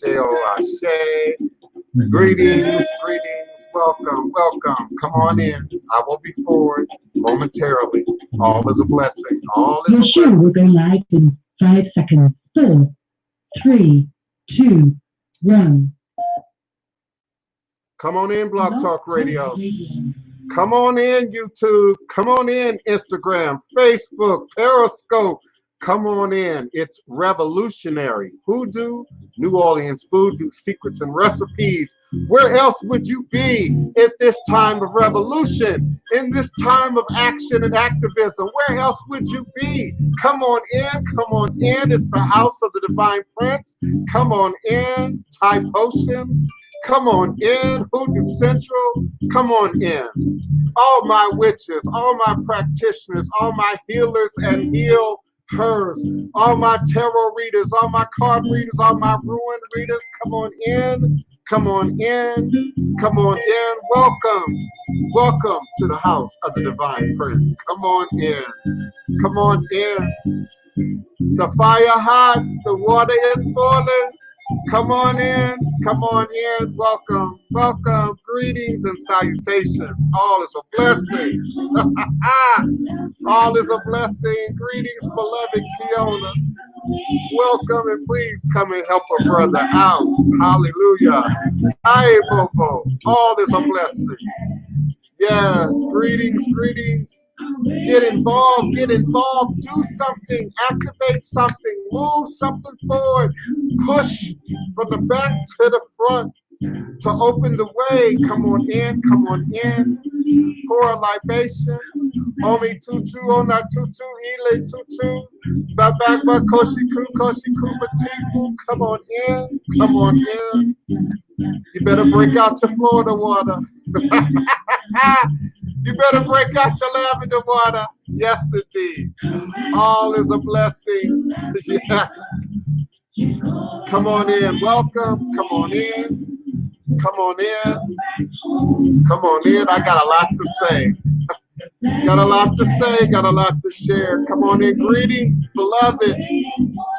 Ashe. Greetings, greetings, welcome, welcome. Come on in. I will be forward momentarily. All is a blessing. All is a blessing. Your show will go live in 5 seconds. 4, 3, 2, 1. Come on in, Blog Talk Radio. Come on in, YouTube. Come on in, Instagram, Facebook, Periscope. Come on in. It's revolutionary. Hoodoo, New Orleans Voodoo, Secrets and Recipes. Where else would you be at this time of revolution, in this time of action and activism? Where else would you be? Come on in. Come on in. It's the house of the Divine Prince. Come on in. Thai Potions. Come on in. Hoodoo Central. Come on in. All my witches, all my practitioners, all my healers and heal hers, all my tarot readers, all my card readers, all my ruin readers, come on in, come on in, come on in. Welcome, welcome to the house of the Divine Prince. Come on in, come on in. The fire hot, the water is boiling. Come on in, come on in. Welcome, welcome. Greetings and salutations. All is a blessing. All is a blessing. Greetings, beloved Kiona. Welcome, and please come and help a brother out. Hallelujah. Aye, Bobo. All is a blessing. Yes, greetings, greetings. Get involved, do something, activate something, move something forward, push from the back to the front to open the way. Come on in, pour a libation. Omi tutu, ona tutu, ile tutu, babagba koshiku, koshiku fatiku. Come on in, come on in. You better break out your Florida water. You better break out your lavender water. Yes, indeed. All is a blessing. Yeah. Come on in. Welcome. Come on in. Come on in. Come on in. I got a lot to say. Got a lot to say. Got a lot to share. Come on in. Greetings, beloved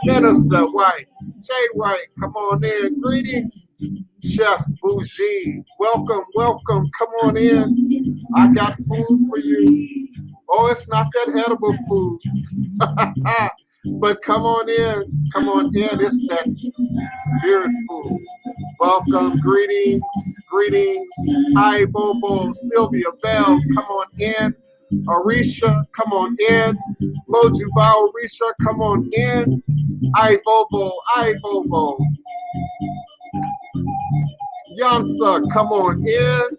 Minister White. Jay White. Come on in. Greetings, Chef Bougie. Welcome, welcome. Come on in. I got food for you. Oh, it's not that edible food. But come on in. Come on in. It's that spirit food. Welcome. Greetings. Greetings. Hi, Bobo. Sylvia Bell. Come on in. Arisha. Come on in. Mojuba Arisha. Come on in. Hi, Bobo. Hi, Bobo. Yansa, come on in.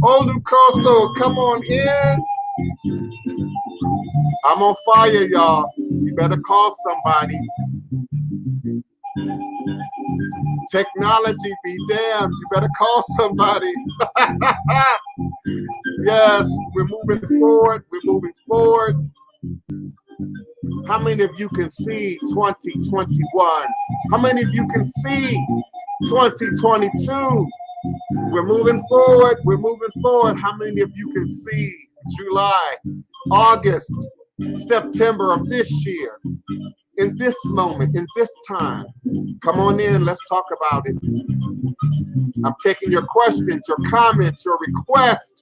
Olukoso, come on in. I'm on fire, y'all. You better call somebody. Technology be damned. You better call somebody. Yes, we're moving forward. We're moving forward. How many of you can see 2021? How many of you can see 2022? We're moving forward. We're moving forward. How many of you can see July, August, September of this year? In this moment, in this time. Come on in. Let's talk about it. I'm taking your questions, your comments, your requests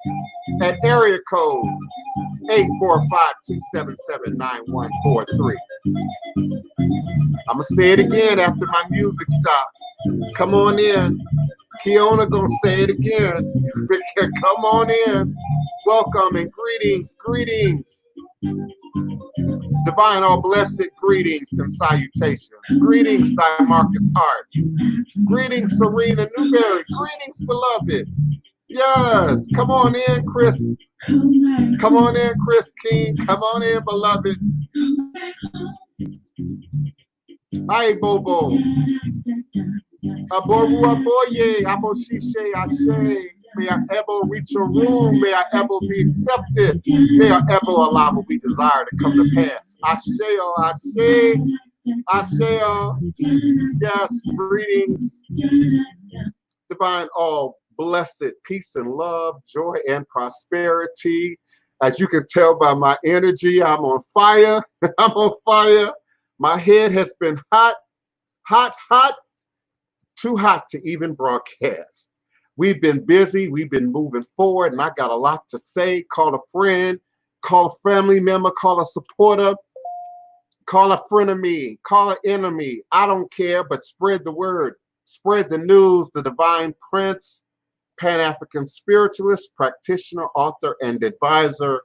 at area code 845-277-9143. I'm going to say it again after my music stops. Come on in. Kiona going to say it again. Come on in. Welcome and greetings, greetings. Divine all blessed greetings and salutations. Greetings, Thy Marcus Hart. Greetings, Serena Newberry. Greetings, beloved. Yes, come on in, Chris. Come on in, Chris King. Come on in, beloved. Hi, Bobo. Aboru aboye, aboshishe ashe. May I ever reach your room. May I ever be accepted. May I ever allow what we desire to come to pass. Asheo, ashe, asheo. Yes, greetings. Divine all blessed peace and love, joy and prosperity. As you can tell by my energy, I'm on fire. I'm on fire. My head has been hot. Hot, hot, too hot to even broadcast. We've been busy, we've been moving forward, and I got a lot to say. Call a friend, call a family member, call a supporter, call a frenemy, call an enemy. I don't care, but spread the word, spread the news. The Divine Prince, Pan-African spiritualist, practitioner, author, and advisor,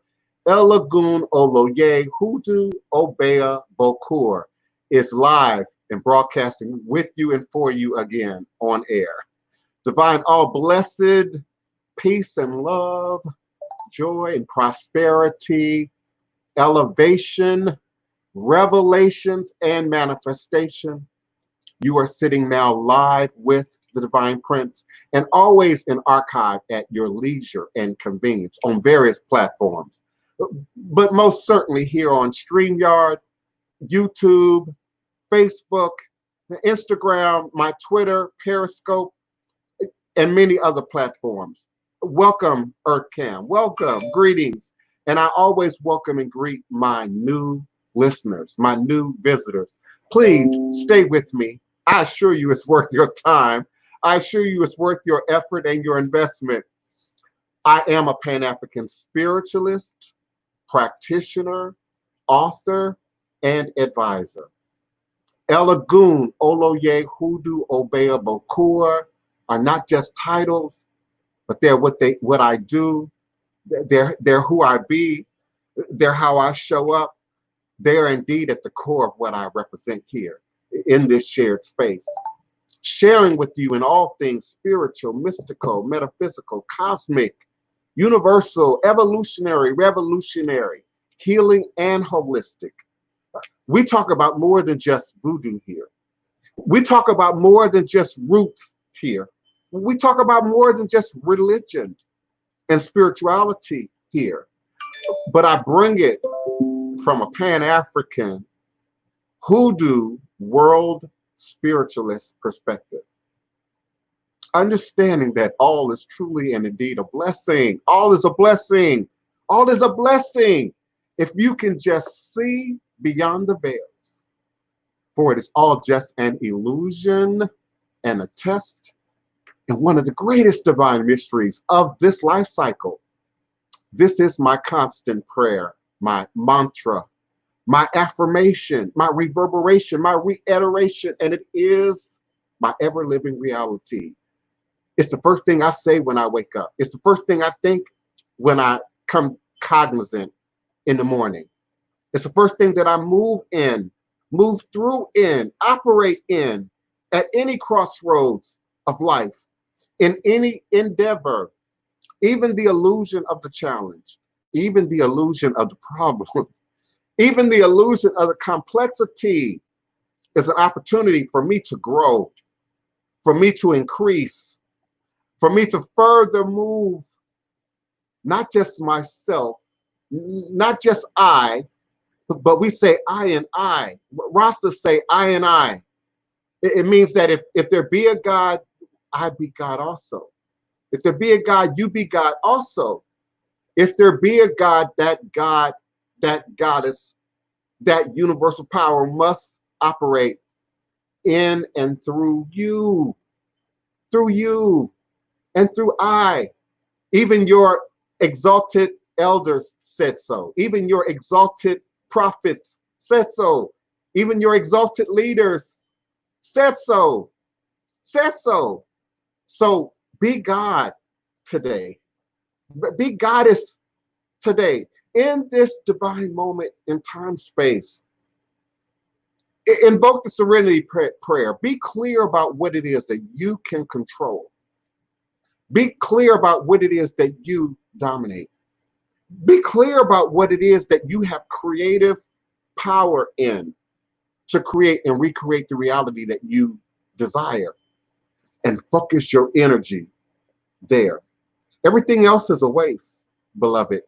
Elagun Oloye Hoodoo Obeah Bokur, is live and broadcasting with you and for you again on air. Divine, all blessed, peace and love, joy and prosperity, elevation, revelations, and manifestation. You are sitting now live with the Divine Prince, and always in archive at your leisure and convenience on various platforms. But most certainly here on StreamYard, YouTube, Facebook, Instagram, my Twitter, Periscope, and many other platforms. Welcome, EarthCam. Welcome, greetings. And I always welcome and greet my new listeners, my new visitors. Please stay with me. I assure you it's worth your time. I assure you it's worth your effort and your investment. I am a Pan-African spiritualist, practitioner, author, and advisor. Elagun Oloye Hoodoo Obeah Bokur are not just titles, but they're what I do. They're who I be. They're how I show up. They are indeed at the core of what I represent here in this shared space. Sharing with you in all things spiritual, mystical, metaphysical, cosmic, universal, evolutionary, revolutionary, healing, and holistic. We talk about more than just voodoo here. We talk about more than just roots here. We talk about more than just religion and spirituality here. But I bring it from a Pan-African hoodoo world spiritualist perspective. Understanding that all is truly and indeed a blessing. All is a blessing. All is a blessing. If you can just see beyond the veils, for it is all just an illusion and a test. And one of the greatest divine mysteries of this life cycle. This is my constant prayer, my mantra, my affirmation, my reverberation, my reiteration, and it is my ever-living reality. It's the first thing I say when I wake up. It's the first thing I think when I come cognizant in the morning. It's the first thing that I move in, move through in, operate in, at any crossroads of life, in any endeavor, even the illusion of the challenge, even the illusion of the problem, even the illusion of the complexity is an opportunity for me to grow, for me to increase, for me to further move, not just myself, not just I, but we say I and I. Rasta say I and I. It means that if there be a God, I be God also. If there be a God, you be God also. If there be a God, that goddess, that universal power must operate in and through you, and through I. Even your exalted elders said so. Even your exalted prophets said so. Even your exalted leaders said so. Said so. So be God today. Be goddess today. In this divine moment in time space, invoke the serenity prayer. Be clear about what it is that you can control. Be clear about what it is that you dominate. Be clear about what it is that you have creative power in to create and recreate the reality that you desire. And focus your energy there. Everything else is a waste, beloved.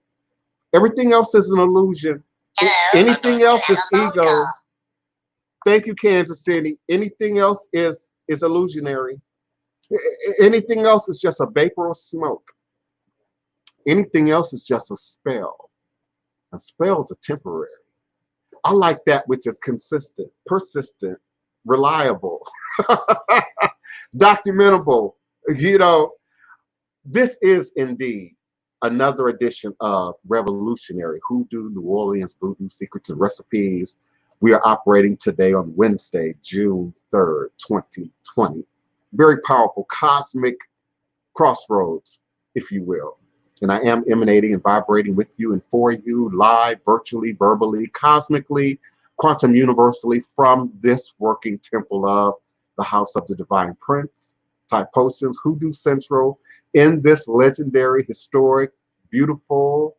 Everything else is an illusion. Anything else is ego. Thank you, Kansas City. Anything else is illusionary. Anything else is just a vapor of smoke. Anything else is just a spell. A spell is a temporary. I like that which is consistent, persistent, reliable, documentable. You know, this is indeed another edition of Revolutionary Hoodoo, New Orleans Voodoo Secrets and Recipes. We are operating today on Wednesday, June 3rd, 2020. Very powerful cosmic crossroads, if you will. And I am emanating and vibrating with you and for you, live, virtually, verbally, cosmically, quantum universally, from this working temple of the House of the Divine Prince, Typosin's Hoodoo Central, in this legendary, historic, beautiful,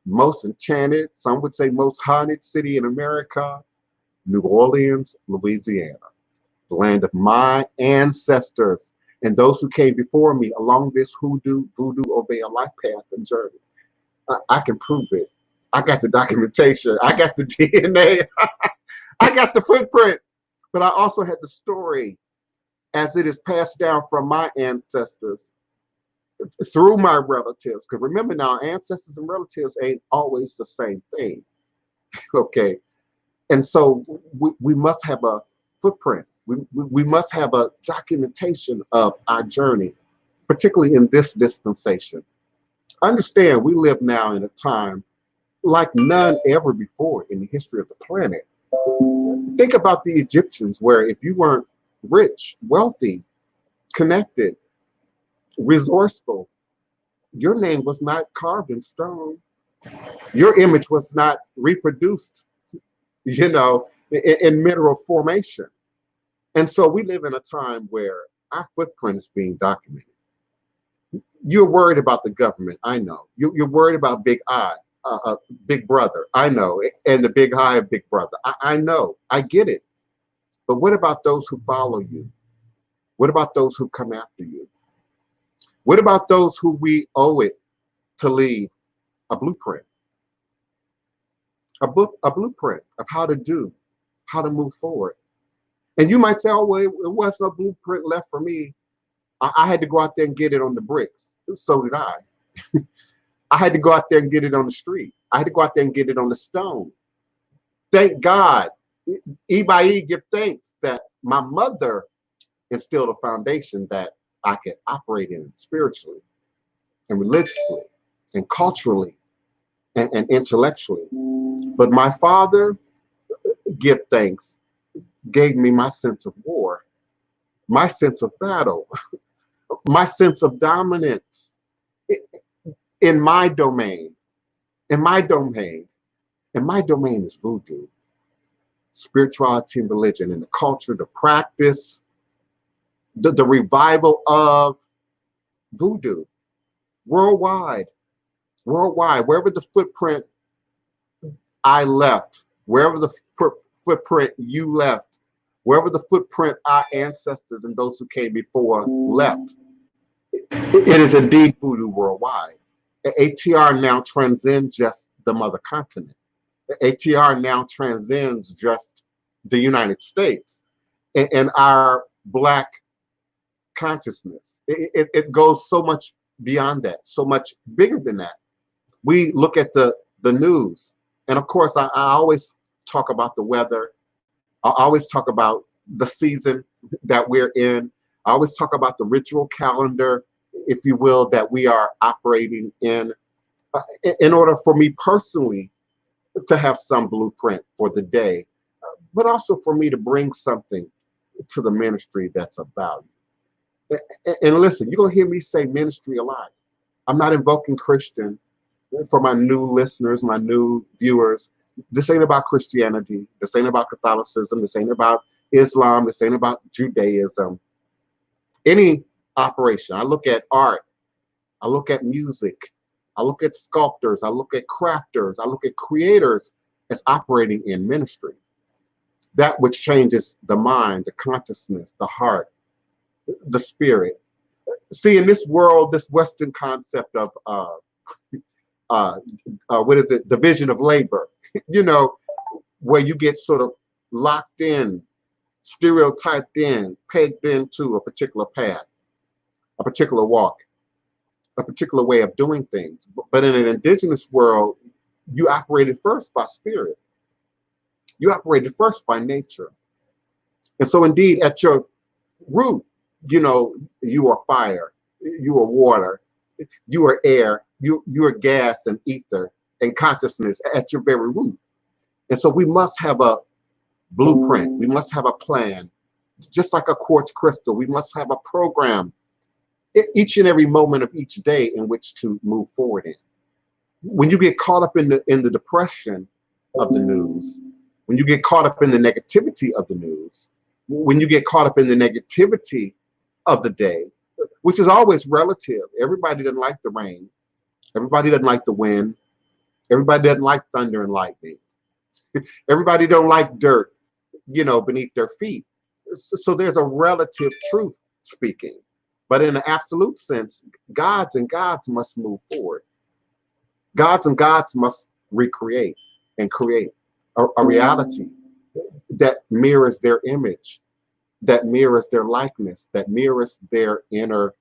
most enchanted, some would say most haunted city in America, New Orleans, Louisiana, the land of my ancestors and those who came before me along this hoodoo, voodoo, obey a life path and journey. I can prove it. I got the documentation. I got the DNA. I got the footprint. But I also had the story as it is passed down from my ancestors through my relatives. Because remember now, ancestors and relatives ain't always the same thing. Okay. And so we must have a footprint. We must have a documentation of our journey, particularly in this dispensation. Understand, we live now in a time like none ever before in the history of the planet. Think about the Egyptians, where if you weren't rich, wealthy, connected, resourceful, your name was not carved in stone. Your image was not reproduced, you know, in mineral formation. And so we live in a time where our footprint is being documented. You're worried about the government, I know. You're worried about Big I, Big Brother, I know, and the Big I of Big Brother. I know, I get it. But what about those who follow you? What about those who come after you? What about those who we owe it to leave a blueprint? A blueprint of how to do, how to move forward. And you might say, oh, well, it wasn't a blueprint left for me. I had to go out there and get it on the bricks. So did I. I had to go out there and get it on the street. I had to go out there and get it on the stone. Thank God. E by E, give thanks that my mother instilled a foundation that I could operate in spiritually and religiously and culturally and intellectually. But my father, give thanks, gave me my sense of war, my sense of battle, my sense of dominance in my domain. In my domain. And my domain is voodoo, spirituality and religion, and the culture, the practice, the revival of voodoo worldwide, wherever the footprint I left, wherever the footprint you left, wherever the footprint our ancestors and those who came before left. It is indeed voodoo worldwide. ATR now transcends just the mother continent. ATR now transcends just the United States and our Black consciousness. It goes so much beyond that, so much bigger than that. We look at the news, and of course, I always talk about the weather. I always talk about the season that we're in. I always talk about the ritual calendar, if you will, that we are operating in order for me personally to have some blueprint for the day, but also for me to bring something to the ministry that's of value. And listen, you're going to hear me say ministry a lot. I'm not invoking Christian. For my new listeners, my new viewers, this ain't about Christianity. This ain't about Catholicism. This ain't about Islam. This ain't about Judaism. Any operation. I look at art. I look at music. I look at sculptors. I look at crafters. I look at creators as operating in ministry. That which changes the mind, the consciousness, the heart, the spirit. See, in this world, this Western concept of what is it? Division of labor, you know, where you get sort of locked in, stereotyped in, pegged into a particular path, a particular walk, a particular way of doing things. But in an indigenous world, you operated first by spirit. You operated first by nature. And so indeed, at your root, you know, you are fire, you are water, you are air, you are gas and ether and consciousness at your very root. And so we must have a blueprint. We must have a plan. Just like a quartz crystal, we must have a program each and every moment of each day in which to move forward in. When you get caught up in the depression of the news, when you get caught up in the negativity of the news, when you get caught up in the negativity of the day, which is always relative. Everybody doesn't like the rain. Everybody doesn't like the wind. Everybody doesn't like thunder and lightning. Everybody don't like dirt, you know, beneath their feet. So there's a relative truth speaking. But in an absolute sense, gods and gods must move forward. Gods and gods must recreate and create a reality that mirrors their image, that mirrors their likeness, that mirrors their inner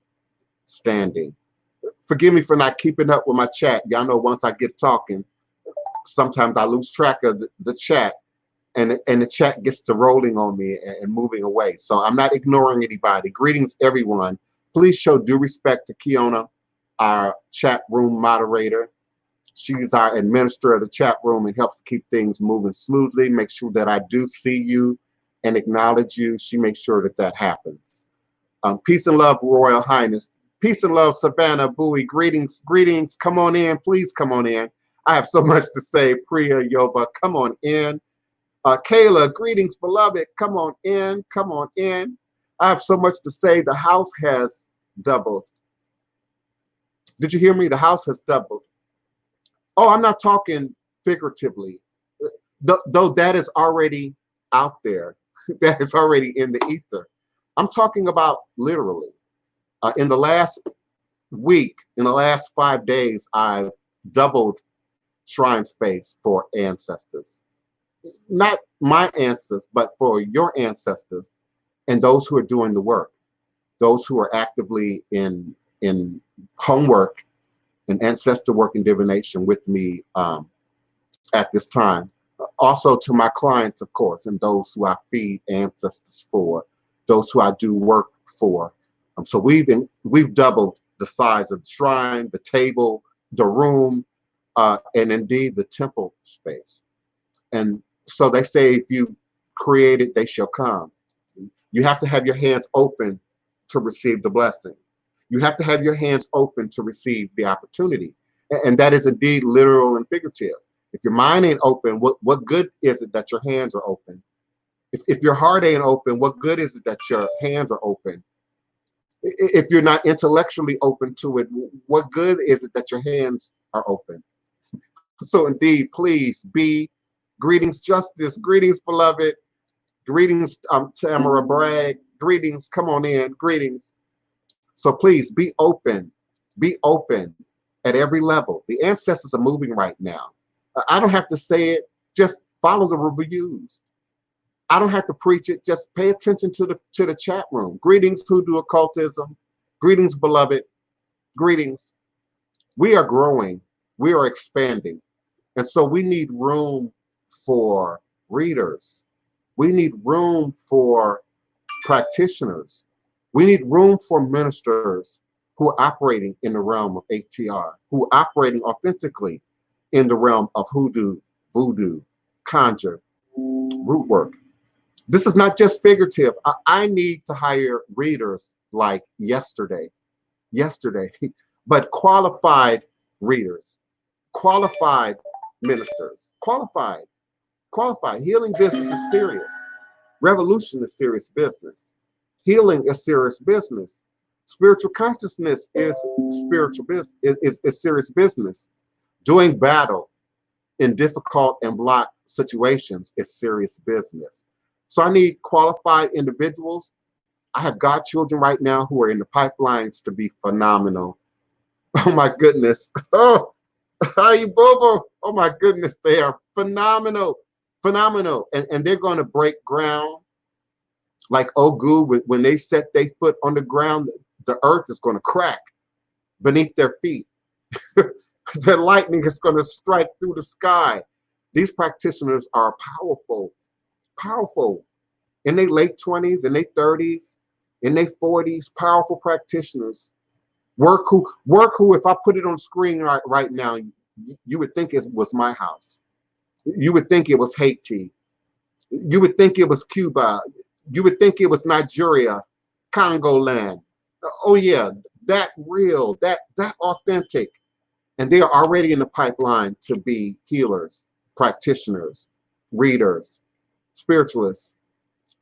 standing. Forgive me for not keeping up with my chat. Y'all know once I get talking, sometimes I lose track of the chat, and the chat gets to rolling on me and moving away. So I'm not ignoring anybody. Greetings, everyone. Please show due respect to Kiona, our chat room moderator. She's our administrator of the chat room and helps keep things moving smoothly. Make sure that I do see you and acknowledge you. She makes sure that that happens. Peace and love, Royal Highness. Peace and love, Savannah Bowie. Greetings, greetings. Come on in. Please come on in. I have so much to say. Priya Yoba, come on in. Kayla, greetings, beloved. Come on in. Come on in. I have so much to say. The house has doubled. Did you hear me? The house has doubled. Oh, I'm not talking figuratively, though that is already out there. That is already in the ether. I'm talking about literally. In the last week, in the last 5 days, I've doubled shrine space for ancestors. Not my ancestors, but for your ancestors and those who are doing the work, those who are actively in homework and ancestor work and divination with me at this time. Also to my clients, of course, and those who I feed ancestors for, those who I do work for. So we've doubled the size of the shrine, the table, the room, and indeed the temple space. And so they say, if you create it, they shall come. You have to have your hands open to receive the blessing. You have to have your hands open to receive the opportunity. And that is indeed literal and figurative. If your mind ain't open, what good is it that your hands are open? If your heart ain't open, what good is it that your hands are open? If you're not intellectually open to it, what good is it that your hands are open? So indeed, please be. Greetings, Justice. Greetings, beloved. Greetings, Tamara Bragg. Greetings, come on in. Greetings. So please be open. Be open at every level. The ancestors are moving right now. I don't have to say it. Just follow the reviews. I don't have to preach it. Just pay attention to the chat room. Greetings, Hoodoo Occultism. Greetings, beloved. Greetings. We are growing. We are expanding. And so we need room for readers. We need room for practitioners. We need room for ministers who are operating in the realm of ATR, who are operating authentically in the realm of hoodoo, voodoo, conjure, root work. This is not just figurative. I need to hire readers like yesterday, but qualified readers, qualified ministers, qualified. Healing business is serious. Revolution is serious business. Healing is serious business. Spiritual consciousness is spiritual business, is serious business. Doing battle in difficult and blocked situations is serious business. So I need qualified individuals. I have godchildren right now who are in the pipelines to be phenomenal. Oh my goodness. Oh, hi, Bobo. Oh my goodness, they are phenomenal. Phenomenal. And they're going to break ground like Ogu. When they set their foot on the ground, the earth is going to crack beneath their feet. The lightning is going to strike through the sky. These practitioners are powerful, powerful. in their late 20s, in their 30s, in their 40s, powerful practitioners. Work who, if I put it on screen right now, you would think it was my house. You would think it was Haiti. You would think it was Cuba. You would think it was Nigeria, Congo land. Oh yeah, that real, that authentic. And they are already in the pipeline to be healers, practitioners, readers, spiritualists,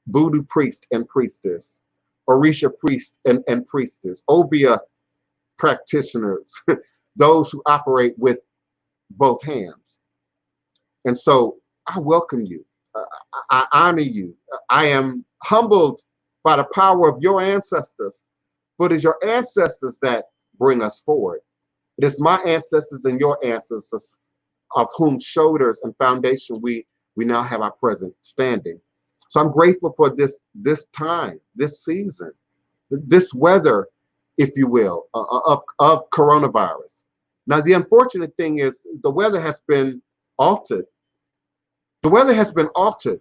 voodoo priest and priestess, Orisha priest and priestess, Obia practitioners, those who operate with both hands. And so I welcome you. I honor you. I am humbled by the power of your ancestors, for it is your ancestors that bring us forward. It is my ancestors and your ancestors of whom shoulders and foundation we now have our present standing. So I'm grateful for this time, this season, this weather, if you will, of coronavirus. Now, the unfortunate thing is the weather has been altered. The weather has been altered.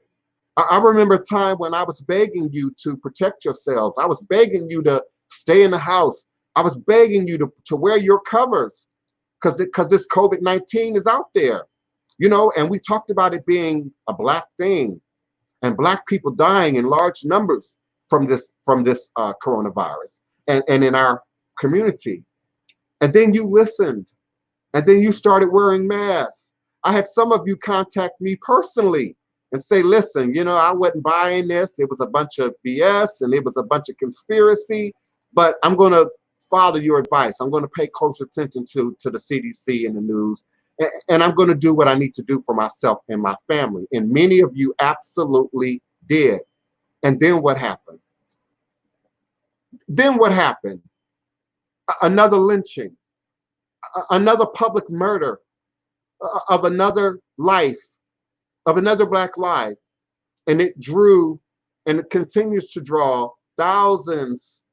I remember a time when I was begging you to protect yourselves. I was begging you to stay in the house. I was begging you to wear your covers because this COVID-19 is out there, you know, and we talked about it being a black thing and black people dying in large numbers from this coronavirus and in our community. And then you listened, and then you started wearing masks. I had some of you contact me personally and say, listen, you know, I wasn't buying this. It was a bunch of BS and it was a bunch of conspiracy, but I'm going to follow your advice. I'm going to pay close attention to the CDC and the news, and I'm going to do what I need to do for myself and my family. And many of you absolutely did. And then what happened? Then what happened? Another lynching, another public murder of another life, of another black life. And it drew, and it continues to draw thousands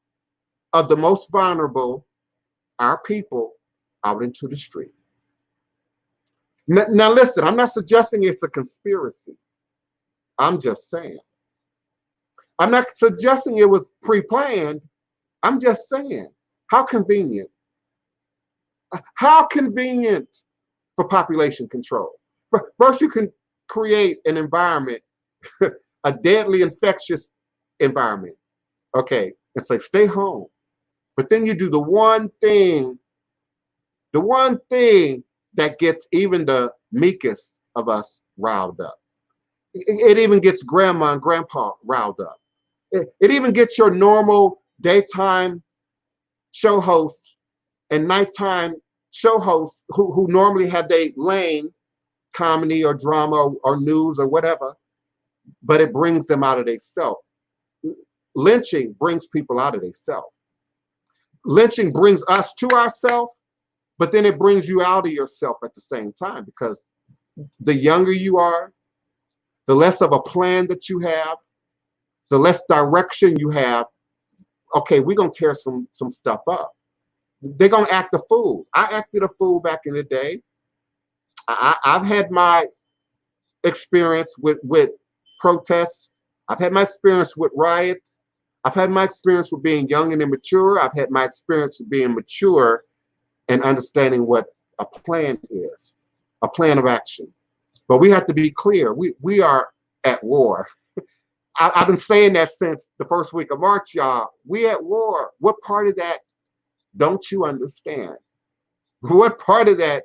of the most vulnerable, our people, out into the street. Now listen, I'm not suggesting it's a conspiracy. I'm just saying. I'm not suggesting it was pre-planned. I'm just saying, how convenient. How convenient for population control. First, you can create an environment, a deadly infectious environment, okay, and say, stay home. But then you do the one thing that gets even the meekest of us riled up. It even gets grandma and grandpa riled up. It even gets your normal daytime show hosts and nighttime show hosts who normally have their lane, comedy or drama or news or whatever, but it brings them out of their self. Lynching brings people out of their self. Lynching brings us to ourselves, but then it brings you out of yourself at the same time, because the younger you are, the less of a plan that you have, the less direction you have. Okay, we're gonna tear some stuff up. They're gonna act a fool. I acted a fool back in the day. I've had my experience with protests. I've had my experience with riots. I've had my experience with being young and immature. I've had my experience with being mature and understanding what a plan is, a plan of action. But we have to be clear. We are at war. I've been saying that since the first week of March, y'all. We at war. What part of that don't you understand? What part of that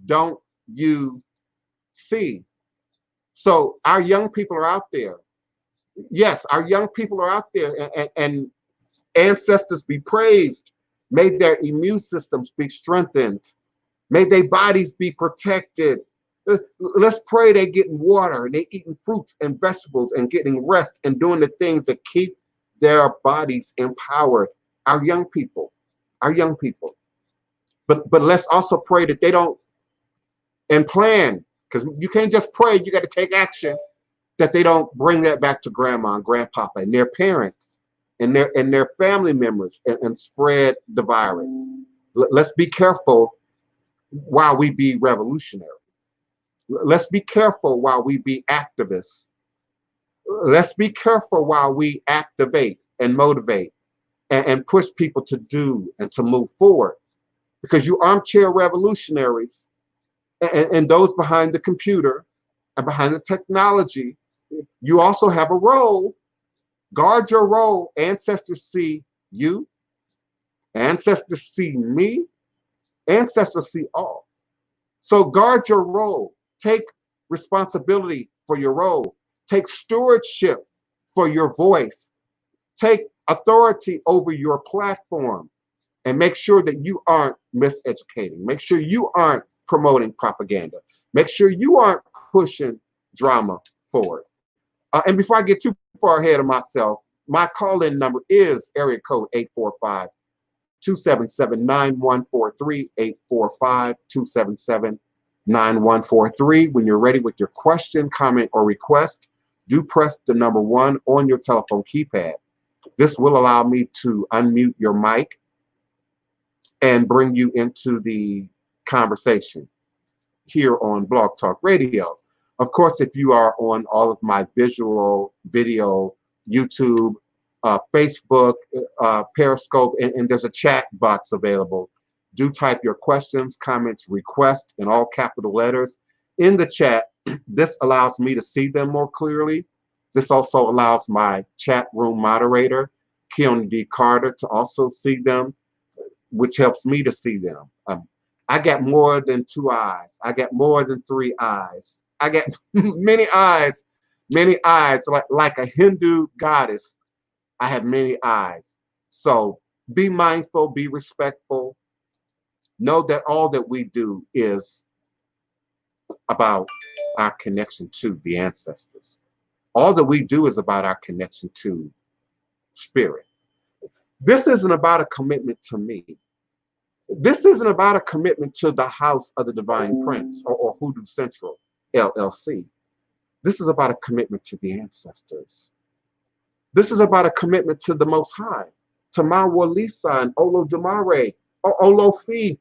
don't you see? So our young people are out there. Yes, our young people are out there, and ancestors be praised. May their immune systems be strengthened. May their bodies be protected. Let's pray they're getting water and they're eating fruits and vegetables and getting rest and doing the things that keep their bodies empowered. Our young people, our young people. But let's also pray that they don't, and plan, because you can't just pray, you got to take action, that they don't bring that back to grandma and grandpapa and their parents and their family members and spread the virus. Let's be careful while we be revolutionary. Let's be careful while we be activists. Let's be careful while we activate and motivate and push people to do and to move forward. Because you armchair revolutionaries and those behind the computer and behind the technology, you also have a role. Guard your role. Ancestors see you. Ancestors see me. Ancestors see all. So guard your role. Take responsibility for your role. Take stewardship for your voice. Take authority over your platform and make sure that you aren't miseducating. Make sure you aren't promoting propaganda. Make sure you aren't pushing drama forward. And before I get too far ahead of myself, my call-in number is area code 845-277-9143, 845-277-9143. When you're ready with your question, comment, or request, do press the number 1 on your telephone keypad. This will allow me to unmute your mic and bring you into the conversation here on Blog Talk Radio. Of course, if you are on all of my visual, video, YouTube, Facebook, Periscope, and there's a chat box available, do type your questions, comments, requests in all capital letters in the chat. This allows me to see them more clearly. This also allows my chat room moderator, Keona D. Carter, to also see them, which helps me to see them. I got more than 2 eyes. I got more than 3 eyes. I got many eyes, like a Hindu goddess. I have many eyes. So be mindful, be respectful. Know that all that we do is about our connection to the ancestors. All that we do is about our connection to spirit. This isn't about a commitment to me. This isn't about a commitment to the House of the Divine Prince or Hoodoo Central, LLC. This is about a commitment to the ancestors. This is about a commitment to the Most High, to Mawa Lisa and Olodumare, or Olofi.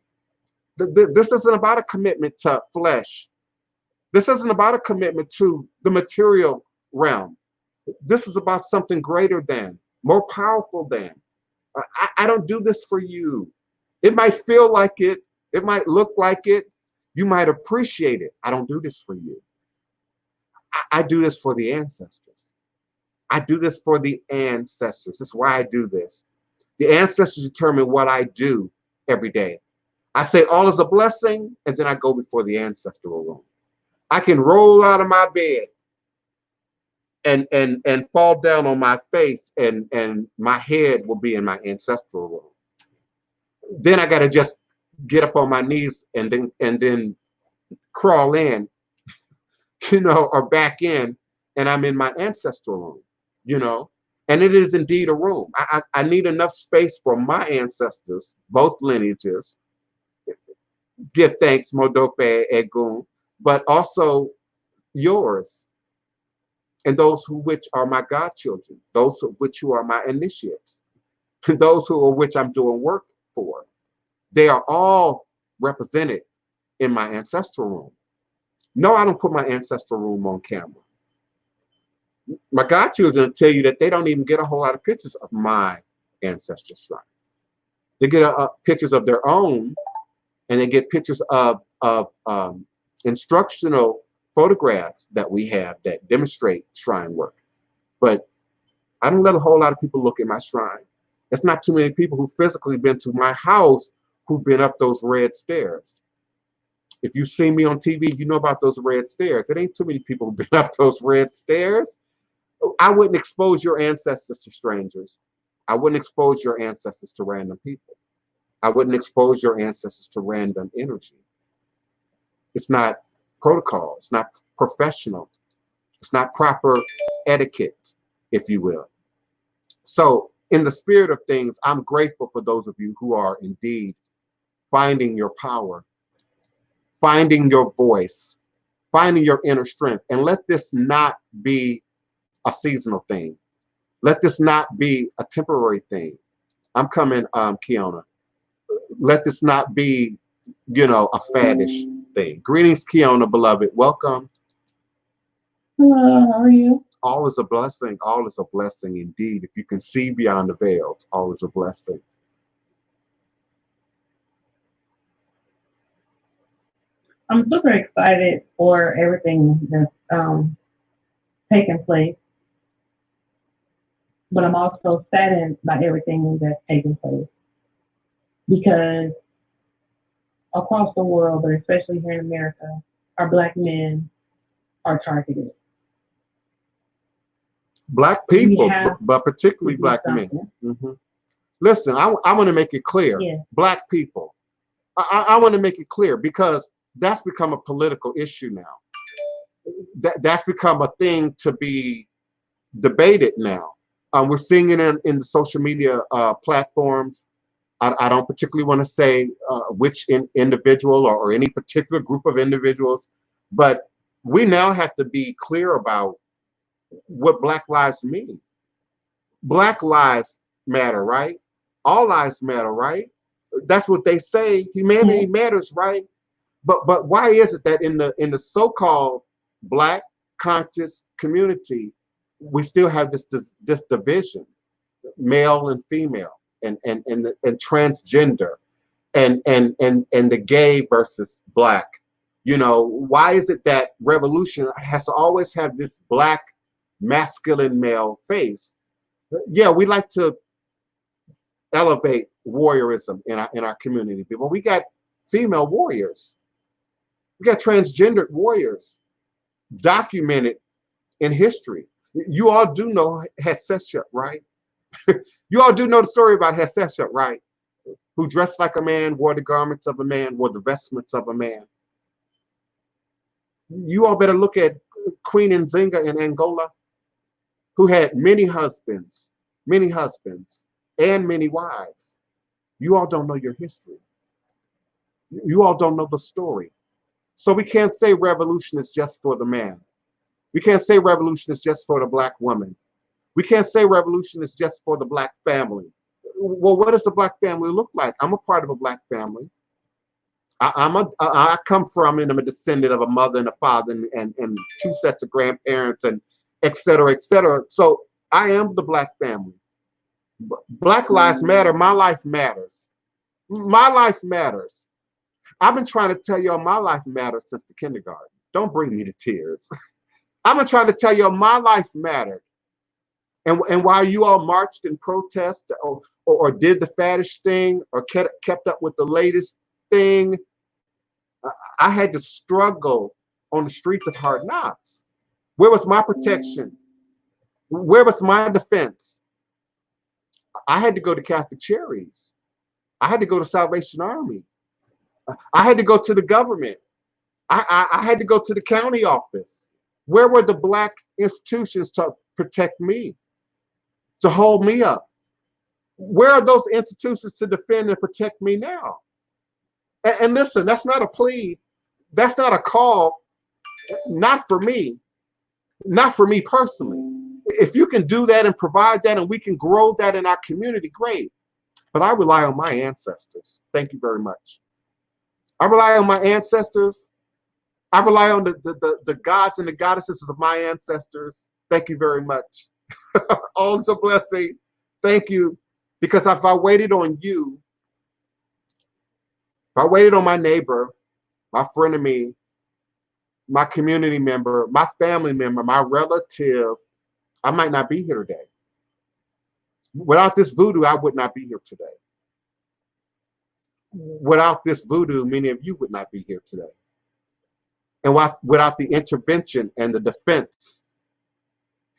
This isn't about a commitment to flesh. This isn't about a commitment to the material realm. This is about something greater than, more powerful than. I don't do this for you. It might feel like it. It might look like it. You might appreciate it. I don't do this for you. I do this for the ancestors. I do this for the ancestors. That's why I do this. The ancestors determine what I do every day. I say all is a blessing, and then I go before the ancestral room. I can roll out of my bed and fall down on my face, and my head will be in my ancestral room. Then I gotta just get up on my knees and then crawl in, or back in, and I'm in my ancestral room, and it is indeed a room. I need enough space for my ancestors, both lineages. Give thanks, Modope Egun, but also yours, and those who which are my godchildren, those of which who are my initiates, those who are which I'm doing work for. They are all represented in my ancestral room. No, I don't put my ancestral room on camera. My godchildren tell you that they don't even get a whole lot of pictures of my ancestral shrine. They get pictures of their own, and they get pictures of instructional photographs that we have that demonstrate shrine work. But I don't let a whole lot of people look at my shrine. It's not too many people who physically been to my house who've been up those red stairs. If you've seen me on TV, you know about those red stairs. It ain't too many people who've been up those red stairs. I wouldn't expose your ancestors to strangers. I wouldn't expose your ancestors to random people. I wouldn't expose your ancestors to random energy. It's not protocol. It's not professional. It's not proper etiquette, if you will. So in the spirit of things, I'm grateful for those of you who are indeed finding your power, finding your voice, finding your inner strength. And let this not be a seasonal thing. Let this not be a temporary thing. I'm coming, Keona. Let this not be, a faddish thing. Greetings, Keona, beloved. Welcome. Hello, how are you? All is a blessing. All is a blessing indeed. If you can see beyond the veil, it's always a blessing. I'm super excited for everything that's taking place, but I'm also saddened by everything that's taking place because across the world, but especially here in America, our black men are targeted. Black We people, have but to particularly do black men. something. Listen, I want to make it clear. Yeah. Black people. I want to make it clear because that's become a political issue now. That's become a thing to be debated now. We're seeing it in the social media platforms. I don't particularly want to say which individual or any particular group of individuals, but we now have to be clear about what Black lives mean. Black lives matter, right? All lives matter, right? That's what they say. Humanity matters, right? But why is it that in the so-called Black conscious community, we still have this division, male and female, and transgender, and the gay versus Black? You know, why is it that revolution has to always have this Black masculine male face? Yeah, we like to elevate warriorism in our community, but we got female warriors, we got transgendered warriors documented in history. You all do know Hesesha, right? You all do know the story about Hesesha, right? Who dressed like a man, wore the garments of a man, wore the vestments of a man. You all better look at Queen Nzinga in Angola, who had many husbands, and many wives. You all don't know your history. You all don't know the story. So we can't say revolution is just for the man. We can't say revolution is just for the Black woman. We can't say revolution is just for the Black family. Well, what does a Black family look like? I'm a part of a Black family. I come from and I'm a descendant of a mother and a father and two sets of grandparents and et cetera, et cetera. So I am the Black family. Black lives matter. My life matters. My life matters. I've been trying to tell y'all my life matters since the kindergarten. Don't bring me to tears. I've been trying to tell y'all my life mattered. And while you all marched and protested or did the faddish thing or kept up with the latest thing, I had to struggle on the streets of hard knocks. Where was my protection? Where was my defense? I had to go to Catholic Charities. I had to go to Salvation Army. I had to go to the government. I had to go to the county office. Where were the Black institutions to protect me, to hold me up? Where are those institutions to defend and protect me now? And listen, that's not a plea. That's not a call. Not for me. Not for me personally. If you can do that and provide that and we can grow that in our community, great. But I rely on my ancestors. Thank you very much. I rely on my ancestors. I rely on the gods and the goddesses of my ancestors. Thank you very much. All is a blessing. Thank you. Because if I waited on you, if I waited on my neighbor, my frenemy, my community member, my family member, my relative, I might not be here today. Without this voodoo, I would not be here today. Without this voodoo, many of you would not be here today. And without the intervention and the defense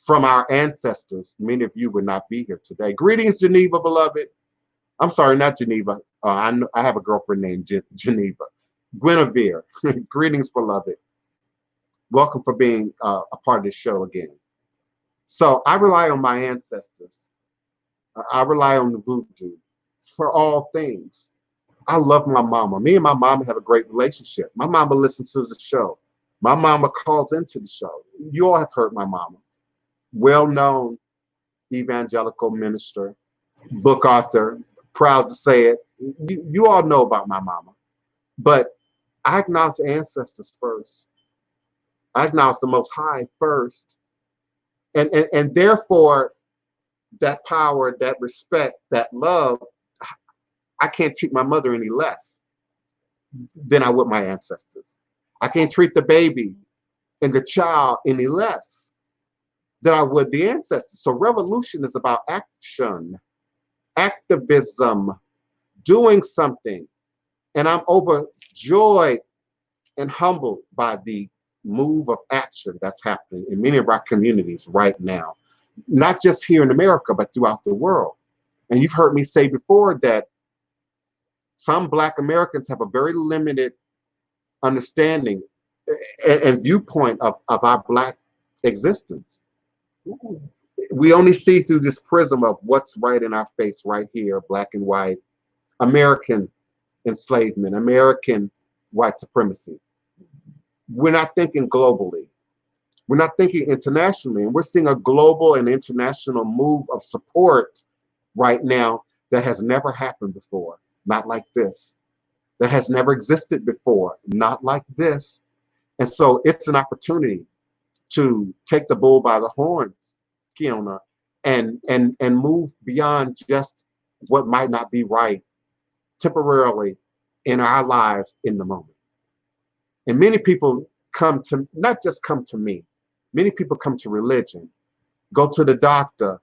from our ancestors, many of you would not be here today. Greetings, Geneva, beloved. I'm sorry, not Geneva. I have a girlfriend named Geneva. Guinevere. Greetings, beloved. Welcome for being a part of this show again. So I rely on my ancestors. I rely on the voodoo for all things. I love my mama. Me and my mama have a great relationship. My mama listens to the show. My mama calls into the show. You all have heard my mama. Well-known evangelical minister, book author, proud to say it. You all know about my mama. But I acknowledge ancestors first. I acknowledge the Most High first. And therefore, that power, that respect, that love, I can't treat my mother any less than I would my ancestors. I can't treat the baby and the child any less than I would the ancestors. So revolution is about action, activism, doing something. And I'm overjoyed and humbled by the move of action that's happening in many of our communities right now, not just here in America, but throughout the world. And you've heard me say before that some Black Americans have a very limited understanding and viewpoint of our Black existence. We only see through this prism of what's right in our face right here, Black and white, American enslavement, American white supremacy. We're not thinking globally. We're not thinking internationally. And we're seeing a global and international move of support right now that has never happened before, not like this. That has never existed before, not like this. And so it's an opportunity to take the bull by the horns, Kiona, and move beyond just what might not be right temporarily in our lives in the moment. And many people come to, not just come to me, many people come to religion, go to the doctor,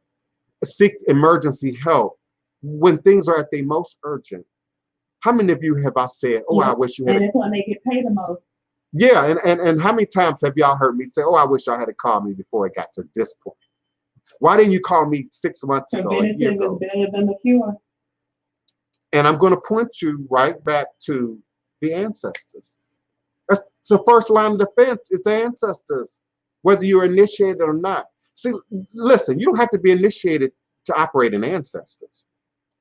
seek emergency help when things are at their most urgent. How many of you have I said, oh, I wish you had. And it's when they get paid the most. Yeah, and how many times have y'all heard me say, oh, I wish I had called me before it got to this point? Why didn't you call me 6 months ago, a year ago? Better than the cure. And I'm going to point you right back to the ancestors. That's the first line of defense is the ancestors, whether you're initiated or not. See, listen, you don't have to be initiated to operate in ancestors.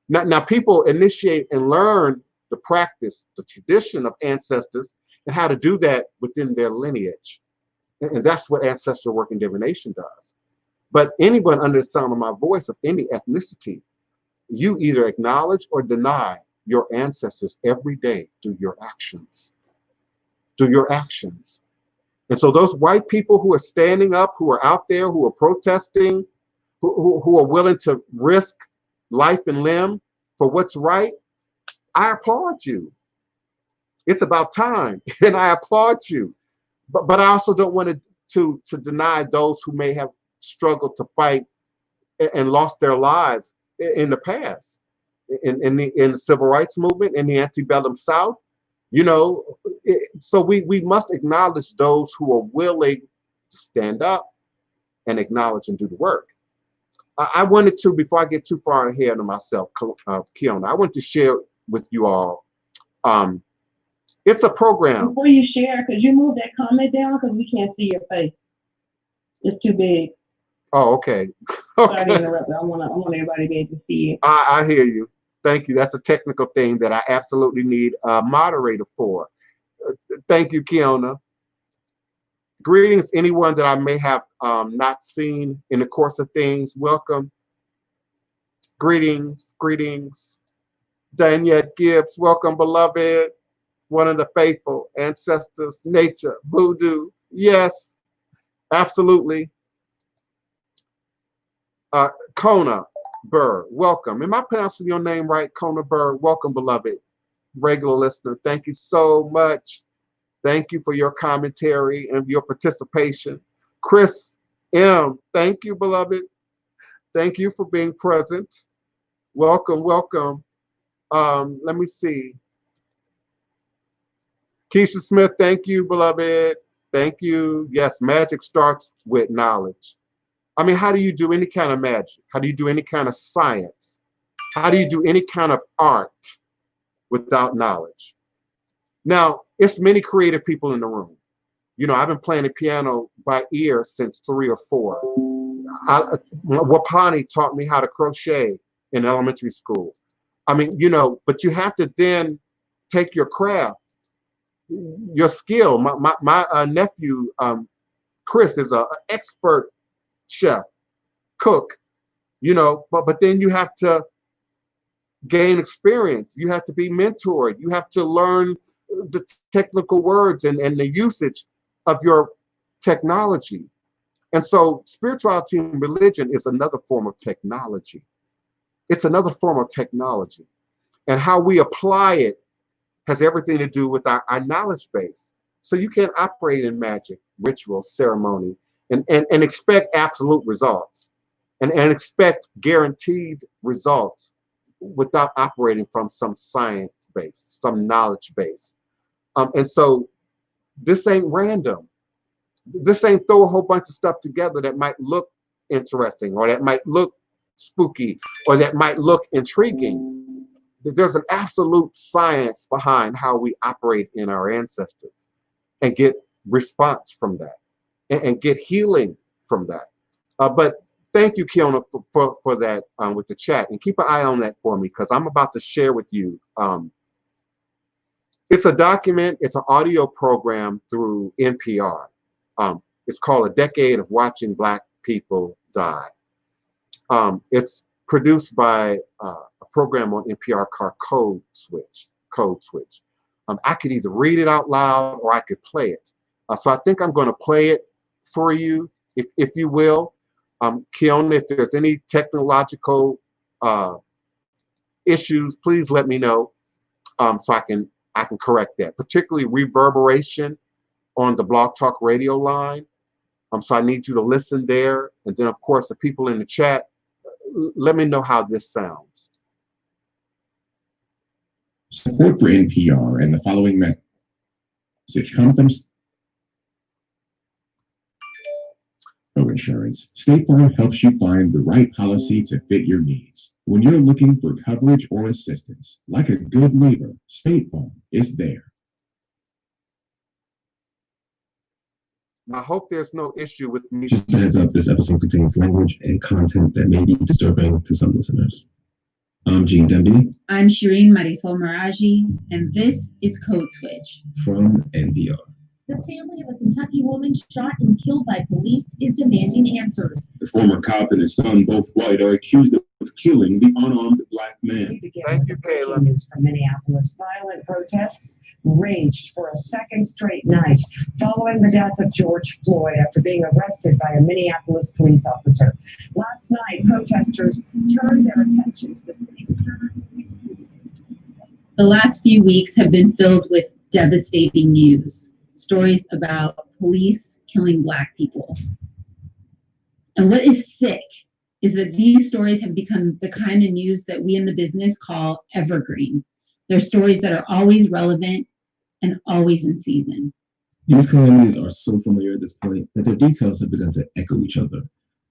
Now people initiate and learn the practice, the tradition of ancestors and how to do that within their lineage. And that's what ancestral work in divination does. But anyone under the sound of my voice of any ethnicity, you either acknowledge or deny your ancestors every day through your actions. Through your actions. And so those white people who are standing up, who are out there, who are protesting, who are willing to risk life and limb for what's right, I applaud you. It's about time, and I applaud you. But I also don't want to deny those who may have struggled to fight and lost their lives in the past, in the civil rights movement, in the antebellum South. You know, so we must acknowledge those who are willing to stand up and acknowledge and do the work. I wanted to, before I get too far ahead of myself, Kiona, I want to share with you all. It's a program. Before you share, could you move that comment down because we can't see your face? It's too big. Oh, okay. Sorry to interrupt. I want everybody to be able to see it. I hear you. Thank you. That's a technical thing that I absolutely need a moderator for. Thank you, Kiona. Greetings, anyone that I may have not seen in the course of things. Welcome. Greetings, greetings. Daniette Gibbs, welcome, beloved. One of the faithful ancestors, nature, voodoo. Yes, absolutely. Kona Burr, welcome. Am I pronouncing your name right? Kona Burr, welcome, beloved. Regular listener, thank you so much. Thank you for your commentary and your participation. Chris M., thank you, beloved. Thank you for being present. Welcome, welcome. Let me see. Keisha Smith, thank you, beloved. Thank you. Yes, magic starts with knowledge. I mean, how do you do any kind of magic? How do you do any kind of science? How do you do any kind of art without knowledge? Now, it's many creative people in the room. You know, I've been playing the piano by ear since 3 or 4. Wapani taught me how to crochet in elementary school. I mean, you know, but you have to then take your craft, your skill. My nephew, Chris, is an expert chef, cook, you know, but then you have to gain experience. You have to be mentored. You have to learn the technical words and the usage of your technology. And so spirituality and religion is another form of technology. It's another form of technology. And how we apply it has everything to do with our knowledge base. So you can't operate in magic, ritual, ceremony, and expect absolute results and expect guaranteed results without operating from some science base, some knowledge base. And so this ain't random. This ain't throw a whole bunch of stuff together that might look interesting or that might look spooky or that might look intriguing. There's an absolute science behind how we operate in our ancestors and get response from that and get healing from that. But thank you, Kiona, for that with the chat. And keep an eye on that for me because I'm about to share with you. It's a document, it's an audio program through NPR. It's called A Decade of Watching Black People Die. It's produced by a program on NPR called Code Switch. I could either read it out loud or I could play it. So I think I'm going to play it for you, if you will. Kiona, if there's any technological issues, please let me know so I can correct that, particularly reverberation on the Blog Talk Radio line. So I need you to listen there. And then, of course, the people in the chat, let me know how this sounds. Support for NPR and the following message come from insurance. State Farm helps you find the right policy to fit your needs. When you're looking for coverage or assistance, like a good neighbor, State Farm is there. I hope there's no issue with me. Just a heads up, this episode contains language and content that may be disturbing to some listeners. I'm Gene Demby. I'm Shireen Marisol Maraji, and this is Code Switch from NPR. The family of a Kentucky woman shot and killed by police is demanding answers. The former cop and his son, both white, are accused of killing the unarmed black man. Thank you, Kayla. News from Minneapolis. Violent protests raged for a second straight night following the death of George Floyd after being arrested by a Minneapolis police officer. Last night, protesters turned their attention to the city's third police precinct. The last few weeks have been filled with devastating news. Stories about police killing Black people. And what is sick is that these stories have become the kind of news that we in the business call evergreen. They're stories that are always relevant and always in season. These calamities are so familiar at this point that their details have begun to echo each other.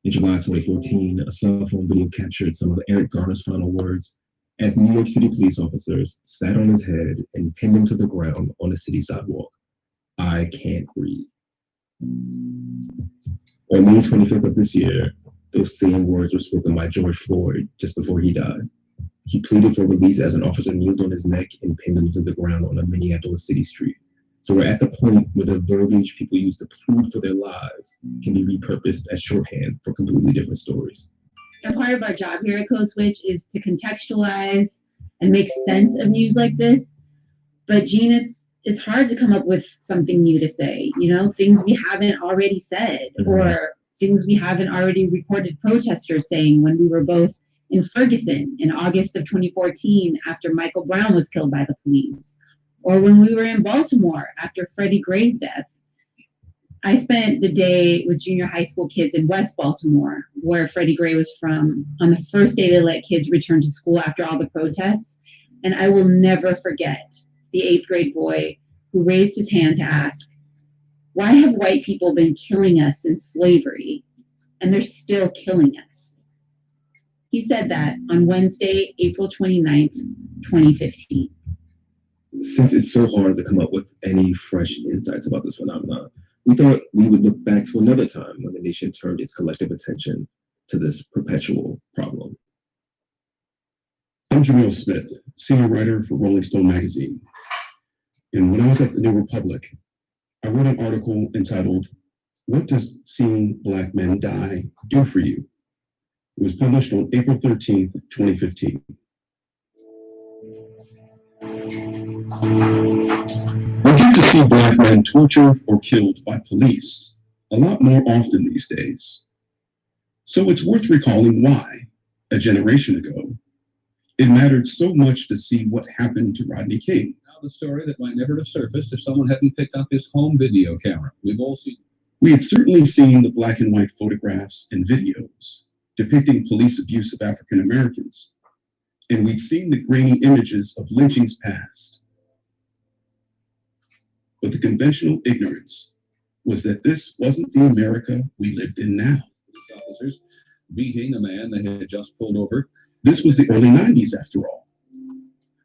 In July 2014, a cell phone video captured some of Eric Garner's final words as New York City police officers sat on his head and pinned him to the ground on a city sidewalk. I can't breathe. On May 25th of this year, those same words were spoken by George Floyd just before he died. He pleaded for release as an officer kneeled on his neck and pinned him to the ground on a Minneapolis city street. So we're at the point where the verbiage people use to plead for their lives can be repurposed as shorthand for completely different stories. And part of our job here at Code Switch is to contextualize and make sense of news like this. But Gene, it's hard to come up with something new to say, things we haven't already said, or things we haven't already recorded protesters saying when we were both in Ferguson in August of 2014 after Michael Brown was killed by the police, or when we were in Baltimore after Freddie Gray's death. I spent the day with junior high school kids in West Baltimore, where Freddie Gray was from, on the first day they let kids return to school after all the protests, and I will never forget the 8th grade boy who raised his hand to ask, why have white people been killing us since slavery, and they're still killing us? He said that on Wednesday, April 29th, 2015. Since it's so hard to come up with any fresh insights about this phenomenon, we thought we would look back to another time when the nation turned its collective attention to this perpetual problem. I'm Jamil Smith, senior writer for Rolling Stone magazine. And when I was at the New Republic, I wrote an article entitled, "What Does Seeing Black Men Die Do for You?" It was published on April 13th, 2015. We get to see Black men tortured or killed by police a lot more often these days. So it's worth recalling why, a generation ago, it mattered so much to see what happened to Rodney King. Now the story that might never have surfaced if someone hadn't picked up his home video camera. We had certainly seen the black and white photographs and videos depicting police abuse of African Americans, and we'd seen the grainy images of lynchings past. But the conventional ignorance was that this wasn't the America we lived in now. Police officers beating a man they had just pulled over. This was the early 90s, after all.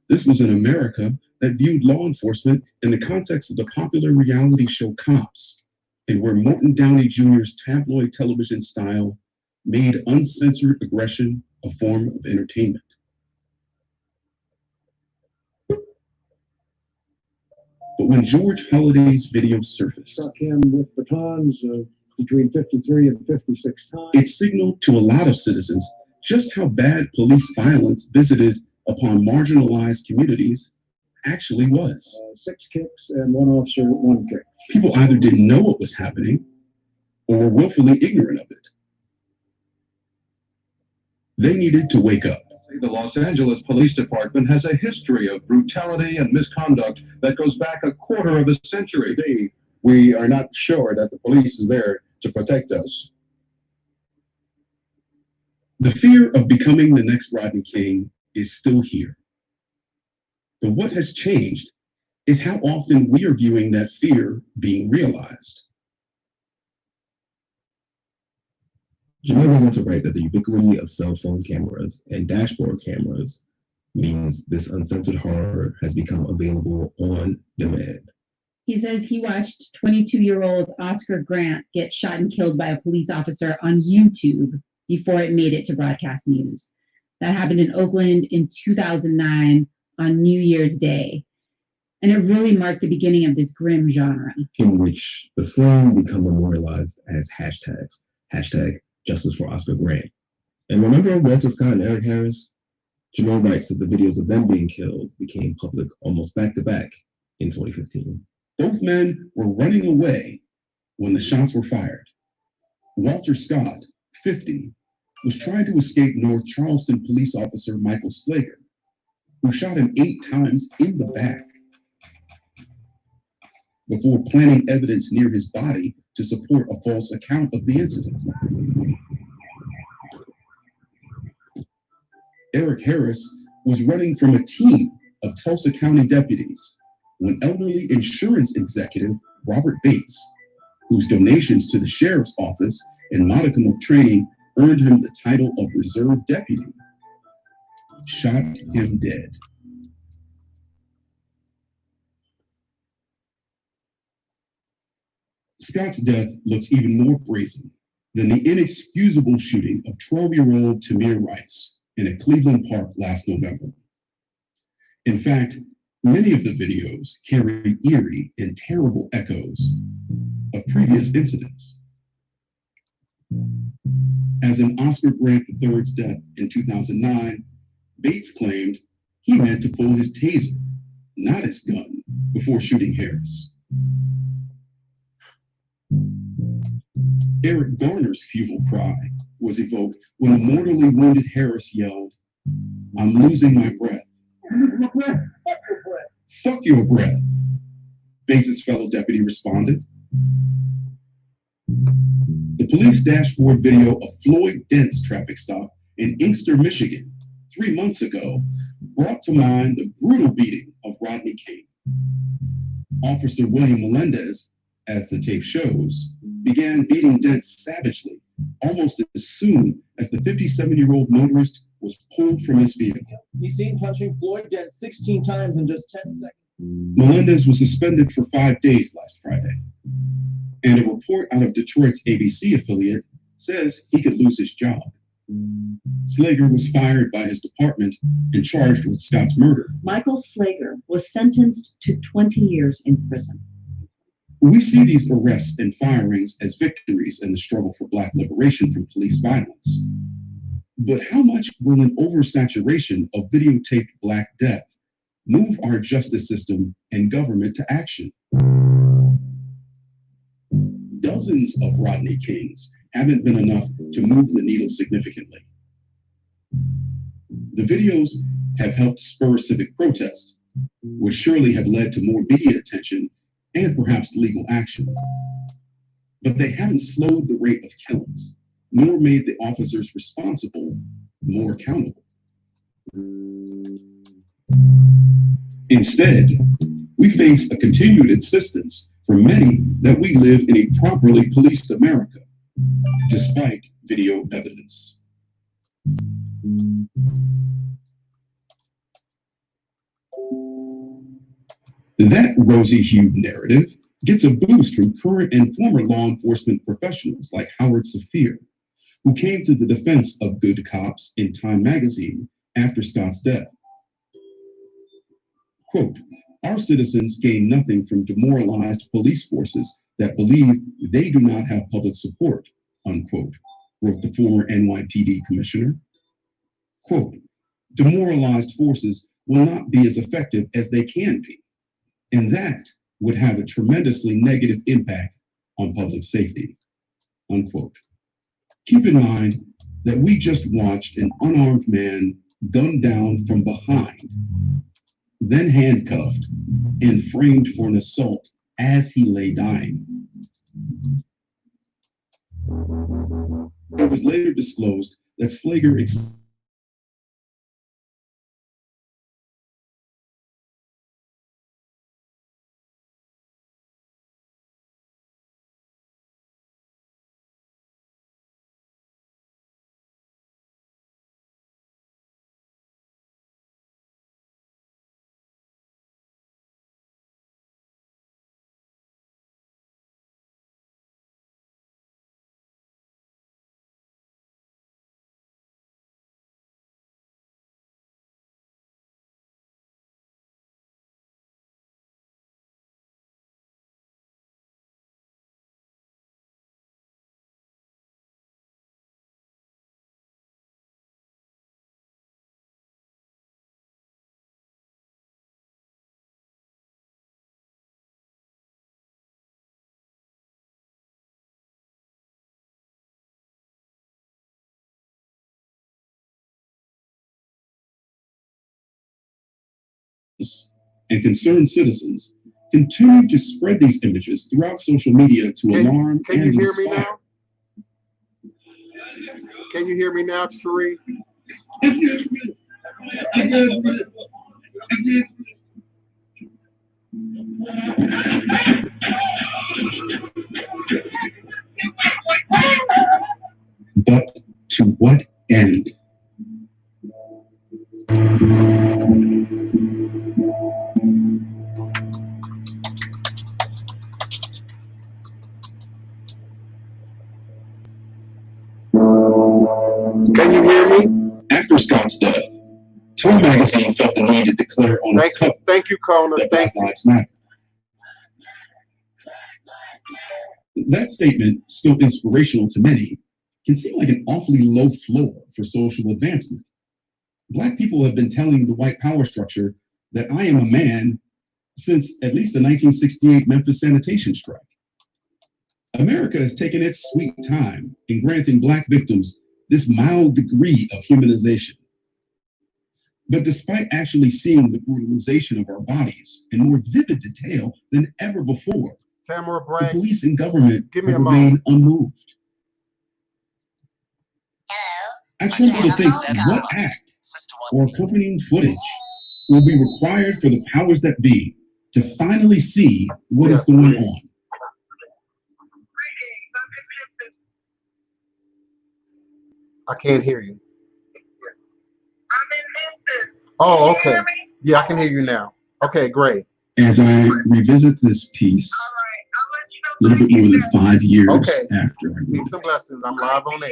This was an America that viewed law enforcement in the context of the popular reality show Cops, and where Morton Downey Jr.'s tabloid television style made uncensored aggression a form of entertainment. But when George Holliday's video surfaced, struck him with batons between 53 and 56 times. It signaled to a lot of citizens just how bad police violence visited upon marginalized communities actually was. 6 kicks and 1 officer, 1 kick. People either didn't know what was happening or were willfully ignorant of it. They needed to wake up. The Los Angeles Police Department has a history of brutality and misconduct that goes back a quarter of a century. Today, we are not sure that the police is there to protect us. The fear of becoming the next Rodney King is still here. But what has changed is how often we are viewing that fear being realized. Jamil goes on to write that the ubiquity of cell phone cameras and dashboard cameras means this uncensored horror has become available on demand. He says he watched 22-year-old Oscar Grant get shot and killed by a police officer on YouTube before it made it to broadcast news. That happened in Oakland in 2009 on New Year's Day. And it really marked the beginning of this grim genre, in which the slain become memorialized as hashtags. Hashtag Justice for Oscar Grant. And remember Walter Scott and Eric Harris? Jamal writes that the videos of them being killed became public almost back to back in 2015. Both men were running away when the shots were fired. Walter Scott, 50, was trying to escape North Charleston police officer Michael Slager, who shot him 8 times in the back before planting evidence near his body to support a false account of the incident. Eric Harris was running from a team of Tulsa County deputies when elderly insurance executive Robert Bates, whose donations to the sheriff's office and modicum of training earned him the title of reserve deputy, shot him dead. Scott's death looks even more brazen than the inexcusable shooting of 12-year-old Tamir Rice in a Cleveland park last November. In fact, many of the videos carry eerie and terrible echoes of previous incidents. As in Oscar Grant III's death in 2009, Bates claimed he meant to pull his taser, not his gun, before shooting Harris. Eric Garner's futile cry was evoked when a mortally wounded Harris yelled, "I'm losing my breath." "Fuck your breath," Bates' fellow deputy responded. The police dashboard video of Floyd Dent's traffic stop in Inkster, Michigan, 3 months ago, brought to mind the brutal beating of Rodney King. Officer William Melendez, as the tape shows, began beating Dent savagely almost as soon as the 57-year-old motorist was pulled from his vehicle. He's seen punching Floyd Dent 16 times in just 10 seconds. Melendez was suspended for 5 days last Friday, and a report out of Detroit's ABC affiliate says he could lose his job. Slager was fired by his department and charged with Scott's murder. Michael Slager was sentenced to 20 years in prison. We see these arrests and firings as victories in the struggle for Black liberation from police violence. But how much will an oversaturation of videotaped Black death move our justice system and government to action? Does dozens of Rodney Kings haven't been enough to move the needle significantly. The videos have helped spur civic protest, which surely have led to more media attention and perhaps legal action. But they haven't slowed the rate of killings, nor made the officers responsible more accountable. Instead, we face a continued insistence from many that we live in a properly policed America, despite video evidence. That rosy-hued narrative gets a boost from current and former law enforcement professionals like Howard Safir, who came to the defense of good cops in Time magazine after Scott's death. Quote, "Our citizens gain nothing from demoralized police forces that believe they do not have public support," unquote, wrote the former NYPD commissioner. Quote, "Demoralized forces will not be as effective as they can be, and that would have a tremendously negative impact on public safety," unquote. Keep in mind that we just watched an unarmed man gunned down from behind, then handcuffed and framed for an assault as he lay dying. It was later disclosed that Slager and concerned citizens continue to spread these images throughout social media to alarm and Can you hear me inspire. now? Can you hear me now, Sheree? But to what end? Can you hear me? After Scott's death, Time magazine felt the need to declare on its cover Thank you, Kona. that Thank Black Lives Matter. That statement, still inspirational to many, can seem like an awfully low floor for social advancement. Black people have been telling the white power structure that I am a man since at least the 1968 Memphis sanitation strike. America has taken its sweet time in granting Black victims this mild degree of humanization. But despite actually seeing the brutalization of our bodies in more vivid detail than ever before, Tamara the Bragg, police and government give me have a remained unmoved. I tremble to think what act or accompanying footage will be required for the powers that be to finally see what is going on. I can't hear you. Oh, okay. Yeah, I can hear you now. Okay, great. As I revisit this piece, a little bit more than 5 years after I wrote Peace and blessings. I'm live on air.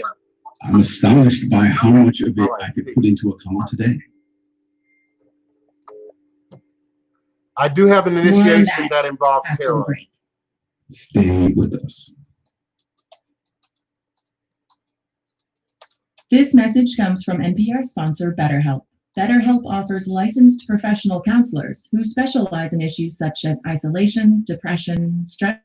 I'm astonished by how much of it I could put into a column today. I do have an initiation that involves terror. Stay with us. This message comes from NPR sponsor BetterHelp. BetterHelp offers licensed professional counselors who specialize in issues such as isolation, depression, stress,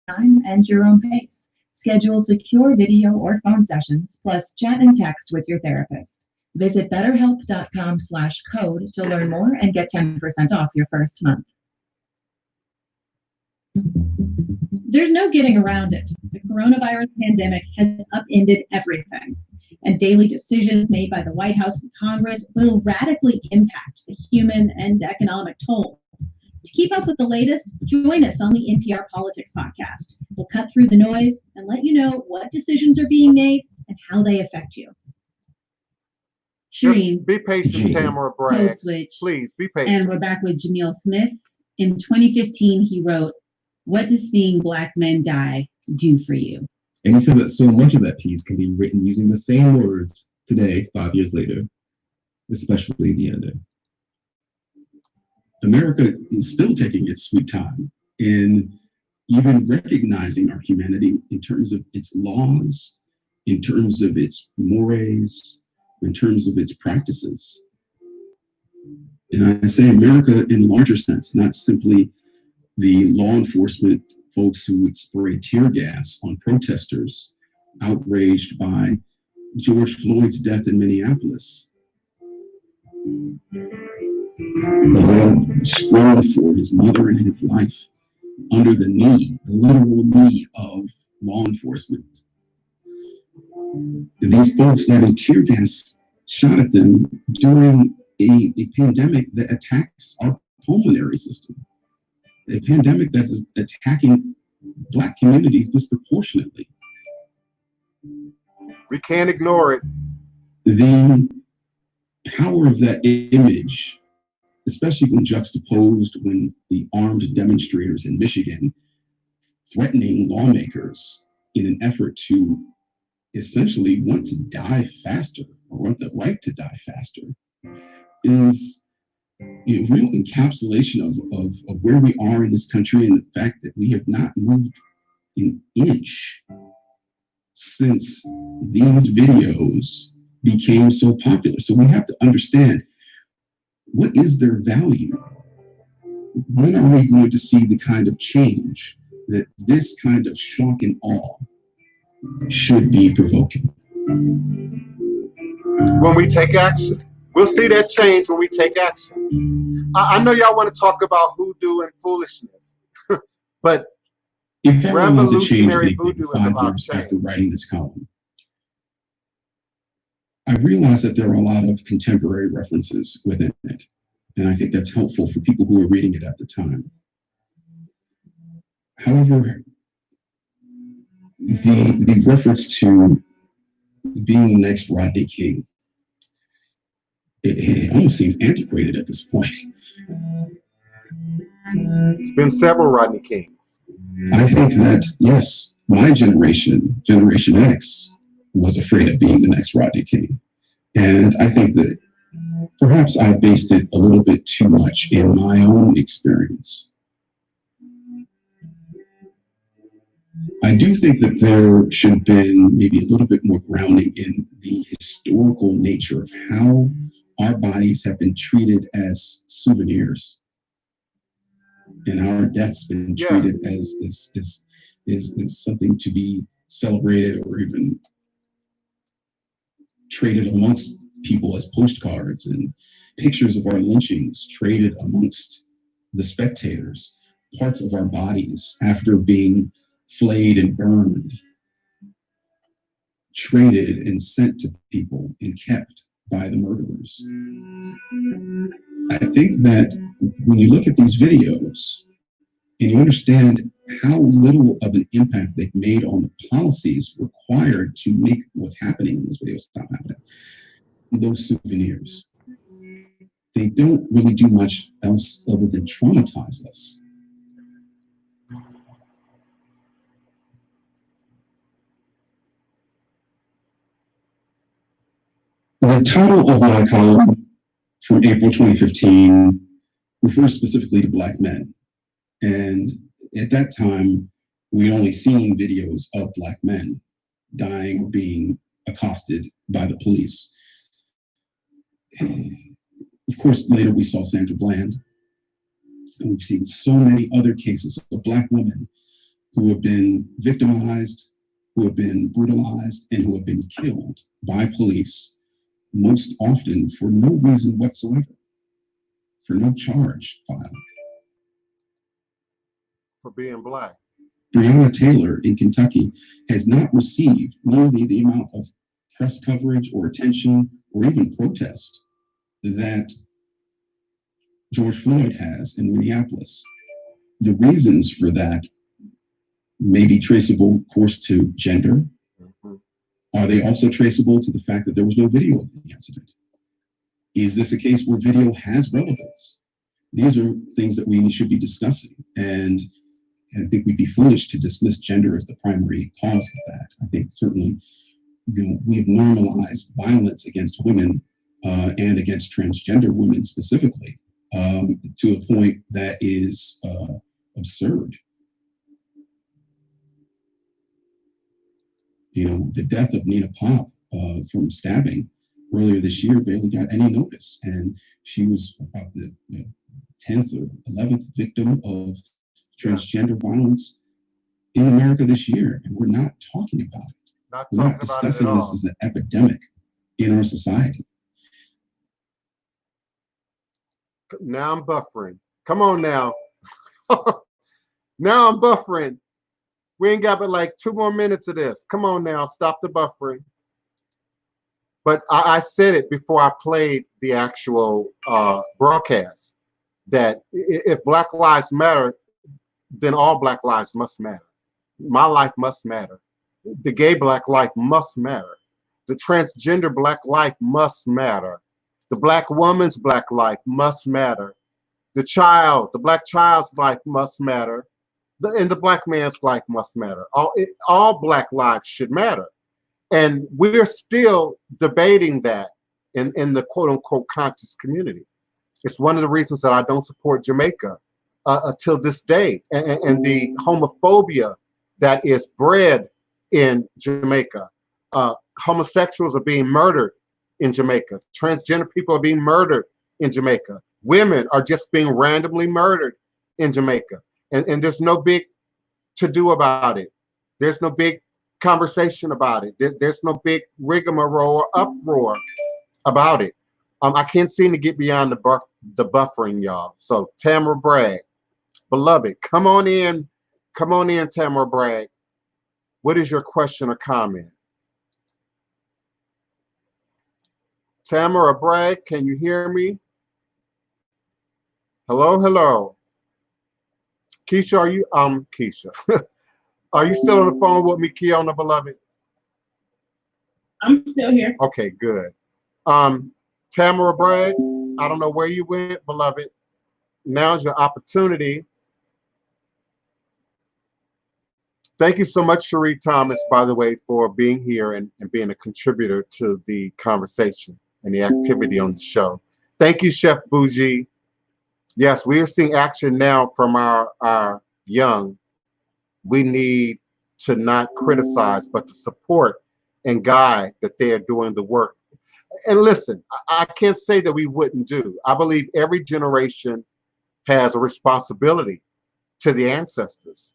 time and your own pace. Schedule secure video or phone sessions, plus chat and text with your therapist. Visit betterhelp.com/code to learn more and get 10% off your first month. There's no getting around it. The coronavirus pandemic has upended everything, and daily decisions made by the White House and Congress will radically impact the human and economic toll. To keep up with the latest, join us on the NPR Politics podcast. We'll cut through the noise and let you know what decisions are being made and how they affect you. Shireen, be patient, Tamara Bragg. Code Switch. Please be patient. And we're back with Jamil Smith. In 2015, he wrote, "What does seeing Black men die do for you?" And he said that so much of that piece can be written using the same words today, 5 years later, especially the ending. America is still taking its sweet time in even recognizing our humanity in terms of its laws, in terms of its mores, in terms of its practices. And I say America in a larger sense, not simply the law enforcement folks who would spray tear gas on protesters outraged by George Floyd's death in Minneapolis. The man sprung for his mother and his life under the knee, the literal knee of law enforcement. These folks letting tear gas shot at them during a pandemic that attacks our pulmonary system, a pandemic that's attacking Black communities disproportionately. We can't ignore it. The power of that image, especially when juxtaposed when the armed demonstrators in Michigan threatening lawmakers in an effort to essentially want to die faster or want the right to die faster, is a real encapsulation of where we are in this country and the fact that we have not moved an inch since these videos became so popular. So we have to understand, what is their value? When are we going to see the kind of change that this kind of shock and awe should be provoking? When we take action. We'll see that change when we take action. I know y'all want to talk about hoodoo and foolishness, but if revolutionary voodoo is about change. After writing this column, I realized that there are a lot of contemporary references within it, and I think that's helpful for people who are reading it at the time. However, the reference to being the next Rodney King, it almost seems antiquated at this point. It's been several Rodney Kings. I think that, yes, my generation, Generation X, was afraid of being the next Rodney King. And I think that perhaps I based it a little bit too much in my own experience. I do think that there should have been maybe a little bit more grounding in the historical nature of how our bodies have been treated as souvenirs, and our deaths been treated as something to be celebrated or even traded amongst people as postcards, and pictures of our lynchings traded amongst the spectators, parts of our bodies after being flayed and burned, traded and sent to people and kept by the murderers. I think that when you look at these videos and you understand how little of an impact they've made on the policies required to make what's happening in those videos stop happening, those souvenirs, they don't really do much else other than traumatize us. The title of my column from April 2015 refers specifically to Black men. And at that time, we only seen videos of Black men dying or being accosted by the police. Of course, later we saw Sandra Bland. And we've seen so many other cases of Black women who have been victimized, who have been brutalized, and who have been killed by police, most often for no reason whatsoever, for no charge filed. For being black. Breonna Taylor in Kentucky has not received nearly the amount of press coverage or attention or even protest that George Floyd has in Minneapolis. The reasons for that may be traceable, of course, to gender. Are they also traceable to the fact that there was no video of the incident? Is this a case where video has relevance? These are things that we should be discussing. And I think we'd be foolish to dismiss gender as the primary cause of that. I think certainly, we have normalized violence against women and against transgender women specifically to a point that is absurd. The death of Nina Pop from stabbing earlier this year barely got any notice, and she was about the 10th or 11th victim of transgender violence in America this year, and we're not talking about it. We're not discussing this as an epidemic in our society. Now I'm buffering. Come on now. Now I'm buffering. We ain't got but like 2 more minutes of this. Come on now, stop the buffering. But I said it before I played the actual broadcast, that if Black Lives Matter, then all Black lives must matter. My life must matter. The gay Black life must matter. The transgender Black life must matter. The Black woman's Black life must matter. The Black child's life must matter. And the Black man's life must matter. All Black lives should matter. And we're still debating that in the quote unquote conscious community. It's one of the reasons that I don't support Jamaica till this day. And the homophobia that is bred in Jamaica. Homosexuals are being murdered in Jamaica. Transgender people are being murdered in Jamaica. Women are just being randomly murdered in Jamaica. And there's no big to-do about it. There's no big conversation about it. There's no big rigmarole or uproar about it. I can't seem to get beyond the buffering, y'all. So Tamara Bragg, beloved, come on in, Tamara Bragg. What is your question or comment? Tamara Bragg, can you hear me? Hello, hello. Keisha, are you, Keisha, are you still on the phone with me, Kiona, beloved? I'm still here. Okay, good. Tamara Bragg, I don't know where you went, beloved. Now's your opportunity. Thank you so much, Cherie Thomas, by the way, for being here and being a contributor to the conversation and the activity on the show. Thank you, Chef Bougie. Yes, we are seeing action now from our young. We need to not criticize, but to support and guide that they are doing the work. And listen, I can't say that we wouldn't do. I believe every generation has a responsibility to the ancestors.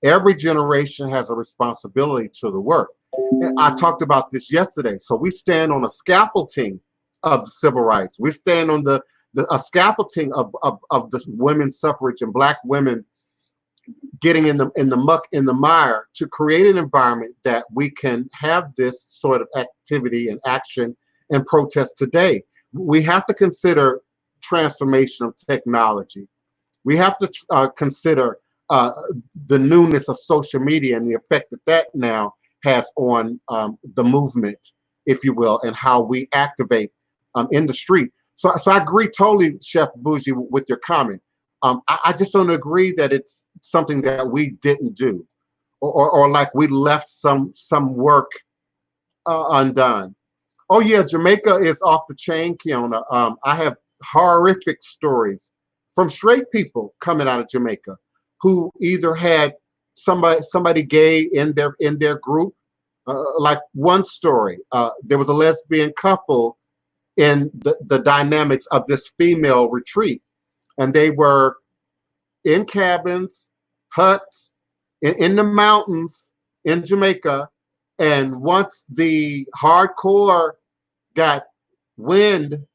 Every generation has a responsibility to the work. And I talked about this yesterday. So we stand on a scaffolding of the civil rights. We stand on a scaffolding of the women's suffrage and Black women getting in the muck, in the mire, to create an environment that we can have this sort of activity and action and protest today. We have to consider transformation of technology. We have to consider the newness of social media and the effect that now has on the movement, if you will, and how we activate in the street. So I agree totally, Chef Bougie, with your comment. I just don't agree that it's something that we didn't do, or like we left some work undone. Oh yeah, Jamaica is off the chain, Kiona. I have horrific stories from straight people coming out of Jamaica who either had somebody gay in their group. Like one story, there was a lesbian couple in the dynamics of this female retreat, and they were in cabins, huts, in the mountains in Jamaica. And once the hardcore got wind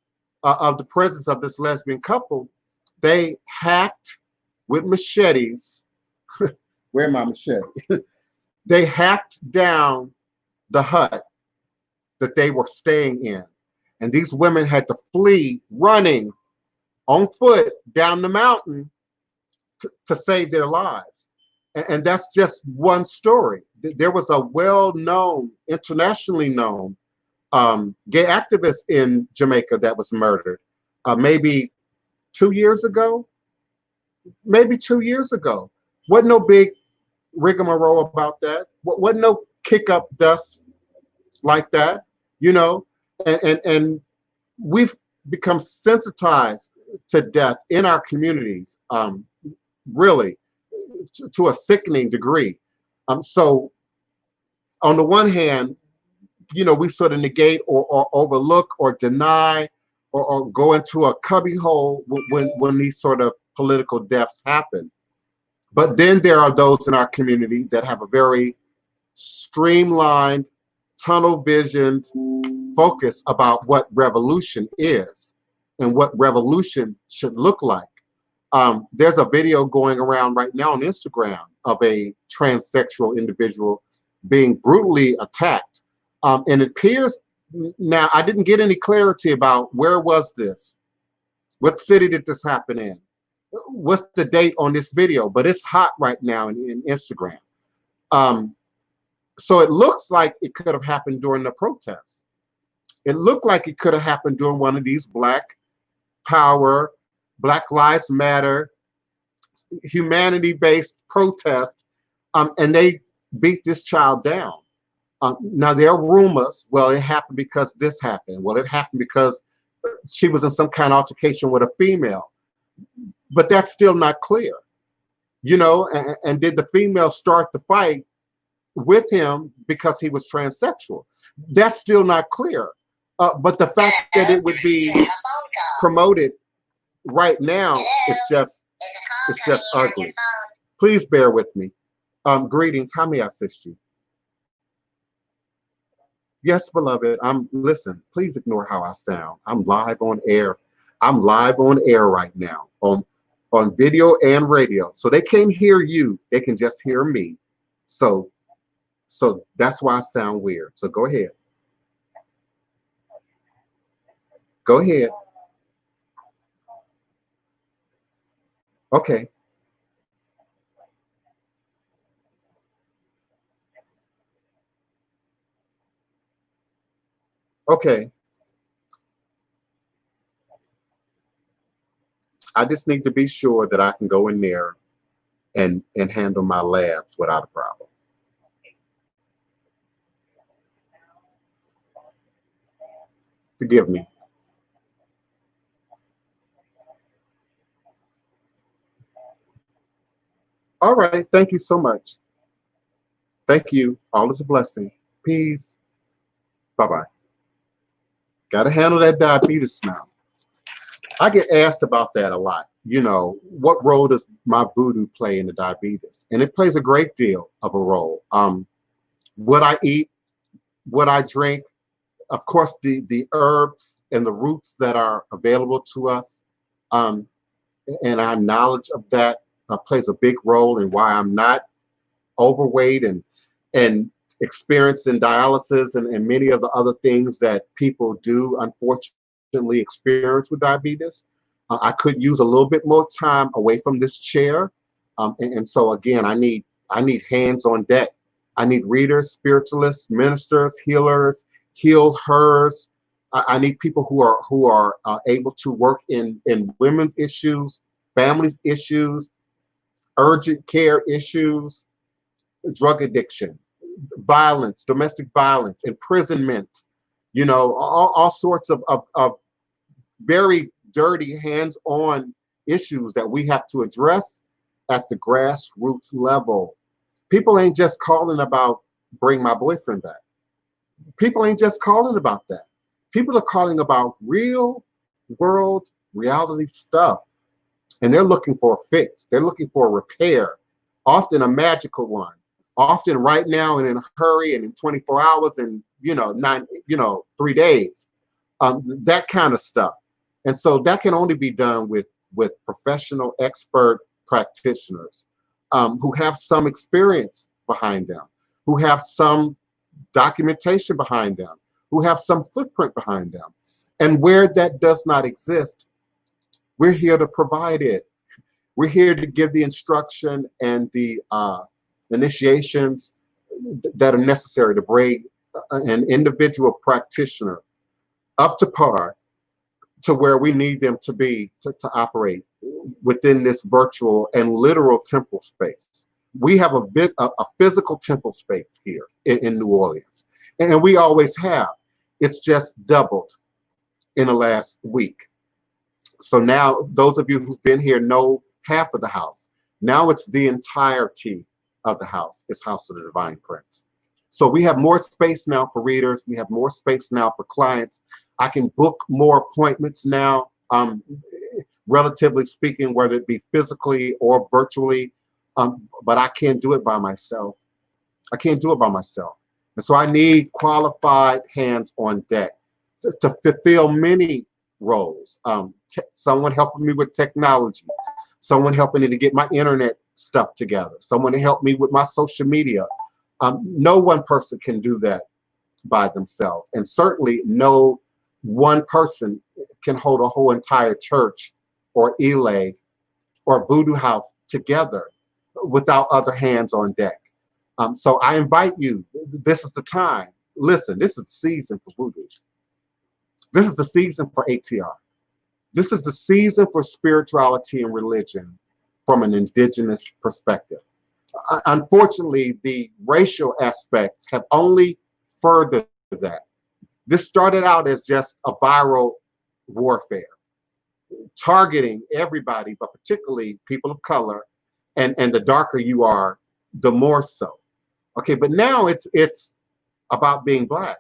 of the presence of this lesbian couple, they hacked with machetes. Where my machete? They hacked down the hut that they were staying in. And these women had to flee running on foot down the mountain to save their lives. And that's just one story. There was a well-known, internationally known gay activist in Jamaica that was murdered maybe 2 years ago. Wasn't no big rigmarole about that. Wasn't no kick up dust like that, you know. And we've become sensitized to death in our communities, really, to a sickening degree. So on the one hand, you know, we sort of negate or overlook or deny or go into a cubbyhole when these sort of political deaths happen. But then there are those in our community that have a very streamlined, tunnel visioned focus about what revolution is and what revolution should look like. There's a video going around right now on Instagram of a transsexual individual being brutally attacked. And it appears, now I didn't get any clarity about where was this? What city did this happen in? What's the date on this video? But it's hot right now in Instagram. So it looks like it could have happened during the protests. It looked like it could have happened during one of these Black Power, Black Lives Matter, humanity-based protests, and they beat this child down. Now there are rumors, well, it happened because this happened. Well, it happened because she was in some kind of altercation with a female. But that's still not clear, you know, and did the female start the fight with him because he was transsexual? That's still not clear. But the fact that it would be promoted right now is just ugly. Please bear with me. Greetings, how may I assist you? Yes, beloved, listen, please ignore how I sound. I'm live on air. I'm live on air right now on video and radio. So they can't hear you, they can just hear me. So that's why I sound weird. So go ahead. Go ahead. Okay. Okay. I just need to be sure that I can go in there and handle my labs without a problem. Forgive me. All right, thank you so much. Thank you. All is a blessing. Peace. Bye-bye. Gotta handle that diabetes now. I get asked about that a lot. You know, what role does my voodoo play in the diabetes? And it plays a great deal of a role. What I eat, what I drink, of course, the herbs and the roots that are available to us, and our knowledge of that plays a big role in why I'm not overweight and experiencing dialysis and many of the other things that people do unfortunately experience with diabetes. I could use a little bit more time away from this chair, and so again, I need hands on deck. I need readers, spiritualists, ministers, healers, healers. I need people who are able to work in women's issues, family issues, urgent care issues, drug addiction, violence, domestic violence, imprisonment, you know, all sorts of very dirty, hands-on issues that we have to address at the grassroots level. People ain't just calling about bring my boyfriend back. People ain't just calling about that. People are calling about real world reality stuff. And they're looking for a fix. They're looking for a repair often a magical one, often right now and in a hurry and in 24 hours and 3 days, that kind of stuff. And so that can only be done with professional expert practitioners who have some experience behind them, who have some documentation behind them, who have some footprint behind them. And where that does not exist, we're here to provide it. We're here to give the instruction and the initiations that are necessary to bring an individual practitioner up to par to where we need them to be to operate within this virtual and literal temple space. We have a physical temple space here in New Orleans, and we always have. It's just doubled in the last week. So now those of you who've been here know half of the house. Now it's the entirety of the house. It's House of the Divine Prince. So we have more space now for readers. We have more space now for clients. I can book more appointments now, relatively speaking, whether it be physically or virtually, but I can't do it by myself. I can't do it by myself. And so I need qualified hands on deck to fulfill many roles. Someone helping me with technology, someone helping me to get my internet stuff together, someone to help me with my social media. No one person can do that by themselves. And certainly no one person can hold a whole entire church or Elay or Voodoo house together without other hands on deck. So I invite you, this is the time. Listen, this is the season for Voodoo. This is the season for ATR. This is the season for spirituality and religion from an indigenous perspective. Unfortunately, the racial aspects have only furthered that. This started out as just a viral warfare, targeting everybody, but particularly people of color, and the darker you are, the more so. Okay, but now it's about being Black.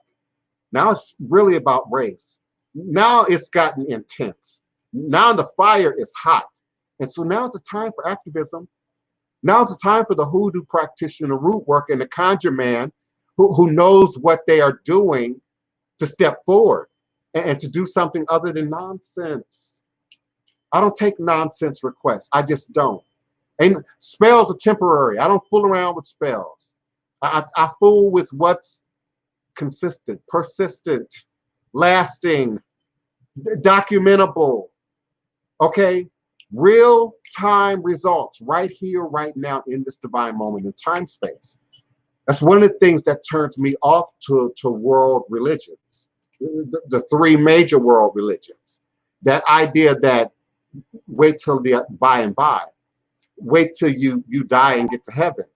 Now it's really about race. Now it's gotten intense. Now the fire is hot. And so now it's a time for activism. Now it's a time for the hoodoo practitioner, root work, and the conjure man who knows what they are doing to step forward and to do something other than nonsense. I don't take nonsense requests. I just don't. And spells are temporary. I don't fool around with spells. I fool with what's consistent, persistent, lasting, documentable. Okay? Real time results right here, right now, in this divine moment in time space. That's one of the things that turns me off to world religions, the three major world religions. That idea that wait till the by and by, wait till you die and get to heaven,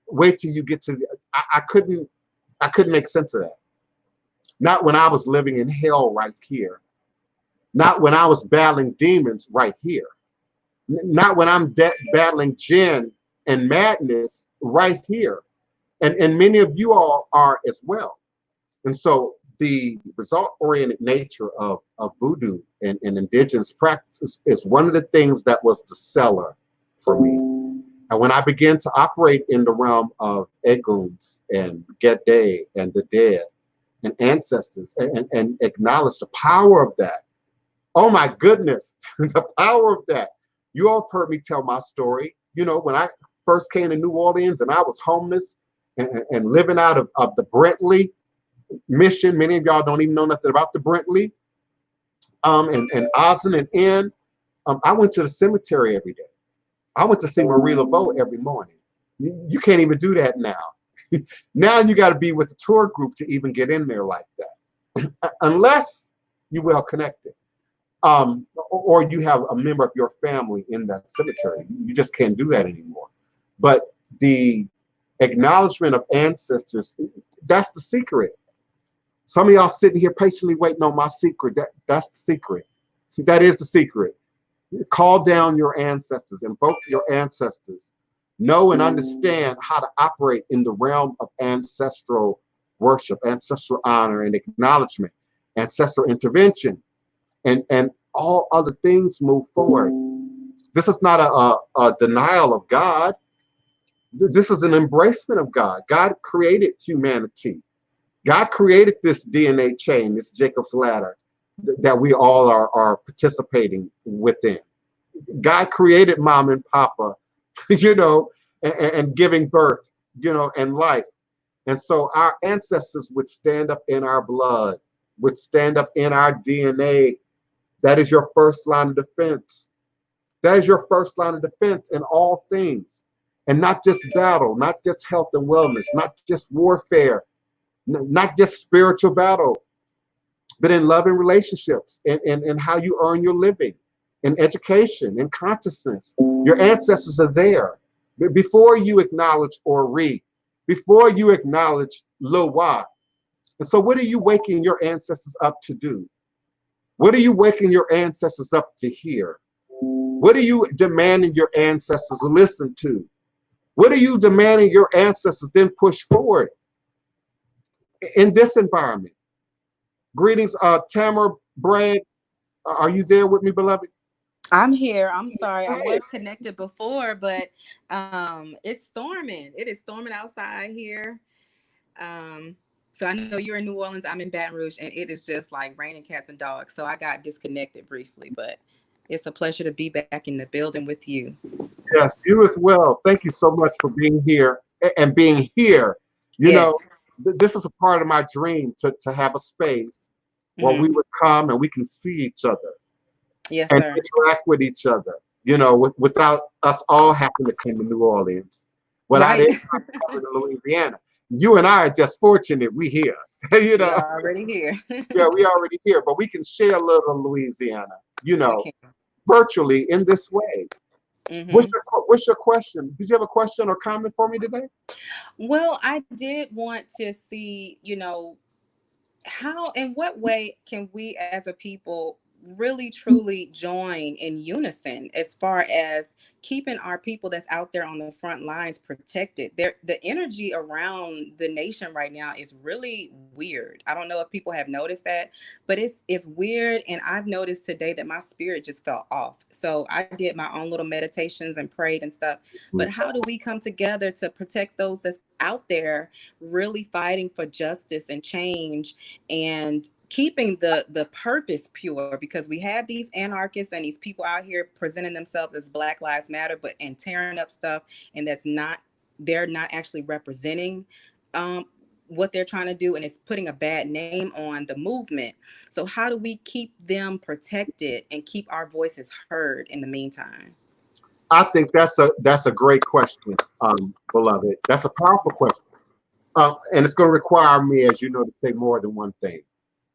wait till you get to the, I couldn't make sense of that. Not when I was living in hell right here. Not when I was battling demons right here. Not when I'm battling jinn and madness right here. And many of you all are as well. And so the result-oriented nature of voodoo and indigenous practices is one of the things that was the seller for me. And when I began to operate in the realm of Eguns and Gede and the dead and ancestors and acknowledge the power of that, oh my goodness, the power of that. You all have heard me tell my story. You know, when I first came to New Orleans and I was homeless and living out of the Brentley mission. Many of y'all don't even know nothing about the Brentley. And Ozen and N. I went to the cemetery every day. I went to see Marie Laveau every morning. You can't even do that now. Now you got to be with a tour group to even get in there like that, unless you're well connected, or you have a member of your family in that cemetery. You just can't do that anymore. But the acknowledgement of ancestors, that's the secret. Some of y'all sitting here patiently waiting on my secret. That's the secret. That is the secret. Call down your ancestors, invoke your ancestors. Know and understand how to operate in the realm of ancestral worship, ancestral honor and acknowledgement, ancestral intervention, and all other things move forward. This is not a denial of God. This is an embracement of God. God created humanity. God created this DNA chain, this Jacob's ladder that we all are participating within. God created mom and papa, you know, and giving birth, you know, and life. And so our ancestors would stand up in our blood, would stand up in our DNA. That is your first line of defense. That is your first line of defense in all things. And not just battle, not just health and wellness, not just warfare, not just spiritual battle, but in loving relationships and how you earn your living, in education, in consciousness. Your ancestors are there. Before you acknowledge or read, before you acknowledge Lo-Wa. And so what are you waking your ancestors up to do? What are you waking your ancestors up to hear? What are you demanding your ancestors listen to? What are you demanding your ancestors then push forward in this environment? Greetings, Tamara Bragg. Are you there with me, beloved? I'm here. I'm sorry. I was connected before, but it's storming. It is storming outside here. So I know you're in New Orleans. I'm in Baton Rouge, and it is just like raining cats and dogs. So I got disconnected briefly, but it's a pleasure to be back in the building with you. Yes, you as well. Thank you so much for being here and being here. You know, this is a part of my dream to have a space where we would come and we can see each other. Yes, and sir. interact with each other, you know, without us all having to come to New Orleans, without it coming to Louisiana. You and I are just fortunate we here, you know. We are already here. Yeah, we already here, but we can share a little of Louisiana, you know, virtually in this way. What's your question? Did you have a question or comment for me today? Well, I did want to see, you know, how, in what way can we as a people really truly join in unison as far as keeping our people that's out there on the front lines protected? The energy around the nation right now is really weird. I don't know if people have noticed that, but it's weird. And I've noticed today that my spirit just felt off. So I did my own little meditations and prayed and stuff. But how do we come together to protect those that's out there really fighting for justice and change and keeping the purpose pure? Because we have these anarchists and these people out here presenting themselves as Black Lives Matter, but and tearing up stuff, and they're not actually representing what they're trying to do, and it's putting a bad name on the movement. So how do we keep them protected and keep our voices heard in the meantime? I think that's a great question, beloved. That's a powerful question. And it's going to require me, as you know, to say more than one thing.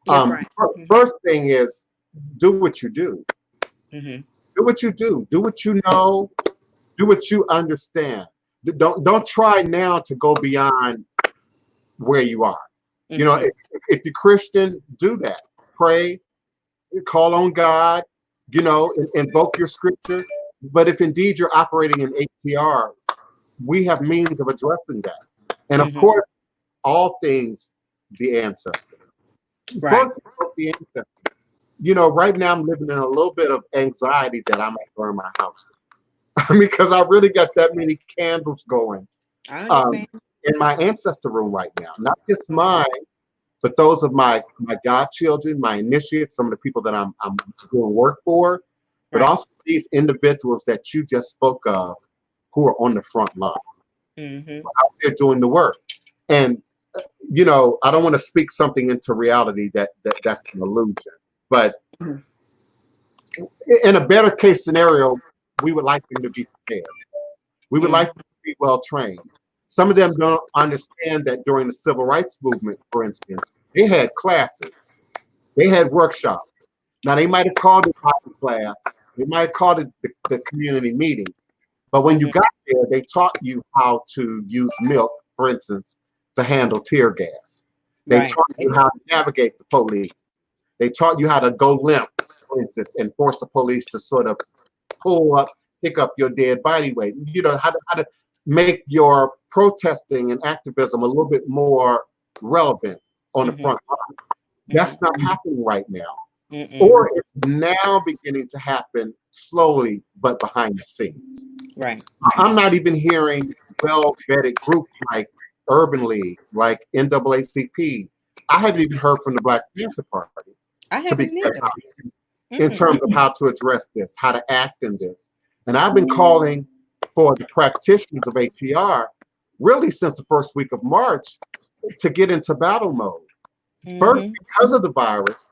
Yes, right. First thing is do what you do. Do what you do. Do what you know. Do what you understand. Don't try now to go beyond where you are. You know, if you're Christian, do that. Pray, call on God, you know, invoke your scripture. But if indeed you're operating in ATR, we have means of addressing that. And of course, all things the ancestors. Right. First, the ancestors. You know, right now I'm living in a little bit of anxiety that I might burn my house because I really got that many candles going in my ancestor room right now. Not just mine, but those of my godchildren, my initiates, some of the people that I'm doing work for, but also these individuals that you just spoke of who are on the front line, out there doing the work. And you know, I don't want to speak something into reality that's an illusion, but in a better case scenario, we would like them to be prepared. We would like them to be well trained. Some of them don't understand that during the civil rights movement, for instance, they had classes, they had workshops. Now they might have called it Bible class, they might have called it the community meeting, but when you got there, they taught you how to use milk, for instance, to handle tear gas. They taught you how to navigate the police. They taught you how to go limp, for instance, and force the police to sort of pick up your dead body weight. You know, how to make your protesting and activism a little bit more relevant on the front line. That's not happening right now. Or it's now beginning to happen slowly, but behind the scenes. Right. I'm not even hearing well-vetted groups like Urban League, like NAACP. I haven't even heard from the Black Panther Party, I to be haven't fair, either. in terms of how to address this, how to act in this. And I've been calling for the practitioners of ATR really since the first week of March to get into battle mode. First, because of the virus,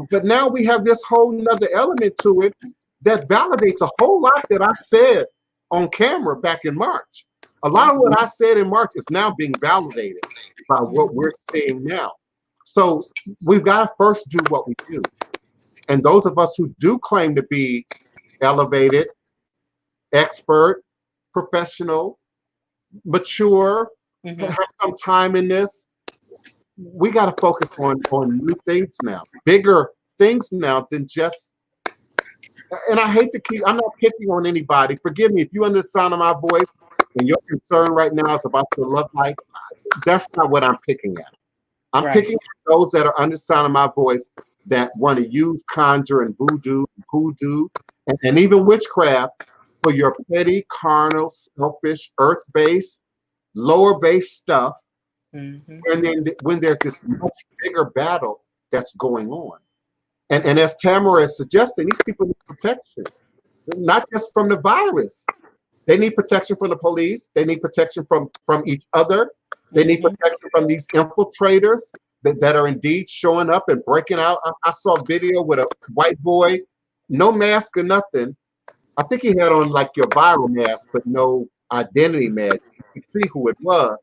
but now we have this whole nother element to it that validates a whole lot that I said on camera back in March. A lot of what I said in March is now being validated by what we're seeing now. So we've got to first do what we do. And those of us who do claim to be elevated, expert, professional, mature, have some time in this, we got to focus on new things now, bigger things now than just, and I hate to keep, I'm not picking on anybody. Forgive me if you under the sound of my voice and your concern right now is about your love life. That's not what I'm picking at. I'm picking at those that are under the sound of my voice that want to use conjure and voodoo, hoodoo, and even witchcraft for your petty, carnal, selfish, earth-based, lower-based stuff. And then when there's this much bigger battle that's going on. And as Tamara is suggesting, these people need protection, not just from the virus. They need protection from the police. They need protection from each other. They need protection from these infiltrators that are indeed showing up and breaking out. I saw a video with a white boy, no mask or nothing. I think he had on like your viral mask, but no identity mask. You could see who it was.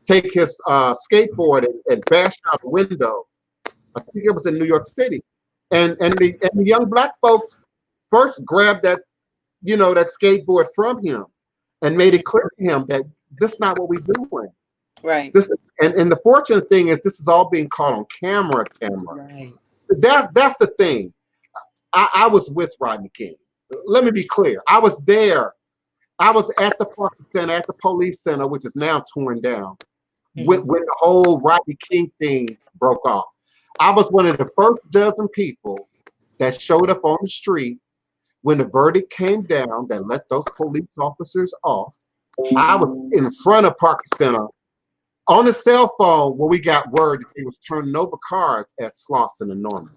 Take his skateboard and bash out the window. I think it was in New York City. And the young black folks first grabbed that, that skateboard from him and made it clear to him that this is not what we're doing. Right. And the fortunate thing is this is all being caught on camera, Tamara. Right. That's the thing. I was with Rodney King. Let me be clear. I was there. I was at the Parker Center, at the police center, which is now torn down, when the whole Rodney King thing broke off. I was one of the first dozen people that showed up on the street when the verdict came down that let those police officers off. I was in front of Parker Center on the cell phone when we got word that they was turning over cars at Slauson and Norman.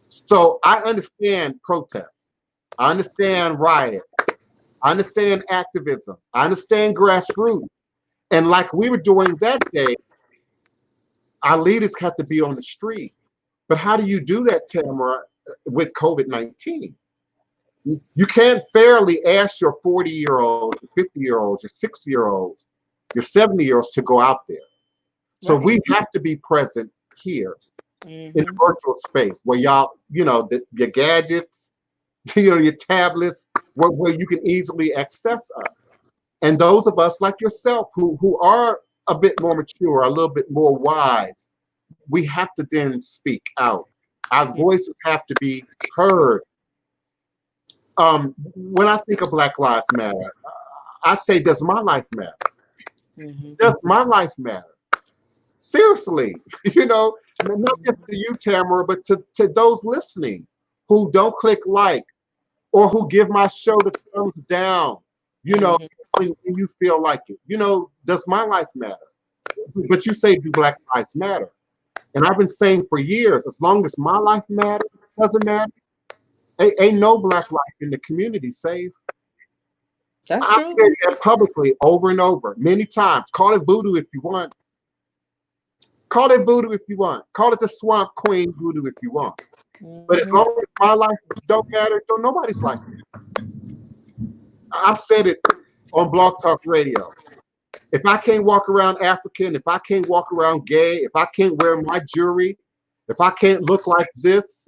So I understand protests. I understand riots. I understand activism. I understand grassroots. And like we were doing that day, our leaders have to be on the street. But how do you do that, Tamara, with COVID-19? You can't fairly ask your 40-year-olds, your 50-year-olds, your 60-year-olds, your 70-year-olds to go out there. So we have to be present here in virtual space where y'all, your gadgets, your tablets, where you can easily access us. And those of us like yourself who are a bit more mature, a little bit more wise, we have to then speak out. Our voices have to be heard. When I think of Black Lives Matter, I say, does my life matter? Does my life matter? Seriously, not just to you, Tamara, but to those listening who don't click like or who give my show the thumbs down, when you feel like it. Does my life matter? But you say, do Black Lives Matter? And I've been saying for years, as long as my life matters, doesn't matter, ain't no Black life in the community safe. That's I've true. said that publicly over and over, many times. Call it voodoo if you want. Call it voodoo if you want. Call it the Swamp Queen voodoo if you want. But as long as my life don't matter, don't nobody's life matter. I've said it on Blog Talk Radio. If I can't walk around African, if I can't walk around gay, if I can't wear my jewelry, if I can't look like this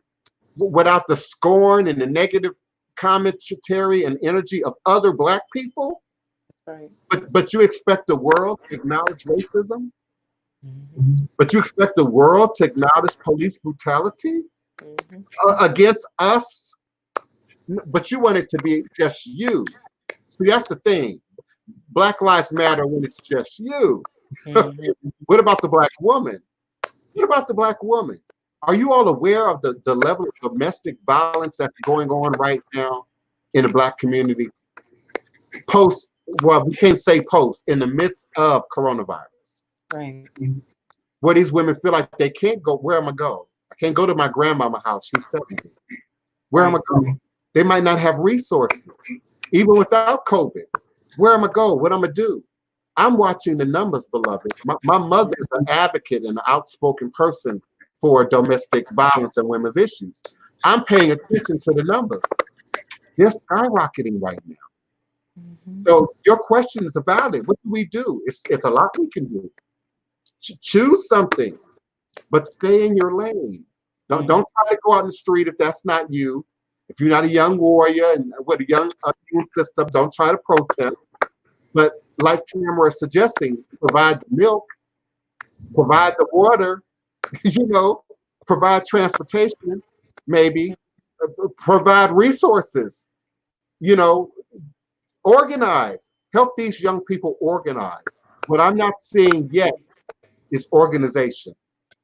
without the scorn and the negative commentary and energy of other Black people, but you expect the world to acknowledge racism? But you expect the world to acknowledge police brutality against us? But you want it to be just you. See, that's the thing. Black Lives Matter when it's just you. What about the Black woman? What about the Black woman? Are you all aware of the level of domestic violence that's going on right now in the Black community? post, well, we can't say post, in the midst of coronavirus. Right. Where these women feel like they can't go, where am I go? I can't go to my grandmama's house, she's 70. Where am I going? They might not have resources, even without COVID. Where am I go? What am I do? I'm watching the numbers, beloved. My mother is an advocate and an outspoken person for domestic violence and women's issues. I'm paying attention to the numbers. They're skyrocketing right now. So your question is about it. What do we do? It's a lot we can do. Choose something, but stay in your lane. Don't try to go out in the street if that's not you. If you're not a young warrior and with a young immune system, don't try to protest. But like Tamara is suggesting, provide the milk, provide the water, provide transportation, maybe, provide resources, organize, help these young people organize. What I'm not seeing yet is organization.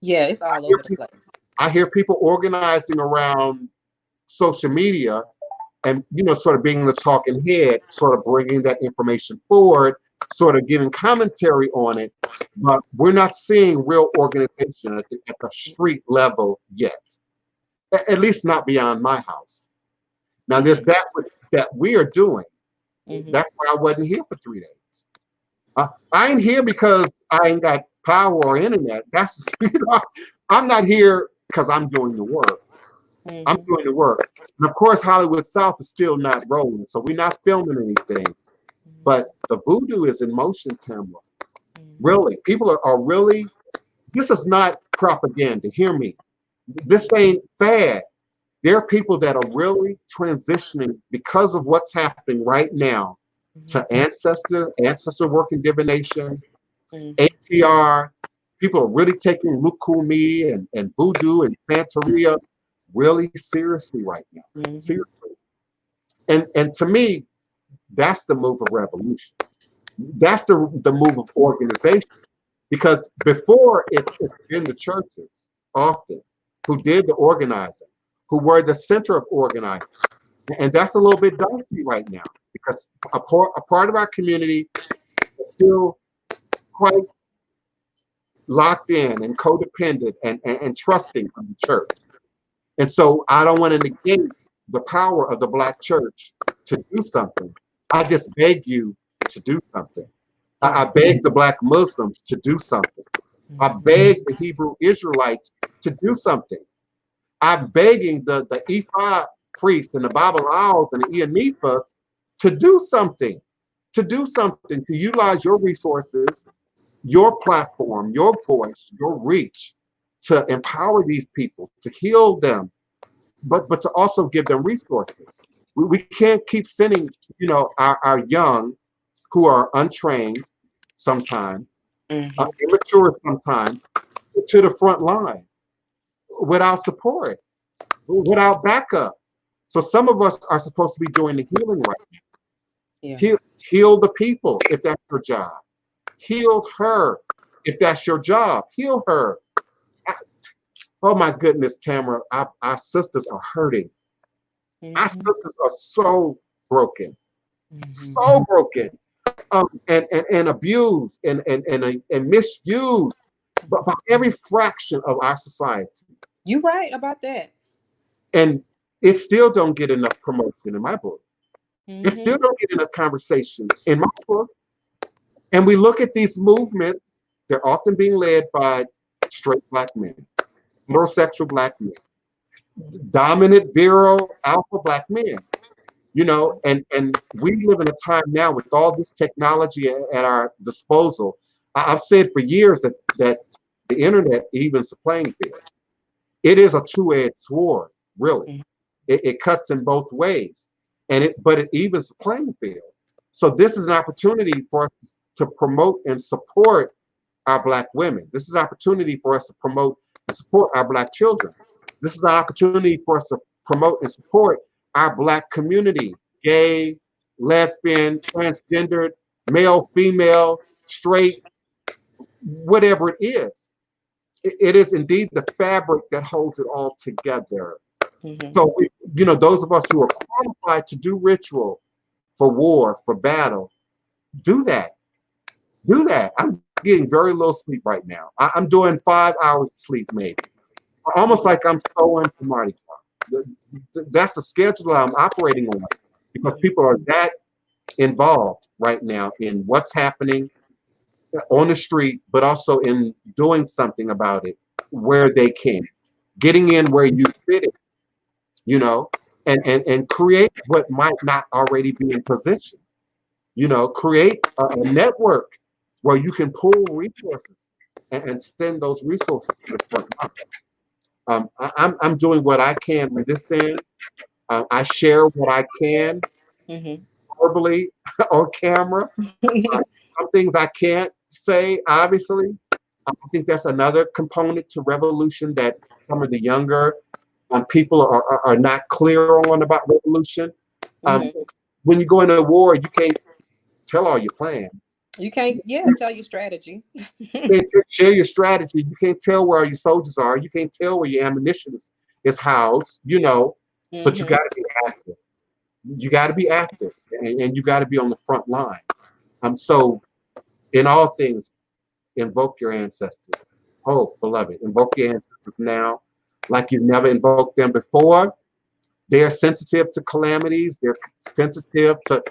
Yeah, it's all over the place. I hear people organizing around social media and, sort of being the talking head, sort of bringing that information forward, sort of giving commentary on it, but we're not seeing real organization at the street level yet, at least not beyond my house. Now, there's that we are doing. That's why I wasn't here for 3 days. I ain't here because I ain't got power or internet. That's, I'm not here because I'm doing the work. I'm doing the work. And of course, Hollywood South is still not rolling, so we're not filming anything. But the voodoo is in motion, Tamara. Really, people are really, this is not propaganda, hear me. This ain't fad. There are people that are really transitioning because of what's happening right now to ancestor work in divination, ATR. People are really taking Lukumi and Voodoo and Santeria really seriously right now. Seriously. And to me, that's the move of revolution. That's the move of organization. Because before it's been the churches often who did the organizing, who were the center of organizing. And that's a little bit dicey right now because a part of our community is still quite locked in and codependent and trusting of the church. And so I don't want to negate the power of the Black church to do something. I just beg you to do something. I beg the Black Muslims to do something. I beg the Hebrew Israelites to do something. I'm begging the Ephah priests and the Babalals and the Eonethas to do something, to utilize your resources, your platform, your voice, your reach, to empower these people, to heal them, but to also give them resources. We can't keep sending, our young who are untrained sometimes, immature sometimes, to the front line without support, without backup. So some of us are supposed to be doing the healing right now. Yeah. Heal the people if that's your job. Heal her if that's your job. Heal her. Oh my goodness, Tamara, our sisters are hurting. Our sisters are so broken, so broken, and abused and misused by every fraction of our society. You're right about that. And it still don't get enough promotion in my book. It still don't get enough conversation in my book. And we look at these movements, they're often being led by straight Black men, heterosexual Black men, dominant, virile, alpha Black men. And we live in a time now with all this technology at our disposal. I've said for years that the internet evens the playing field. It is a two-edged sword, really. It cuts in both ways, but it evens the playing field. So this is an opportunity for us to promote and support our Black women. This is an opportunity for us to promote and support our Black children. This is an opportunity for us to promote and support our Black community, gay, lesbian, transgendered, male, female, straight, whatever it is. It is indeed the fabric that holds it all together. So, those of us who are qualified to do ritual, for war, for battle, do that. Do that. I'm getting very little sleep right now. I'm doing 5 hours of sleep maybe. Almost like I'm sewing for Mardi Gras. That's the schedule I'm operating on because people are that involved right now in what's happening on the street, but also in doing something about it where they can, getting in where you fit it, you know, and create what might not already be in position. You know, create a network where you can pool resources and send those resources to the front line. I'm doing what I can with this end. I share what I can verbally on camera. Some things I can't say, obviously. I think that's another component to revolution that some of the younger people are not clear on about revolution. When you go into war, you can't tell all your plans. You can't, tell your strategy. You can't share your strategy. You can't tell where all your soldiers are. You can't tell where your ammunition is housed, you know, but you got to be active. You got to be active and you got to be on the front line. So in all things, invoke your ancestors. Oh, beloved, invoke your ancestors now like you've never invoked them before. They're sensitive to calamities. They're sensitive to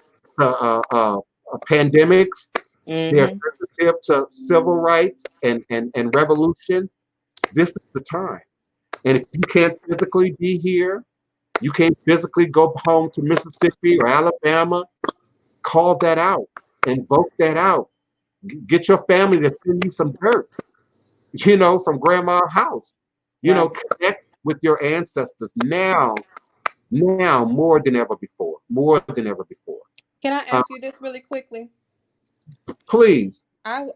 pandemics. They're sensitive to civil rights and revolution. This is the time. And if you can't physically be here, you can't physically go home to Mississippi or Alabama, call that out, invoke that out. Get your family to send you some dirt, you know, from grandma's house. You know, connect with your ancestors now more than ever before. More than ever before. Can I ask you this really quickly? Please. I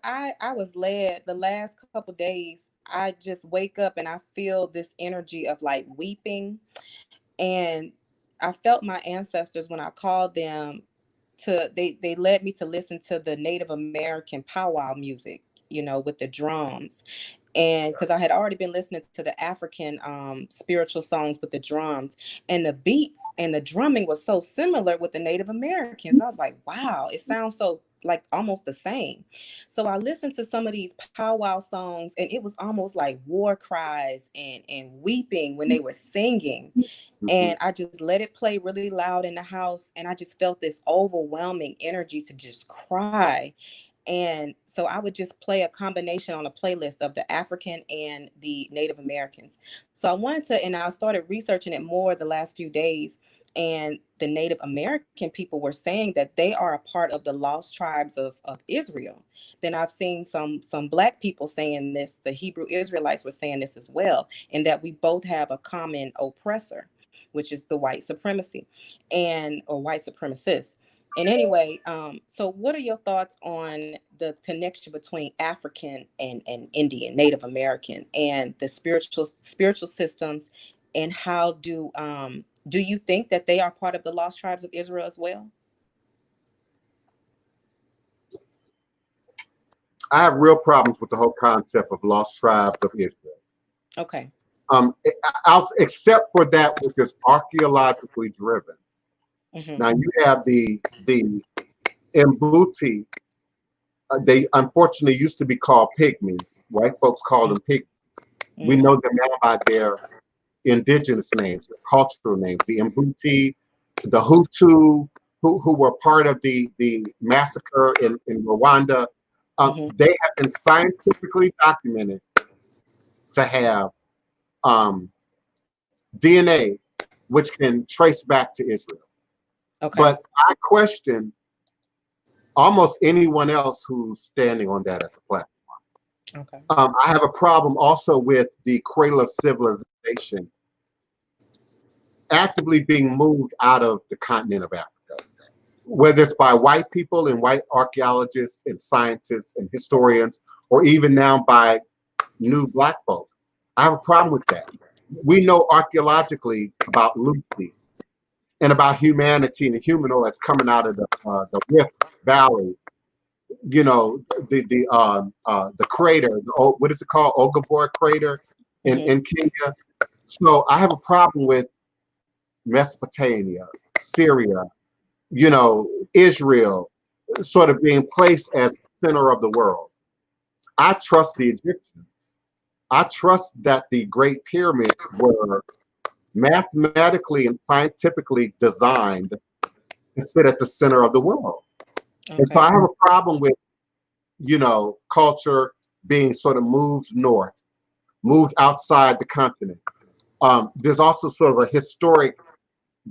was led the last couple days. I just wake up and I feel this energy of like weeping. And I felt my ancestors when I called them they led me to listen to the Native American powwow music, you know, with the drums. And because I had already been listening to the African spiritual songs with the drums, and the beats and the drumming was so similar with the Native Americans. I was like, wow, it sounds so like almost the same. So I listened to some of these powwow songs, and it was almost like war cries and weeping when they were singing. And I just let it play really loud in the house, and I just felt this overwhelming energy to just cry. And so I would just play a combination on a playlist of the African and the Native Americans. So I wanted to, and I started researching it more the last few days. And the Native American people were saying that they are a part of the lost tribes of Israel. Then I've seen some Black people saying this, the Hebrew Israelites were saying this as well, and that we both have a common oppressor, which is the white supremacy or white supremacists. And anyway, so what are your thoughts on the connection between African and Indian, Native American, and the spiritual systems, and how do you think that they are part of the lost tribes of Israel as well? I have real problems with the whole concept of lost tribes of Israel. Okay. Except for that which is archaeologically driven. Now you have the Mbuti. They unfortunately used to be called pygmies. White folks call them pygmies. We know them now by their indigenous names, their cultural names. The Mbuti, the Hutu, who were part of the massacre in Rwanda. They have been scientifically documented to have DNA which can trace back to Israel. Okay. But I question almost anyone else who's standing on that as a platform. Okay. I have a problem also with the cradle of civilization actively being moved out of the continent of Africa, whether it's by white people and white archaeologists and scientists and historians, or even now by new Black folks. I have a problem with that. We know archaeologically about Lucy and about humanity and the humanoids coming out of the Rift Valley. You know, the crater, what is it called? Ogabor crater in Kenya. So I have a problem with Mesopotamia, Syria, you know, Israel sort of being placed as the center of the world. I trust the Egyptians. I trust that the Great Pyramids were mathematically and scientifically designed to sit at the center of the world. And so I have a problem with, you know, culture being sort of moved north, moved outside the continent. There's also sort of a historic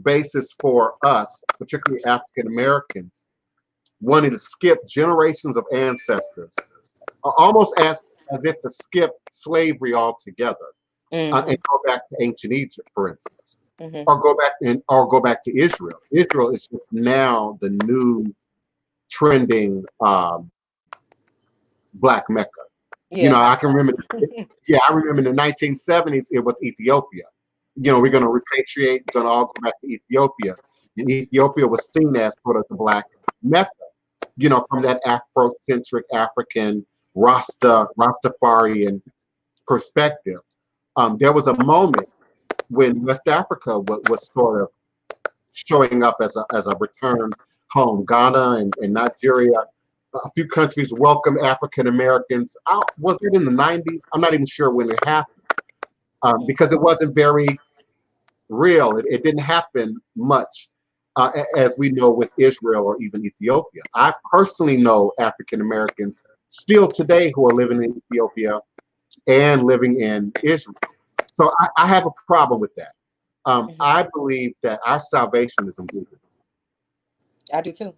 basis for us, particularly African Americans, wanting to skip generations of ancestors, almost as if to skip slavery altogether, and go back to ancient Egypt, for instance, or go back to Israel. Israel is just now the new trending Black Mecca. You know, I can remember. Yeah, I remember in the 1970s it was Ethiopia. You know, we're going to repatriate, going to all go back to Ethiopia. And Ethiopia was seen as sort of the Black Mecca, you know, from that Afrocentric African Rastafarian perspective. There was a moment when West Africa was sort of showing up as a return home. Ghana and Nigeria, a few countries welcomed African Americans. Was it in the 90s? I'm not even sure when it happened, because it wasn't very real. It didn't happen much, as we know with Israel or even Ethiopia. I personally know African Americans still today who are living in Ethiopia and living in Israel. So I have a problem with that. I believe that our salvation is in voodoo. I do too.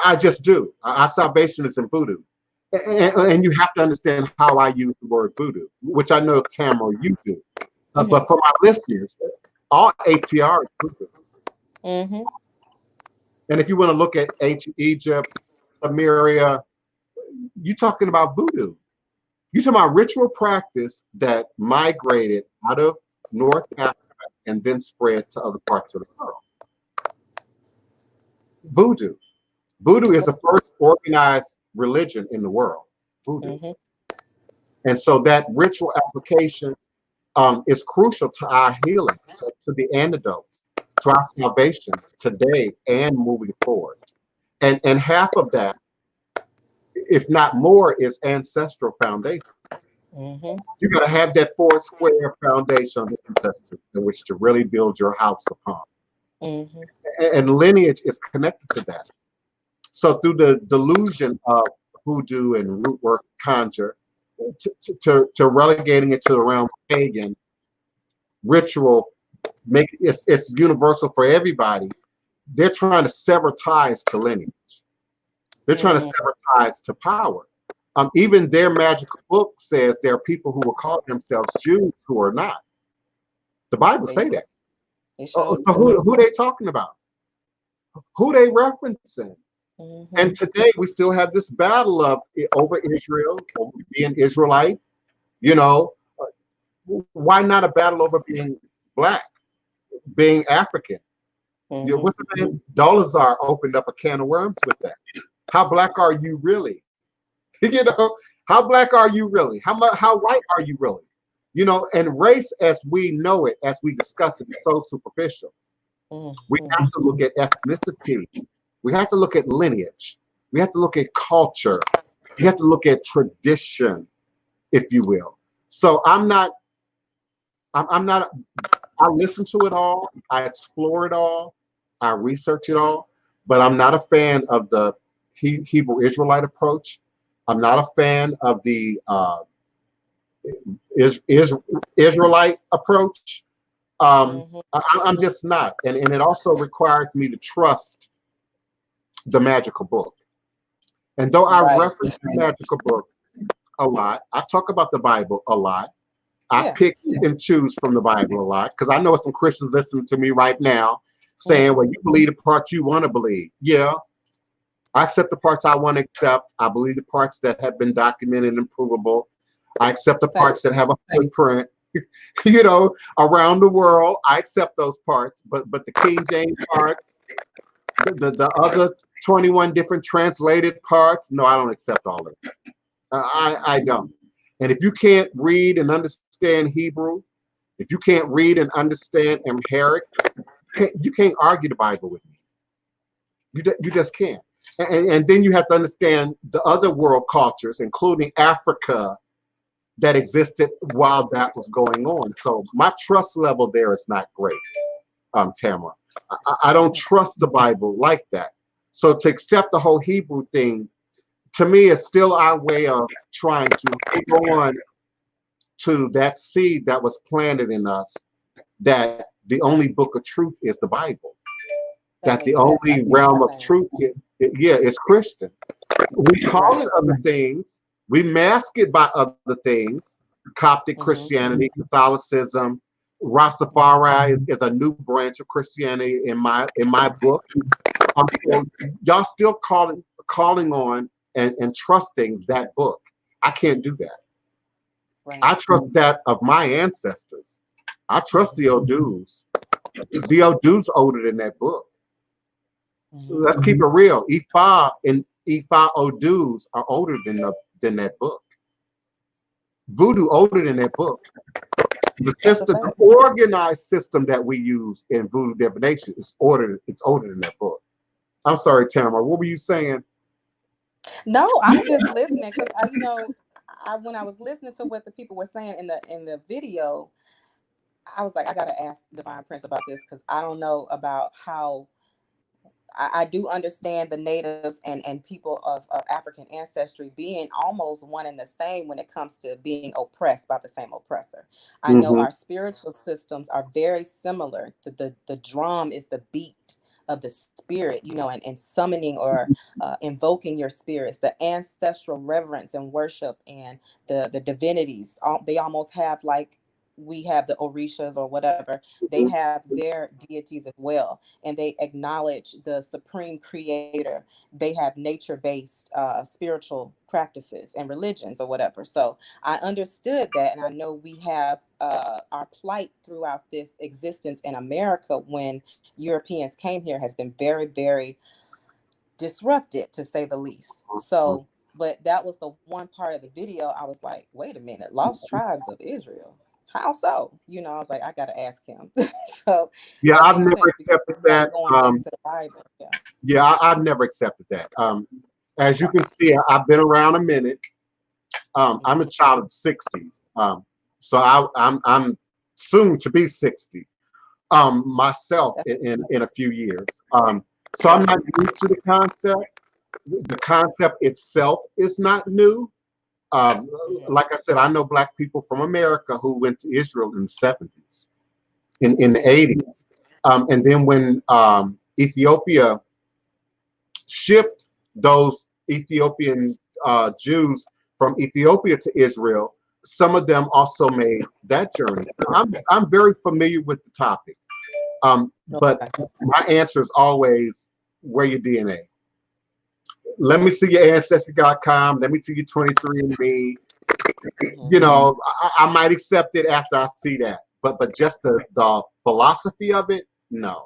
I just do. Our salvation is in voodoo. And you have to understand how I use the word voodoo, which I know, Tamara, you do. But for my listeners, all ATR is voodoo. And if you want to look at ancient Egypt, Samaria, you're talking about voodoo. You're talking about ritual practice that migrated out of North Africa and then spread to other parts of the world. Voodoo. Voodoo is the first organized religion in the world. Voodoo. And so that ritual application is crucial to our healing, to the antidote, to our salvation today and moving forward. And half of that, if not more, is ancestral foundation. You got to have that 4 square foundation of ancestors in which to really build your house upon. And lineage is connected to that. So through the delusion of hoodoo and root work conjure, to relegating it to the realm of pagan ritual, it's universal for everybody. They're trying to sever ties to lineage. They're trying to sever ties to power. Even their magical book says there are people who will call themselves Jews who are not. The Bible say that. So who they talking about? Who they referencing? And today we still have this battle of over Israel, over being Israelite. You know, why not a battle over being Black, being African? What's the name? Dolazar opened up a can of worms with that. How Black are you really? You know, how Black are you really? How white are you really? You know, and race as we know it, as we discuss it, is so superficial. We have to look at ethnicity. We have to look at lineage. We have to look at culture. We have to look at tradition, if you will. So I listen to it all. I explore it all. I research it all. But I'm not a fan of the Hebrew Israelite approach. I'm not a fan of the Israelite approach. I'm just not. And it also requires me to trust the magical book. And though I reference the magical book a lot, I talk about the Bible a lot. I pick and choose from the Bible a lot, because I know some Christians listening to me right now saying, well, you believe the parts you want to believe. Yeah, I accept the parts I want to accept. I believe the parts that have been documented and provable. I accept the parts that have a footprint, you know, around the world. I accept those parts, but the King James parts, the other 21 different translated parts, no, I don't accept all of it. I don't. And if you can't read and understand Hebrew, if you can't read and understand Amharic, you can't argue the Bible with me. You just can't. And then you have to understand the other world cultures, including Africa, that existed while that was going on. So my trust level there is not great, Tamara. I don't trust the Bible like that. So to accept the whole Hebrew thing, to me, is still our way of trying to hold on to that seed that was planted in us, that the only book of truth is the Bible. That the only realm of truth is Christian. We call it other things. We mask it by other things. Coptic Christianity, Catholicism, Rastafari is a new branch of Christianity in my book. So y'all still calling on and trusting that book. I can't do that. Right. I trust that of my ancestors. I trust the Odus. The Odus older than that book. Let's keep it real. Ifa and Ifa Odus are older than that book. Voodoo older than that book. The system, the organized system that we use in voodoo divination is older. It's older than that book. I'm sorry, Tamara. What were you saying? No, I'm just listening because when I was listening to what the people were saying in the video, I was like, I gotta ask Divine Prince about this because I don't know about how. I do understand the natives and people of African ancestry being almost one and the same when it comes to being oppressed by the same oppressor. I know our spiritual systems are very similar. The drum is the beat of the spirit, and summoning or invoking your spirits, the ancestral reverence and worship and the divinities. They almost have like we have the Orishas or whatever. They have their deities as well, and they acknowledge the supreme creator. They have nature-based spiritual practices and religions or whatever. So I understood that, and I know we have our plight throughout this existence in America when Europeans came here has been very, very disrupted, to say the least. So, but that was the one part of the video I was like, wait a minute, lost tribes of Israel. How so? I was like, I gotta ask him. So yeah, that I've makes never sense accepted because that. going back to the Bible. Yeah, I've never accepted that. As you can see, I've been around a minute. I'm a child of the '60s, so I'm soon to be 60 myself in a few years. So I'm not new to the concept. The concept itself is not new. Like I said, I know Black people from America who went to Israel in the '70s, in the '80s, and then when Ethiopia shipped those Ethiopian Jews from Ethiopia to Israel, some of them also made that journey. I'm very familiar with the topic, but my answer is always wear your DNA. Let me see your ancestry.com. Let me see your 23andMe. I might accept it after I see that, but just the philosophy of it, no.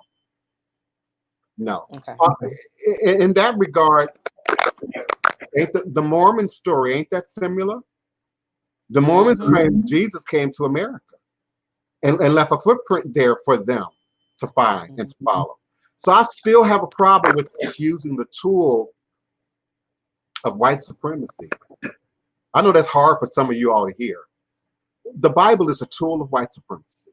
In that regard, ain't the Mormon story, ain't that similar? The Mormons claim Jesus came to America and left a footprint there for them to find and to follow. So I still have a problem with just using the tool of white supremacy. I know that's hard for some of you all to hear. The Bible is a tool of white supremacy.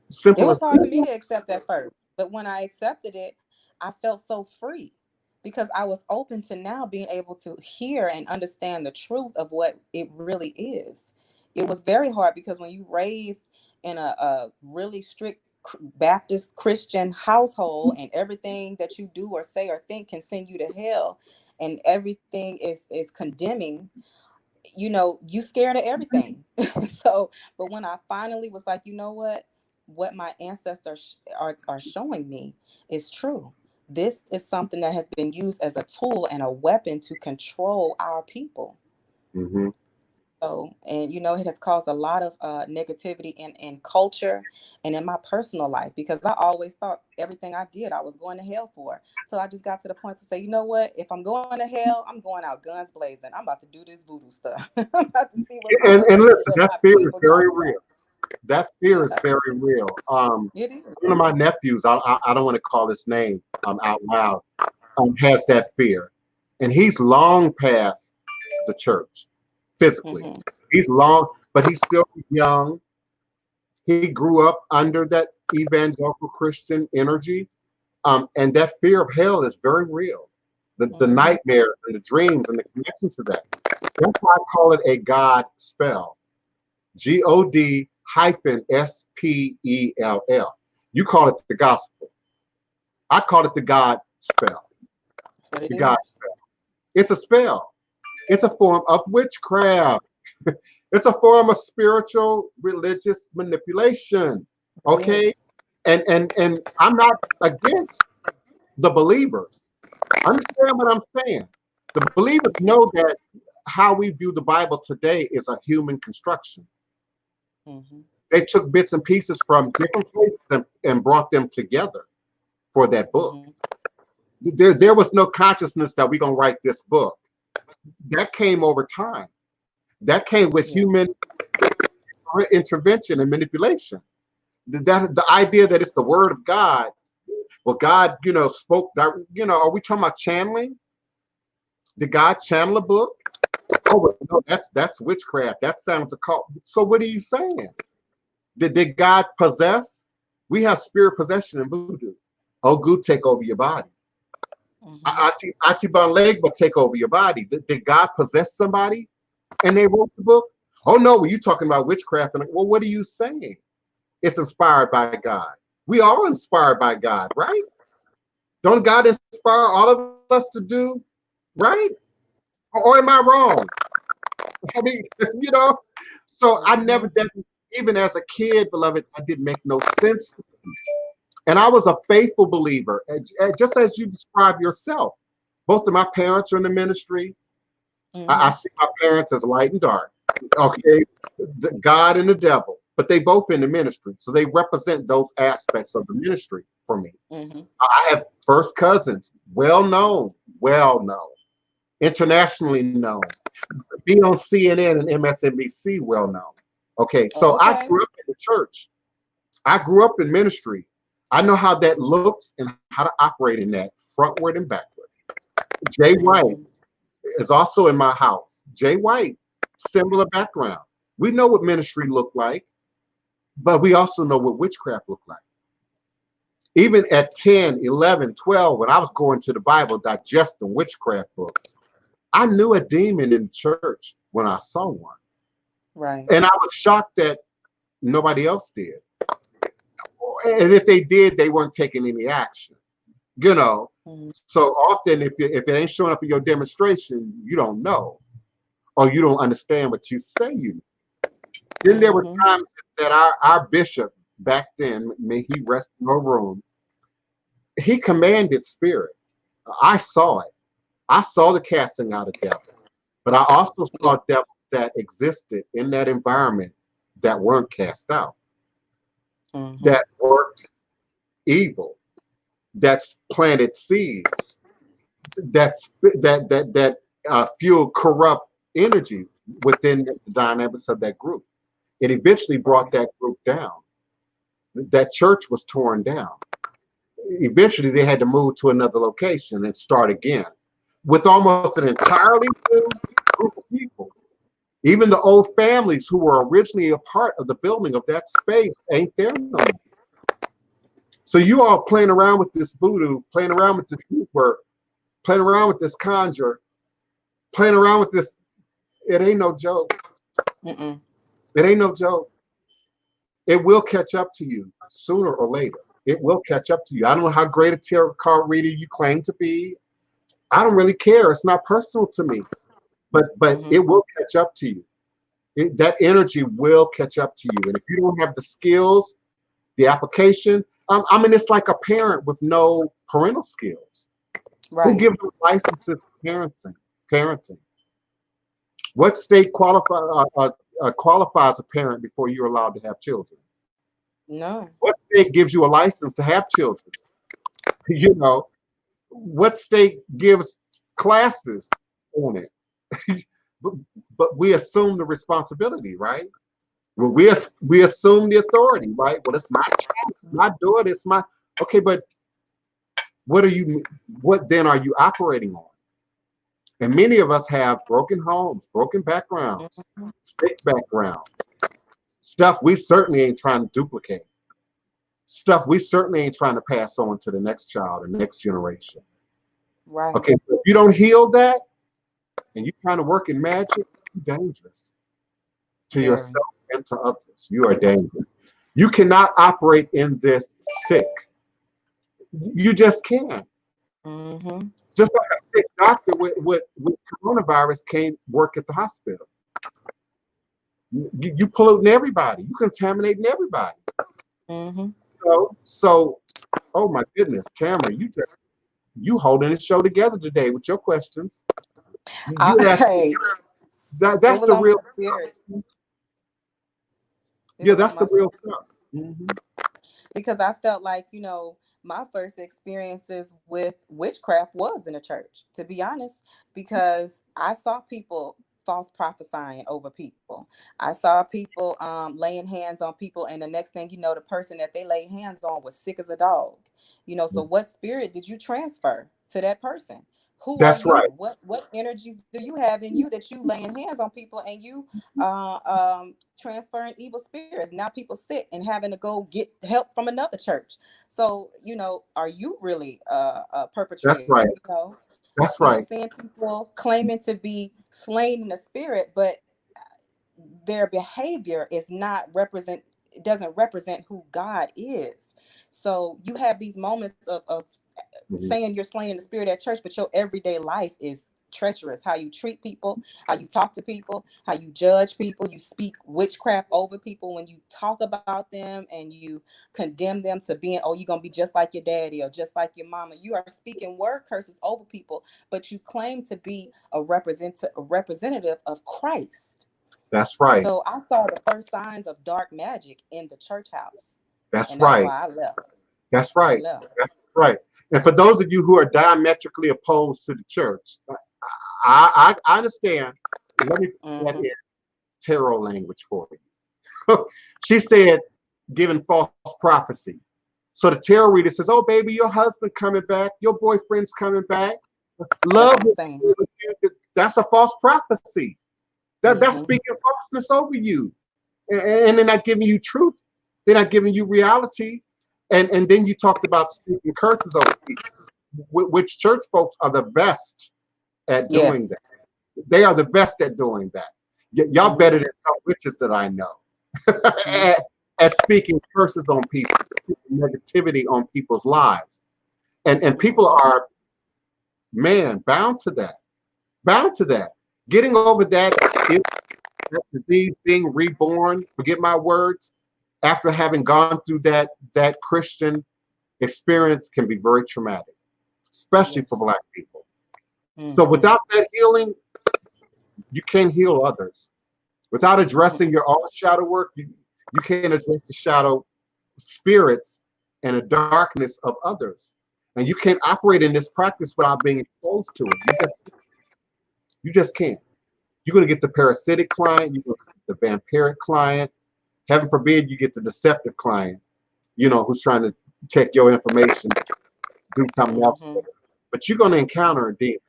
Simple. It was hard for me to accept that first, but when I accepted it, I felt so free because I was open to now being able to hear and understand the truth of what it really is. It was very hard because when you raised in a really strict Baptist Christian household and everything that you do or say or think can send you to hell and everything is condemning, you scared of everything. So, but when I finally was like, what my ancestors are showing me is true. This is something that has been used as a tool and a weapon to control our people. So, and it has caused a lot of negativity in culture and in my personal life because I always thought everything I did I was going to hell for. So I just got to the point to say, you know what? If I'm going to hell, I'm going out guns blazing. I'm about to do this voodoo stuff. I'm about to see what's and listen, that fear is very real. That fear is very real. It is. One of my nephews, I don't want to call his name out loud, has that fear, and he's long past the church physically. Mm-hmm. He's long, but he's still young. He grew up under that evangelical Christian energy, and that fear of hell is very real. The nightmares and the dreams and the connection to that. That's why I call it a God spell. God-spell. You call it the gospel. I call it the God spell. That's what it The is. God spell. It's a spell. It's a form of witchcraft. It's a form of spiritual religious manipulation. Okay? And I'm not against the believers. Understand what I'm saying? The believers know that how we view the Bible today is a human construction. Mm-hmm. They took bits and pieces from different places and brought them together for that book. Mm-hmm. There was no consciousness that we're going to write this book. That came over time. That came with human intervention and manipulation. The idea that it's the word of God. Well, God, spoke that, are we talking about channeling? Did God channel a book? Oh, no, that's witchcraft. That sounds occult. So what are you saying? Did God possess? We have spirit possession in voodoo. Ogu take over your body. Ati Legba take over your body. Did God possess somebody? And they wrote the book? Oh no, well, you talking about witchcraft. Well, what are you saying? It's inspired by God. We all inspired by God, right? Don't God inspire all of us to do right? Or am I wrong? I mean, so I never did, even as a kid, beloved, I didn't make no sense. And I was a faithful believer, just as you describe yourself. Both of my parents are in the ministry. I see my parents as light and dark. Okay, God and the devil, but they both in the ministry, so they represent those aspects of the ministry for me. I have first cousins, well known, internationally known, be on CNN and MSNBC, well known. Okay, so I grew up in the church. I grew up in ministry. I know how that looks and how to operate in that frontward and backward. Jay White is also in my house. Jay White, similar background. We know what ministry looked like, but we also know what witchcraft looked like. Even at 10, 11, 12, when I was going to the Bible, digesting witchcraft books, I knew a demon in church when I saw one. Right. And I was shocked that nobody else did. And if they did, they weren't taking any action. So often if it ain't showing up in your demonstration, you don't know, or you don't understand what you say you know. Then there were times that our bishop back then, may he rest in no room, he commanded spirit. I saw it. I saw the casting out of devils, but I also saw devils that existed in that environment that weren't cast out, that worked evil, that's planted seeds, that fueled corrupt energies within the dynamics of that group. It eventually brought that group down. That church was torn down. Eventually, they had to move to another location and start again with almost an entirely new group of people. Even the old families who were originally a part of the building of that space ain't there no more. So you all playing around with this voodoo, playing around with this group work, playing around with this conjure, playing around with this. It ain't no joke. It ain't no joke. It will catch up to you sooner or later. It will catch up to you. I don't know how great a tarot card reader you claim to be. I don't really care. It's not personal to me. But it will catch up to you. That energy will catch up to you. And if you don't have the skills, the application, I mean, it's like a parent with no parental skills. Right. Who gives them licenses for parenting? What state qualifies a parent before you're allowed to have children? No. What state gives you a license to have children? What state gives classes on it? but we assume the responsibility, right? Well, we assume the authority, right? Well, it's my child, it's my daughter, it's my okay, but what then are you operating on? And many of us have broken homes, broken backgrounds, sick backgrounds, stuff we certainly ain't trying to duplicate, stuff we certainly ain't trying to pass on to the next child or next generation. Right. Okay, so if you don't heal that and you're trying to work in magic, you're dangerous to yourself and to others. You are dangerous. You cannot operate in this sick. You just can't. Mm-hmm. Just like a sick doctor with coronavirus can't work at the hospital. You polluting everybody. You contaminating everybody. Mm-hmm. So, oh my goodness, Tamara, you holding the show together today with your questions. Hey, that's the real. Yeah, that's the real stuff. Mm-hmm. Because I felt like, my first experiences with witchcraft was in a church, to be honest, because I saw people false prophesying over people. I saw people laying hands on people, and the next thing you know, the person that they laid hands on was sick as a dog. So what spirit did you transfer to that person? Who are you? Right. What energies do you have in you that you laying hands on people and you transferring evil spirits? Now people sick and having to go get help from another church. So, are you really a perpetrator? That's right. That's right. Seeing people claiming to be slain in the spirit, but their behavior is not doesn't represent who God is. So you have these moments of saying you're slain in the spirit at church, but your everyday life is treacherous. How you treat people, how you talk to people, how you judge people. You speak witchcraft over people when you talk about them and you condemn them to being, oh, you're gonna be just like your daddy or just like your mama. You are speaking word curses over people, but you claim to be a representative of Christ. That's right. So I saw the first signs of dark magic in the church house. That's right. Why I left. That's right. That's right. And for those of you who are diametrically opposed to the church, I understand. Let me put that in tarot language for you. She said, giving false prophecy. So the tarot reader says, "Oh, baby, your husband coming back. Your boyfriend's coming back. Love with you." That's a false prophecy. That's speaking falseness over you, and they're not giving you truth. They're not giving you reality. And then you talked about speaking curses over people, which church folks are the best at doing that. They are the best at doing that. Y'all better than some witches that I know at speaking curses on people, speaking negativity on people's lives. And people are, man, bound to that. Bound to that. Getting over that disease, being reborn, forget my words, after having gone through that Christian experience can be very traumatic, especially for Black people. So without that healing, you can't heal others. Without addressing your own shadow work, you can't address the shadow spirits and the darkness of others. And you can't operate in this practice without being exposed to it. You just can't. You're going to get the parasitic client, you're going to get the vampiric client. Heaven forbid you get the deceptive client, who's trying to take your information, do something else. But you're going to encounter a demon.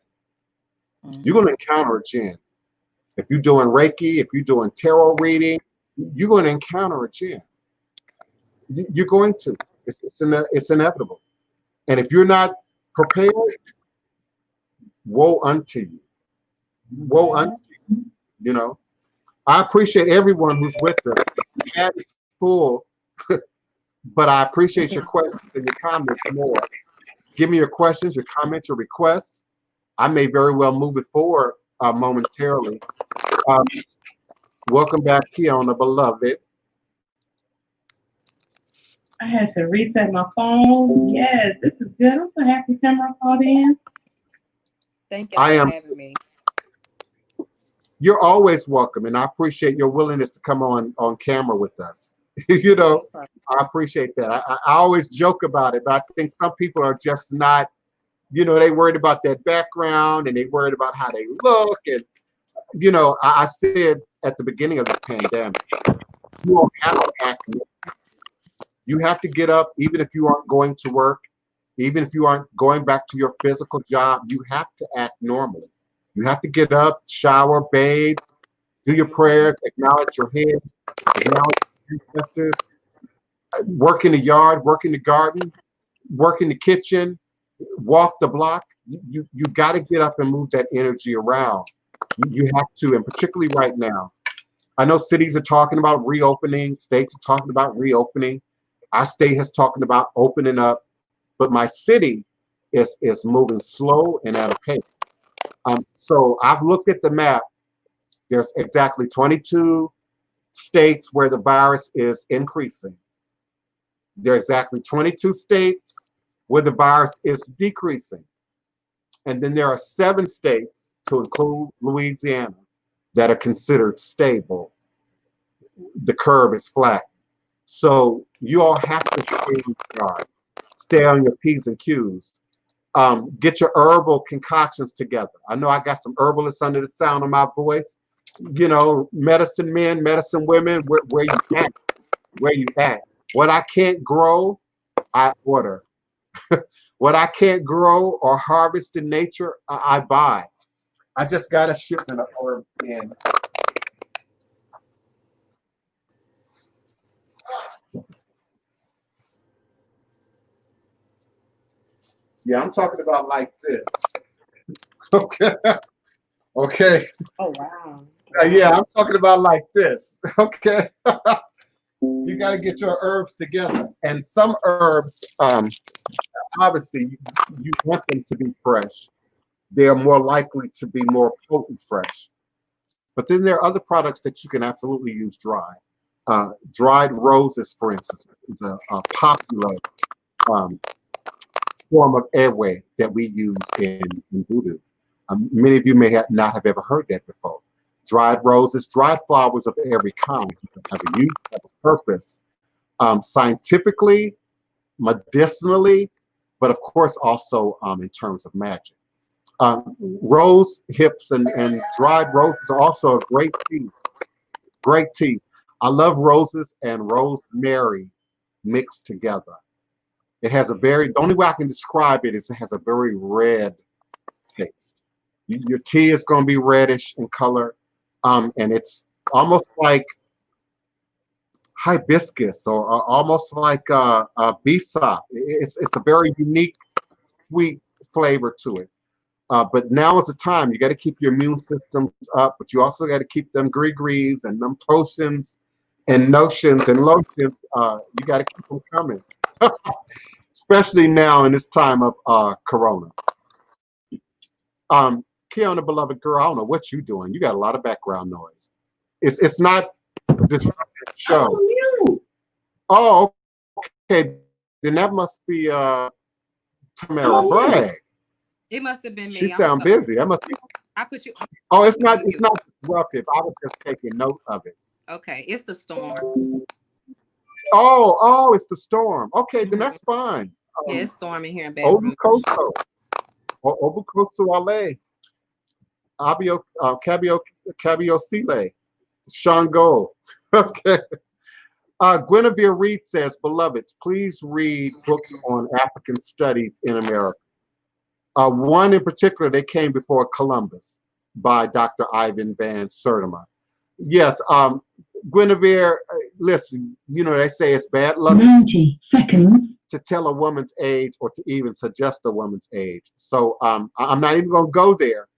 You're going to encounter a jinn. If you're doing Reiki, if you're doing tarot reading, you're going to encounter a jinn. You're going to. It's inevitable. And if you're not prepared, woe unto you. Woe unto you. I appreciate everyone who's with us. The chat is full, but I appreciate your questions and your comments more. Give me your questions, your comments, your requests. I may very well move it forward momentarily. Welcome back, Kiana, beloved. I had to reset my phone. Yes, this is good. I'm so happy Tamara called in. Thank you for having me. You're always welcome, and I appreciate your willingness to come on camera with us. I appreciate that. I always joke about it, but I think some people are just not, they worried about that background and they worried about how they look. And, I said at the beginning of this pandemic, You don't have to act normal. You have to get up, even if you aren't going to work, even if you aren't going back to your physical job, you have to act normally. You have to get up, shower, bathe, do your prayers, acknowledge your head, acknowledge your ancestors, work in the yard, work in the garden, work in the kitchen, walk the block. You got to get up and move that energy around. You have to, and particularly right now. I know cities are talking about reopening, states are talking about reopening. Our state has talking about opening up, but my city is moving slow and at a pace. So I've looked at the map. There's exactly 22 states where the virus is increasing. There are exactly 22 states where the virus is decreasing. And then there are 7 states, to include Louisiana, that are considered stable. The curve is flat. So you all have to stay in charge. Stay on your P's and Q's. Get your herbal concoctions together. I know I got some herbalists under the sound of my voice. You know, medicine men, medicine women, where you at? Where you at? What I can't grow, I order. What I can't grow or harvest in nature, I buy. I just got a shipment of herbs in. Yeah, I'm talking about like this. Okay. Okay. Oh, wow. Yeah, I'm talking about like this. Okay. You got to get your herbs together. And some herbs, obviously, you want them to be fresh. They are more likely to be more potent fresh. But then there are other products that you can absolutely use dry. Dried roses, for instance, is a popular form of airway that we use in voodoo. Many of you may not have ever heard that before. Dried roses, dried flowers of every kind have a use, have a purpose, scientifically, medicinally, but of course also in terms of magic. Rose hips and dried roses are also a great tea. Great tea. I love roses and rosemary mixed together. It has the only way I can describe it is it has a very red taste. Your tea is going to be reddish in color, and it's almost like hibiscus or almost like a bisa. It's a very unique, sweet flavor to it. But now is the time. You got to keep your immune systems up, but you also got to keep them gree-grees and them potions and notions and lotions. You got to keep them coming, especially now in this time of Corona. Kiana, beloved girl, I don't know what you're doing. You got a lot of background noise. It's not the show. Oh, okay. Then that must be Tamara Bragg. It must have been me. She sound busy. That must be. I put you. Oh, it's not disruptive. I was just taking note of it. Okay, it's the storm. Oh, it's the storm. Okay, then that's fine. Yeah, it's storming here in Baton Rouge. Obukoso Ale. Abio Cabio Sile. Shango. Okay. Guinevere Reed says, beloveds, please read books on African studies in America. One in particular, They Came Before Columbus by Dr. Ivan Van Sertima. Yes, Guinevere, listen, you know, they say it's bad luck 90 seconds to tell a woman's age or to even suggest a woman's age. So I'm not even going to go there.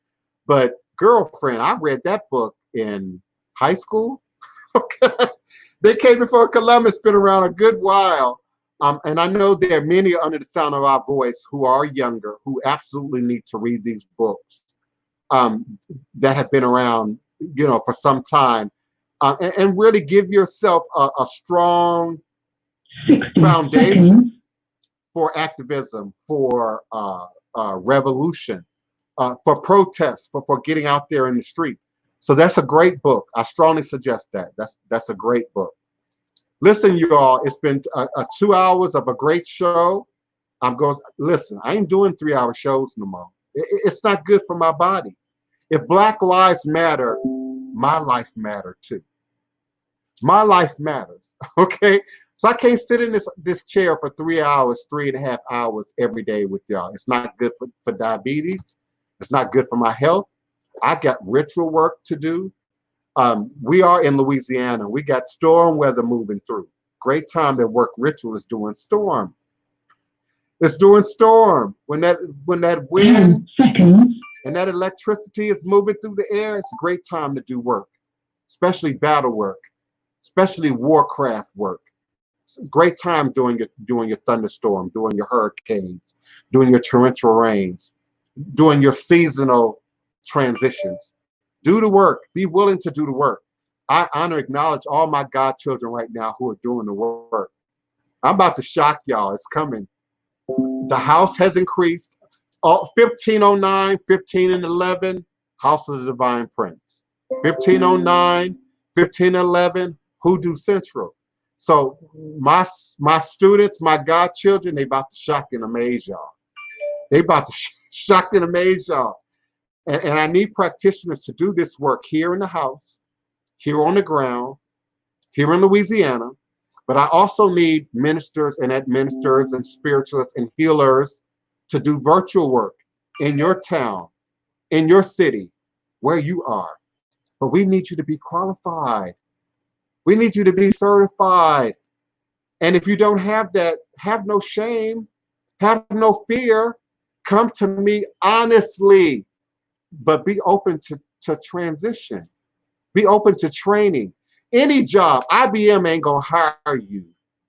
But girlfriend, I read that book in high school. Okay. They Came Before Columbus, been around a good while. And I know there are many under the sound of our voice who are younger who absolutely need to read these books that have been around, you know, for some time, and really give yourself a strong foundation for activism, for revolution, for protest, for getting out there in the street. So that's a great book. I strongly suggest that. That's a great book. Listen, you all, it's been 2 hours of a great show. Listen, I ain't doing 3-hour shows no more. It's not good for my body. If Black lives matter, my life matter too. My life matters. Okay. So I can't sit in this chair for 3 hours, 3.5 hours every day with y'all. It's not good for diabetes. It's not good for my health. I got ritual work to do. We are in Louisiana. We got storm weather moving through. Great time to work ritual is doing storm. It's doing storm. When that wind and that electricity is moving through the air, it's a great time to do work, especially battle work, especially warcraft work. It's a great time doing your thunderstorm, doing your hurricanes, doing your torrential rains, doing your seasonal transitions. Do the work. Be willing to do the work. I honor, acknowledge all my godchildren right now who are doing the work. I'm about to shock y'all. It's coming. The house has increased. 1509, 15 and 11, House of the Divine Prince. 1509, 1511, Hoodoo Central. So my students, my godchildren, they about to shock and amaze y'all. They about to shock and amaze y'all. And I need practitioners to do this work here in the house, here on the ground, here in Louisiana. But I also need ministers and administrators and spiritualists and healers to do virtual work in your town, in your city, where you are. But we need you to be qualified. We need you to be certified. And if you don't have that, have no shame, have no fear. Come to me honestly, but be open to transition. Be open to training. Any job, IBM ain't gonna hire you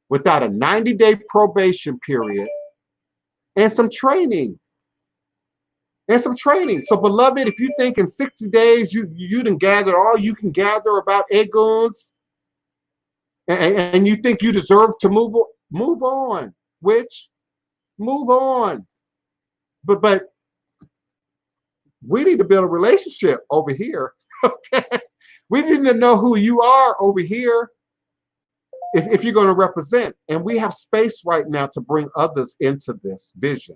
without a 90-day probation period and some training. So beloved, if you think in 60 days you done gathered all you can gather about eguns and you think you deserve to move on, move on. But we need to build a relationship over here. Okay? We need to know who you are over here if you're going to represent. And we have space right now to bring others into this vision.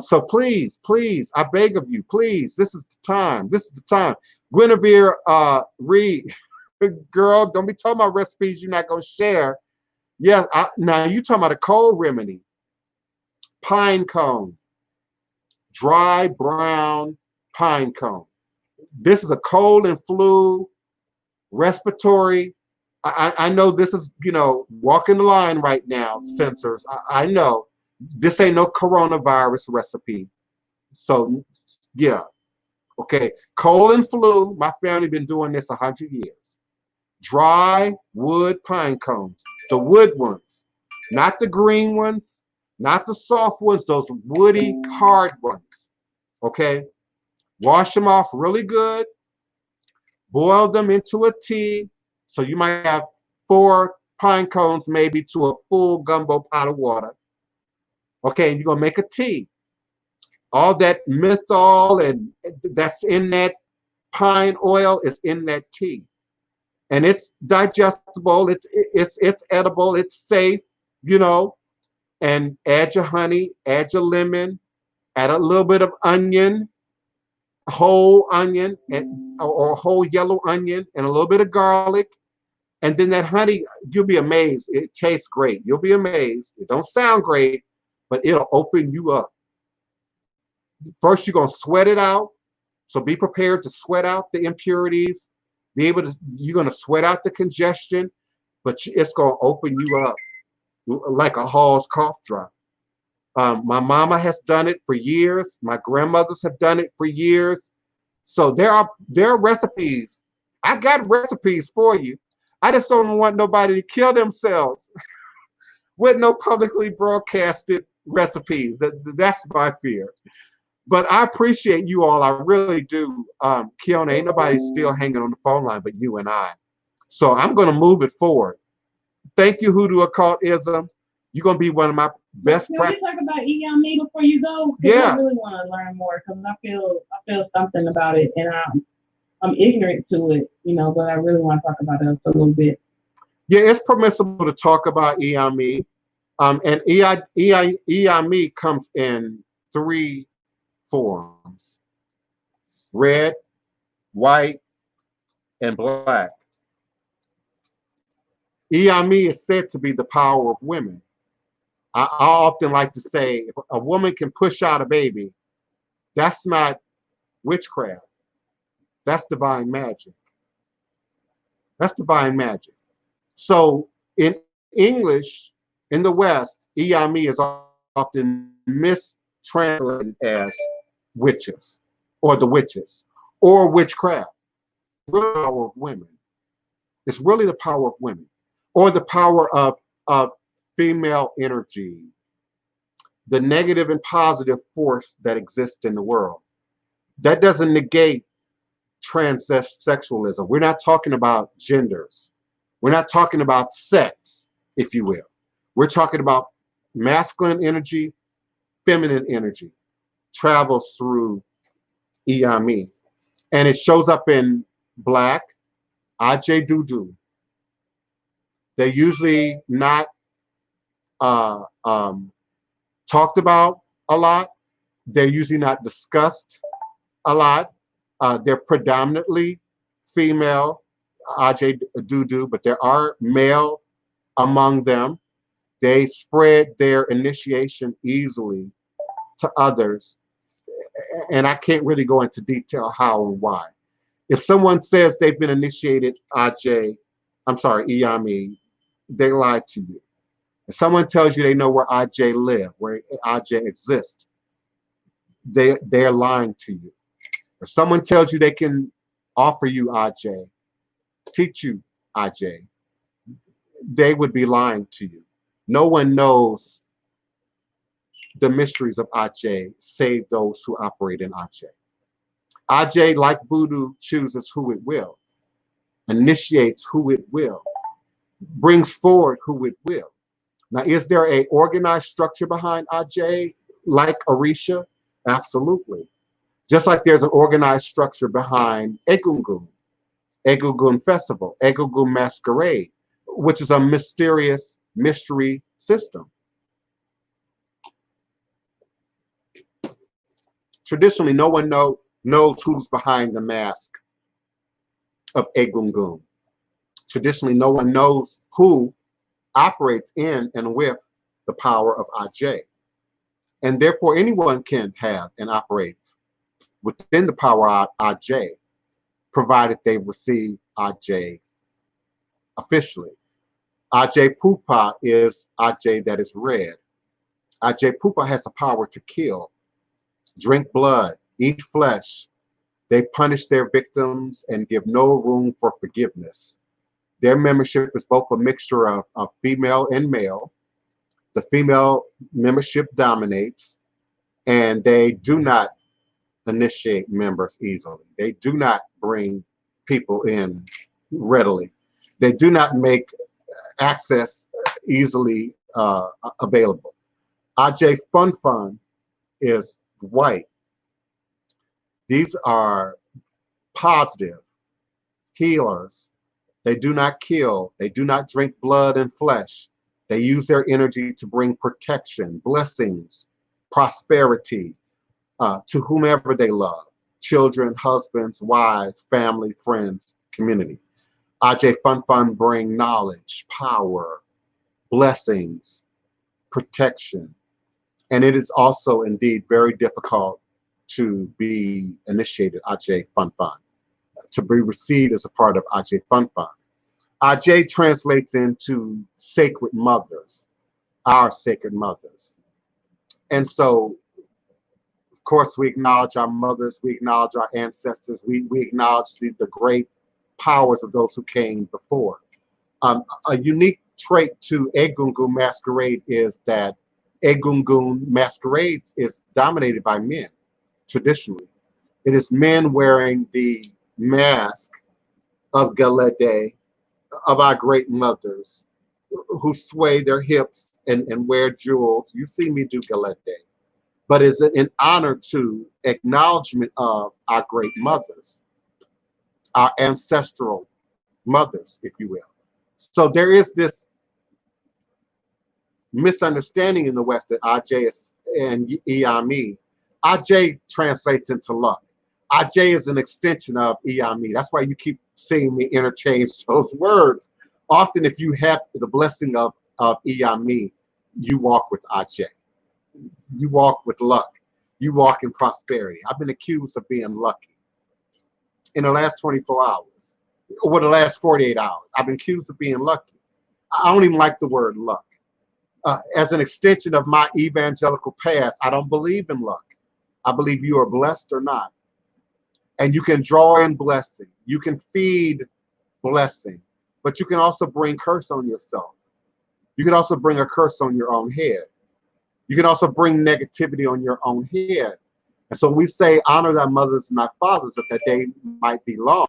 So please, I beg of you, please, this is the time. This is the time. Guinevere Reed, girl, don't be talking about recipes you're not going to share. Yeah, now you talking about a cold remedy. Pine cone. Dry brown pine cone. This is a cold and flu, respiratory. I know this is, walking the line right now, sensors. I know this ain't no coronavirus recipe. So, yeah. Okay. Cold and flu, my family been doing this 100 years. Dry wood pine cones, the wood ones, not the green ones, not the soft ones, those woody, hard ones. Okay. Wash them off really good. Boil them into a tea. So you might have 4 pine cones, maybe to a full gumbo pot of water. Okay, and you're gonna make a tea. All that menthol and that's in that pine oil is in that tea, and it's digestible. It's edible. It's safe. And add your honey, add your lemon, add a little bit of onion, whole onion, or whole yellow onion, and a little bit of garlic. And then that honey, you'll be amazed. It tastes great. You'll be amazed. It don't sound great, but it'll open you up. First, you're going to sweat it out. So be prepared to sweat out the impurities. You're going to sweat out the congestion, but it's going to open you up like a Hall's cough drop. My mama has done it for years. My grandmothers have done it for years. So there are recipes. I got recipes for you. I just don't want nobody to kill themselves with no publicly broadcasted recipes. That's my fear. But I appreciate you all. I really do. Kiona, ain't nobody still hanging on the phone line but you and I. So I'm going to move it forward. Thank you, Hoodoo Occultism. You're going to be one of my best practices. Can we talk about EME before you go? Yes. I really want to learn more because I feel something about it, and I'm ignorant to it, but I really want to talk about it a little bit. Yeah, it's permissible to talk about EME. And EME comes in 3 forms: red, white, and black. Iyami is said to be the power of women. I often like to say, if a woman can push out a baby, that's not witchcraft. That's divine magic. That's divine magic. So in English, in the West, Iyami is often mistranslated as witches or the witches or witchcraft. The power of women. It's really the power of women or the power of female energy, the negative and positive force that exists in the world. That doesn't negate transsexualism. We're not talking about genders. We're not talking about sex, if you will. We're talking about masculine energy, feminine energy travels through Iyami. And it shows up in black, Ajay Dudu. They're usually not talked about a lot. They're usually not discussed a lot. They're predominantly female, Ajay Dudu, but there are male among them. They spread their initiation easily to others. And I can't really go into detail how and why. If someone says they've been initiated Iyami, they lie to you. If someone tells you they know where Ajay live, where Ajay exists, they're lying to you. If someone tells you they can offer you Ajay, teach you Ajay, they would be lying to you. No one knows the mysteries of Ajay save those who operate in Ajay. Ajay, like Voodoo, chooses who it will, initiates who it will, brings forward who it will. Now, is there an organized structure behind Ajay like Orisha? Absolutely. Just like there's an organized structure behind Egungun Festival, Egungun Masquerade, which is a mysterious mystery system. Traditionally, no one knows who's behind the mask of Egungun. Traditionally, no one knows who operates in and with the power of Ajay. And therefore, anyone can have and operate within the power of Ajay, provided they receive Ajay officially. Ajay Pupa is Ajay that is red. Ajay Pupa has the power to kill, drink blood, eat flesh. They punish their victims and give no room for forgiveness. Their membership is both a mixture of female and male. The female membership dominates, and they do not initiate members easily. They do not bring people in readily. They do not make access easily available. Ajay Fun Fun is white. These are positive healers. They do not kill. They do not drink blood and flesh. They use their energy to bring protection, blessings, prosperity to whomever they love, children, husbands, wives, family, friends, community. Ajay Fun Fun bring knowledge, power, blessings, protection. And it is also indeed very difficult to be initiated Ajay Fun Fun, to be received as a part of Ajay Fun Fun. Ajay translates into sacred mothers, our sacred mothers. And so, of course, we acknowledge our mothers, we acknowledge our ancestors, we acknowledge the great powers of those who came before. A unique trait to Egungun Masquerade is that Egungun Masquerade is dominated by men, traditionally. It is men wearing the mask of Galede, of our great mothers, who sway their hips and wear jewels. You see me do Galede. But is it in honor to acknowledgement of our great mothers, our ancestral mothers, if you will. So there is this misunderstanding in the West that Ajay is, and Iyami. Ajay translates into luck. Ajay is an extension of Iyami. That's why you keep seeing me interchange those words. Often, if you have the blessing of Iyami, you walk with Ajay. You walk with luck. You walk in prosperity. I've been accused of being lucky in the last 24 hours, or the last 48 hours. I've been accused of being lucky. I don't even like the word luck. As an extension of my evangelical past, I don't believe in luck. I believe you are blessed or not. And you can draw in blessing. You can feed blessing, but you can also bring curse on yourself. You can also bring a curse on your own head. You can also bring negativity on your own head. And so when we say honor thy mothers and thy fathers, that that day might be long,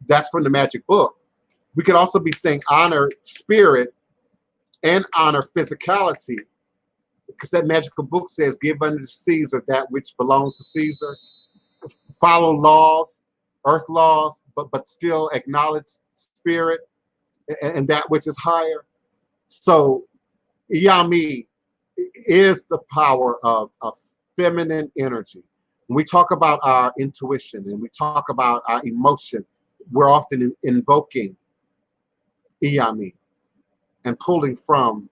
that's from the magic book. We could also be saying honor spirit and honor physicality, because that magical book says, give unto Caesar that which belongs to Caesar. Follow laws, earth laws, but still acknowledge spirit and that which is higher. So Yami is the power of feminine energy. When we talk about our intuition and we talk about our emotion, we're often invoking Iyami and pulling from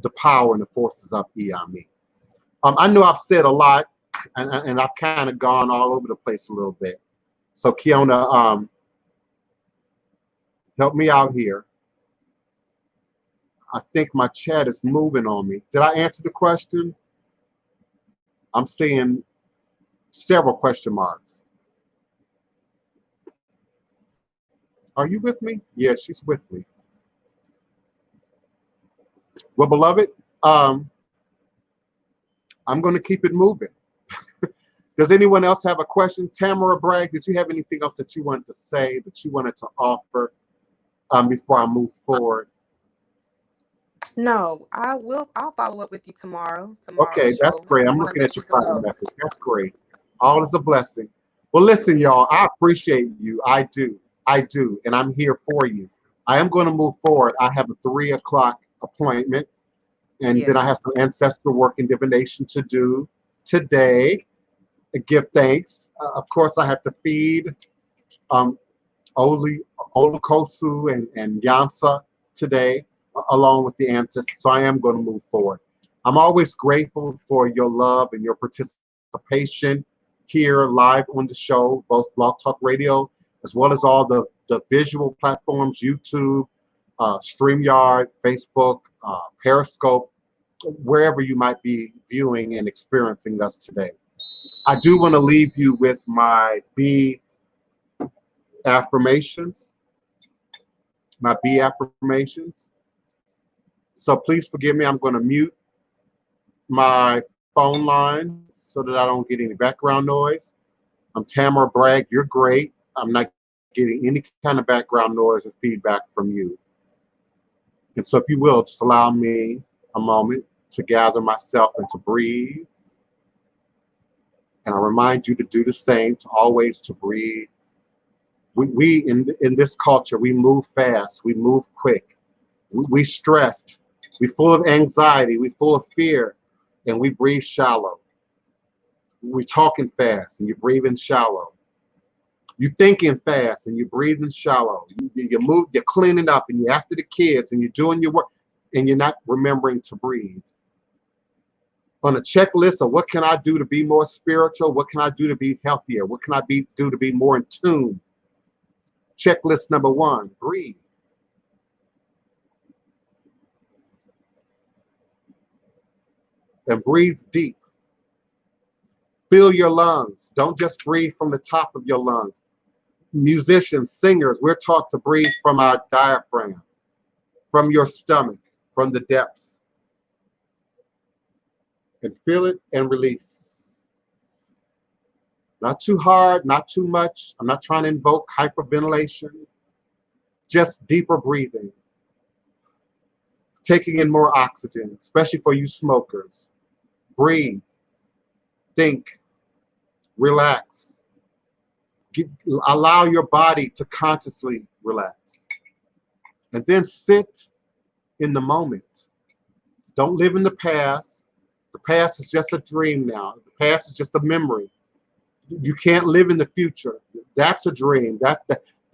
the power and the forces of Iyami. I know I've said a lot, and I've kind of gone all over the place a little bit. So Kiona, help me out here. I think my chat is moving on me. Did I answer the question? I'm seeing several question marks. Are you with me? Yeah, she's with me. Well, beloved, I'm going to keep it moving. Does anyone else have a question? Tamara Bragg, did you have anything else that you wanted to say, that you wanted to offer before I move forward? No, I'll follow up with you tomorrow. Okay, that's great. I'm looking at your private message. That's great. All is a blessing. Well, listen, y'all, I appreciate you. I do. And I'm here for you. I am going to move forward. I have a 3 o'clock appointment, and then I have some ancestral work and divination to do today. Give thanks. Of course, I have to feed Olukosu and Yansa today, along with the ancestors. So I am going to move forward. I'm always grateful for your love and your participation here live on the show, both Blog Talk Radio, as well as all the visual platforms, YouTube, StreamYard, Facebook, Periscope, wherever you might be viewing and experiencing us today. I do want to leave you with my B affirmations. So please forgive me. I'm going to mute my phone line so that I don't get any background noise. I'm Tamara Bragg. You're great. I'm not getting any kind of background noise or feedback from you. And so if you will, just allow me a moment to gather myself and to breathe. And I remind you to do the same, to always to breathe. We in this culture, we move fast, we move quick, we stressed, we full of anxiety, we full of fear, and we breathe shallow. We're talking fast and you're breathing shallow. You're thinking fast and you're breathing shallow. You're cleaning up and you're after the kids and you're doing your work and you're not remembering to breathe. On a checklist of what can I do to be more spiritual? What can I do to be healthier? What can I do to be more in tune? Checklist number 1, breathe. And breathe deep. Fill your lungs. Don't just breathe from the top of your lungs. Musicians, singers, we're taught to breathe from our diaphragm, from your stomach, from the depths. And feel it and release. Not too hard, not too much. I'm not trying to invoke hyperventilation. Just deeper breathing. Taking in more oxygen, especially for you smokers. Breathe. Think. Relax. Allow your body to consciously relax. And then sit in the moment. Don't live in the past. The past is just a dream now. The past is just a memory. You can't live in the future. That's a dream.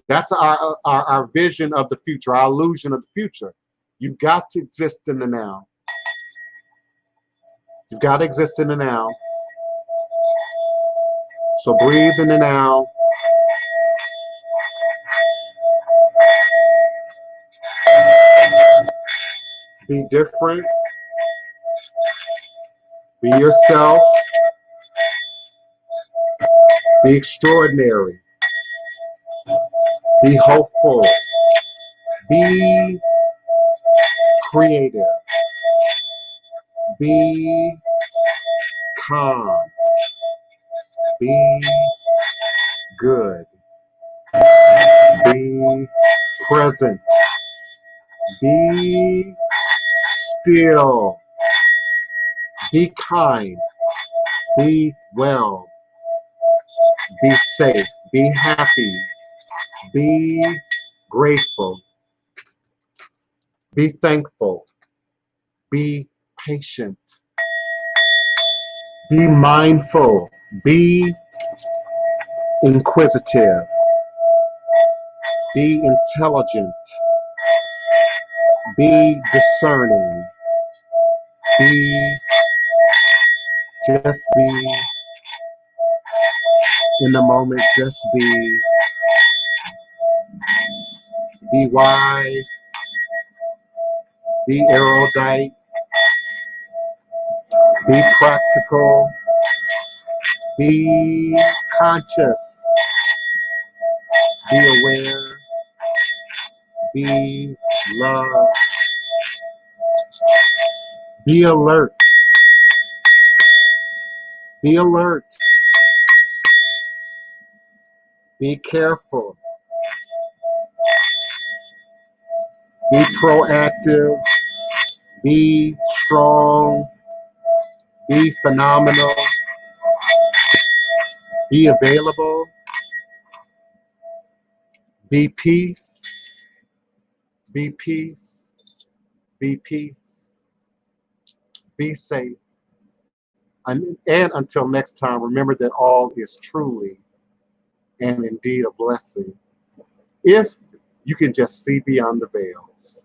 That's our vision of the future, our illusion of the future. You've got to exist in the now. You've got to exist in the now. So breathe in the now. Be different. Be yourself. Be extraordinary. Be hopeful. Be creative. Be calm. Be good. Be present. Be still. Be kind. Be well. Be safe. Be happy. Be grateful. Be thankful. Be patient. Be mindful. Be inquisitive. Be intelligent. Be discerning. Just be in the moment. Just be. Be wise. Be erudite. Be practical. Be conscious. Be aware. Be love. Be alert. Be alert. Be careful. Be proactive. Be strong. Be phenomenal. Be available. Be peace. Be peace. Be peace. Be safe. And until next time, remember that all is truly and indeed a blessing if you can just see beyond the veils.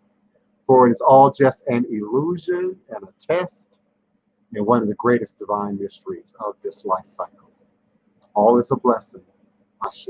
For it is all just an illusion and a test and one of the greatest divine mysteries of this life cycle. All is a blessing. Ashe.